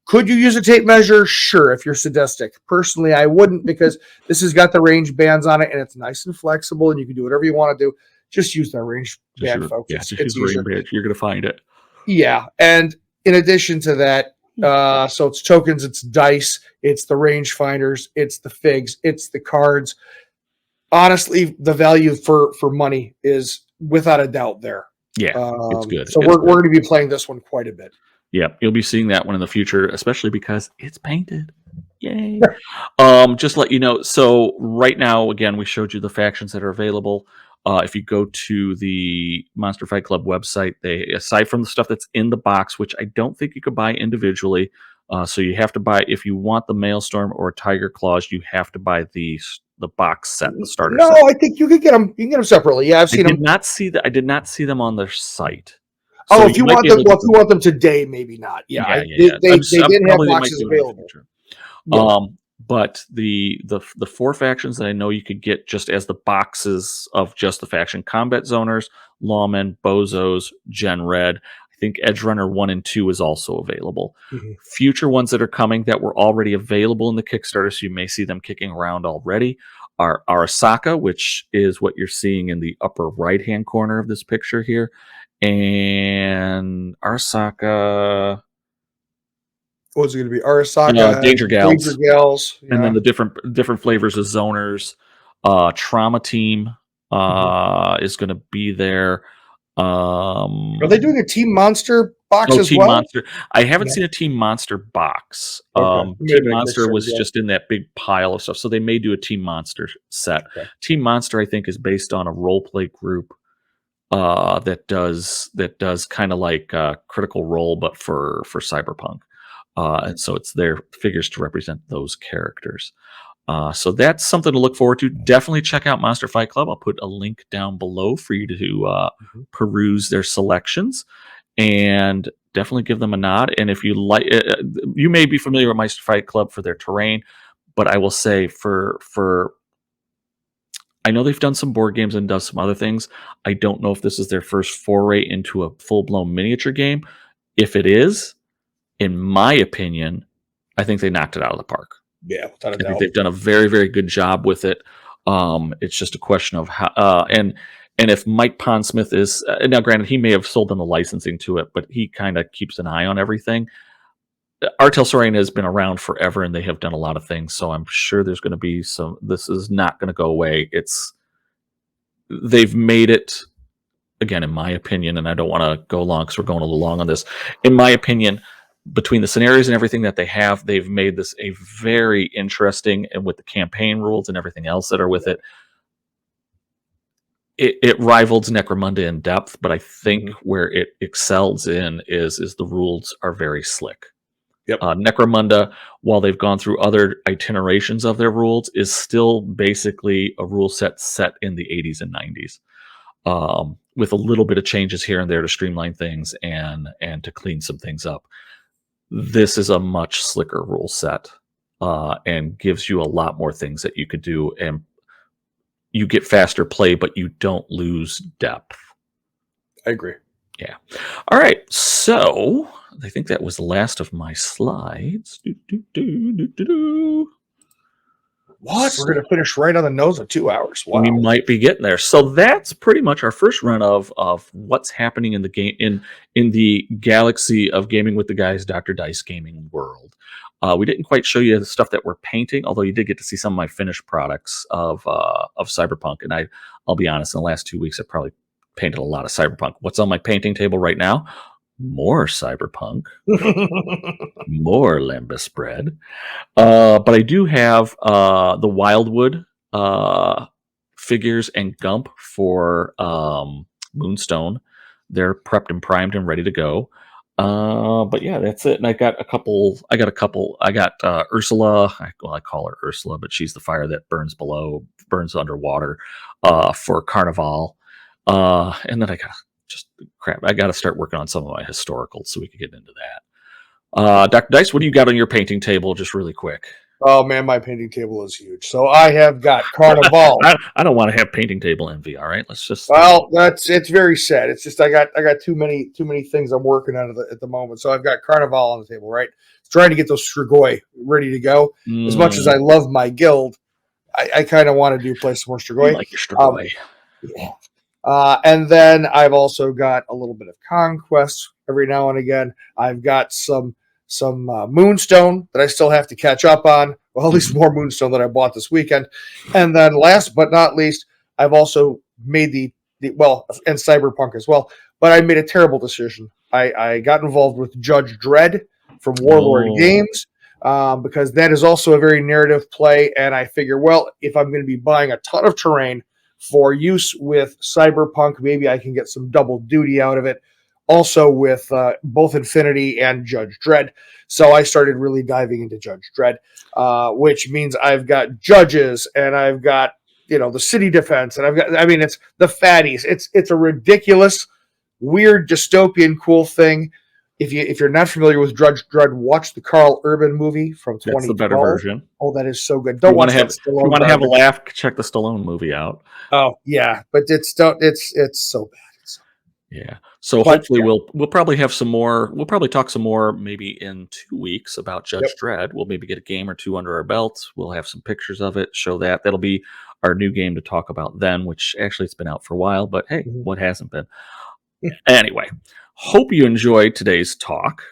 Could you use a tape measure? Sure, if you're sadistic. Personally, I wouldn't, because this has got the range bands on it, and it's nice and flexible, and you can do whatever you want to do. Just use that range band, folks. Yeah, just It's use easier. range band. You're going to find it. Yeah, and in addition to that, so it's tokens, it's dice, it's the range finders, it's the figs, it's the cards. Honestly, the value for money is without a doubt there. Yeah, it's good. So we're going to be playing this one quite a bit. Yeah, you'll be seeing that one in the future, especially because it's painted. Yay. Just let you know. So right now, again, we showed you the factions that are available. If you go to the Monster Fight Club website, they, aside from the stuff that's in the box, which I don't think you could buy individually, so you have to buy, if you want the Maelstrom or Tiger Claws, you have to buy the box set, the starter set. No, I think you can get them. You can get them separately. Yeah, I've seen them. I did not see them on their site. So if you want them, if you want them today, maybe not. Yeah, they did have boxes available. But the 4 factions that I know you could get just as the boxes of just the faction: Combat Zoners, Lawmen, Bozos, Gen Red. I think Edge Runner 1 and 2 is also available. Mm-hmm. Future ones that are coming that were already available in the Kickstarter, so you may see them kicking around already, are Arasaka, which is what you're seeing in the upper right-hand corner of this picture here. And Arasaka... What's it going to be? Arasaka, Danger Gals. Yeah. And then the different flavors of Zoners. Trauma Team is going to be there. Are they doing a Team Monster box as Team well? Monster. I haven't seen a Team Monster box. Okay. Team Monster was just in that big pile of stuff, so they may do a Team Monster set. Okay. Team Monster, I think, is based on a role play group that does kind of like Critical Role, but for Cyberpunk. And so it's their figures to represent those characters. So that's something to look forward to. Definitely check out Monster Fight Club. I'll put a link down below for you to peruse their selections, and definitely give them a nod. And if you like, you may be familiar with Monster Fight Club for their terrain, but I will say I know they've done some board games and does some other things. I don't know if this is their first foray into a full-blown miniature game. If it is, in my opinion, I think they knocked it out of the park. Yeah, without a doubt. I think they've done a very, very good job with it. It's just a question of how, and if Mike Pondsmith is, now granted, he may have sold them the licensing to it, but he kind of keeps an eye on everything. Artel Soreen has been around forever, and they have done a lot of things, so I'm sure there's going to be some, this is not going to go away. They've made it, again, in my opinion, and I don't want to go long because we're going a little long on this. In my opinion, between the scenarios and everything that they have, they've made this a very interesting, and with the campaign rules and everything else that are with it, it rivals Necromunda in depth, but I think where it excels in is the rules are very slick. Yep. Necromunda, while they've gone through other itinerations of their rules, is still basically a rule set in the 80s and 90s, with a little bit of changes here and there to streamline things and to clean some things up. This is a much slicker rule set, and gives you a lot more things that you could do, and you get faster play, but you don't lose depth. I agree. Yeah. All right. So I think that was the last of my slides. What? We're going to finish right on the nose of 2 hours. Wow. We might be getting there. So that's pretty much our first run of what's happening in the game in the galaxy of Gaming with the Guys, Dr. Dice Gaming world. We didn't quite show you the stuff that we're painting, although you did get to see some of my finished products of Cyberpunk. And I'll be honest, in the last 2 weeks, I probably painted a lot of Cyberpunk. What's on my painting table right now? More Cyberpunk, more Lembas bread. But I do have the Wildwood figures and Gump for Moonstone. They're prepped and primed and ready to go. But yeah, that's it. And I got Ursula. I call her Ursula, but she's the fire that burns underwater for Carnevale. And then I got to start working on some of my historicals so we can get into that. Dr. Dice, what do you got on your painting table, just really quick? Oh man, my painting table is huge. So I have got Carnevale. I don't want to have painting table envy. All right, let's just. Well, it's very sad. It's just I got too many things I'm working on at the moment. So I've got Carnevale on the table, right? Trying to get those Strigoi ready to go. As much as I love my guild, I kind of want to play some more Strigoi. I like your Strigoi. Yeah. And then I've also got a little bit of Conquest every now and again. I've got some Moonstone that I still have to catch up on. Well, at least more Moonstone that I bought this weekend. And then last but not least, I've also made the and Cyberpunk as well. But I made a terrible decision. I got involved with Judge Dredd from Warlord Games because that is also a very narrative play. And I figure, well, if I'm going to be buying a ton of terrain for use with Cyberpunk, maybe I can get some double duty out of it. Also with both Infinity and Judge Dredd. So I started really diving into Judge Dredd, which means I've got judges and I've got, the city defense and it's the fatties. It's a ridiculous, weird, dystopian, cool thing. If you're not familiar with Judge Dredd, watch the Carl Urban movie from 2012. That's the better version. Oh, that is so good. Don't watch that. If you want to have a laugh, check the Stallone movie out. Oh yeah, but it's so bad. Yeah. So hopefully we'll probably have some more. We'll probably talk some more maybe in 2 weeks about Judge Dredd. We'll maybe get a game or two under our belts. We'll have some pictures of it. Show that. That'll be our new game to talk about then, which actually it's been out for a while, but hey, what hasn't been? Anyway, hope you enjoyed today's talk.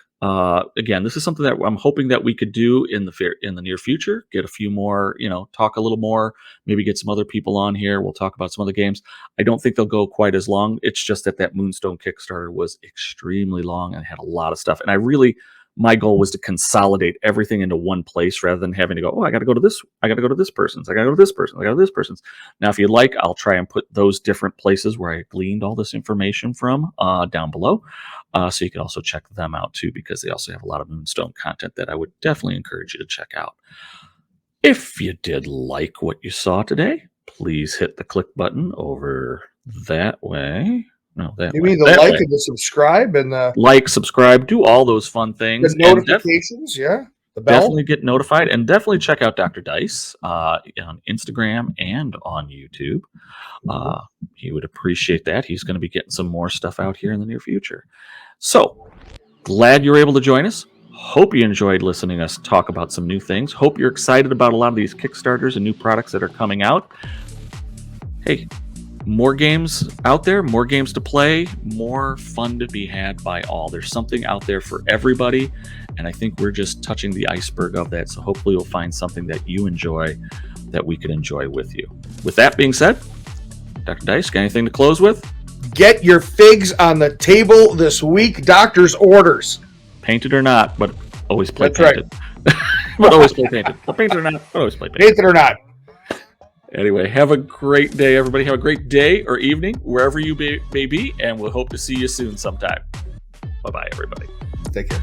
Again, this is something that I'm hoping that we could do in the near future. Get a few more, talk a little more. Maybe get some other people on here. We'll talk about some other games. I don't think they'll go quite as long. It's just that Moonstone Kickstarter was extremely long and had a lot of stuff. And my goal was to consolidate everything into one place rather than having to go, oh, I got to go to this. I got to go to this person's. I got to go to this person. I got to this person's. Now, if you'd like, I'll try and put those different places where I gleaned all this information from down below. So you can also check them out too, because they also have a lot of Moonstone content that I would definitely encourage you to check out. If you did like what you saw today, please hit the click button over that way. No, that you way. mean the like and the subscribe and the like, subscribe, do all those fun things. The notifications, the bell. Definitely get notified, and definitely check out Dr. Dice on Instagram and on YouTube. He would appreciate that. He's going to be getting some more stuff out here in the near future. So glad you're able to join us. Hope you enjoyed listening to us talk about some new things. Hope you're excited about a lot of these Kickstarters and new products that are coming out. Hey, more games out there, more games to play, more fun to be had by all. There's something out there for everybody, and I think we're just touching the iceberg of that. So hopefully you'll find something that you enjoy that we can enjoy with you. With that being said, Dr. Dice, got anything to close with? Get your figs on the table this week. Doctor's orders. Painted or not, but always play That's painted. Right. But always play painted. But painted or not, but always play painted. Painted or not. Anyway, have a great day, everybody. Have a great day or evening, wherever you may be, and we'll hope to see you soon sometime. Bye-bye, everybody. Take care.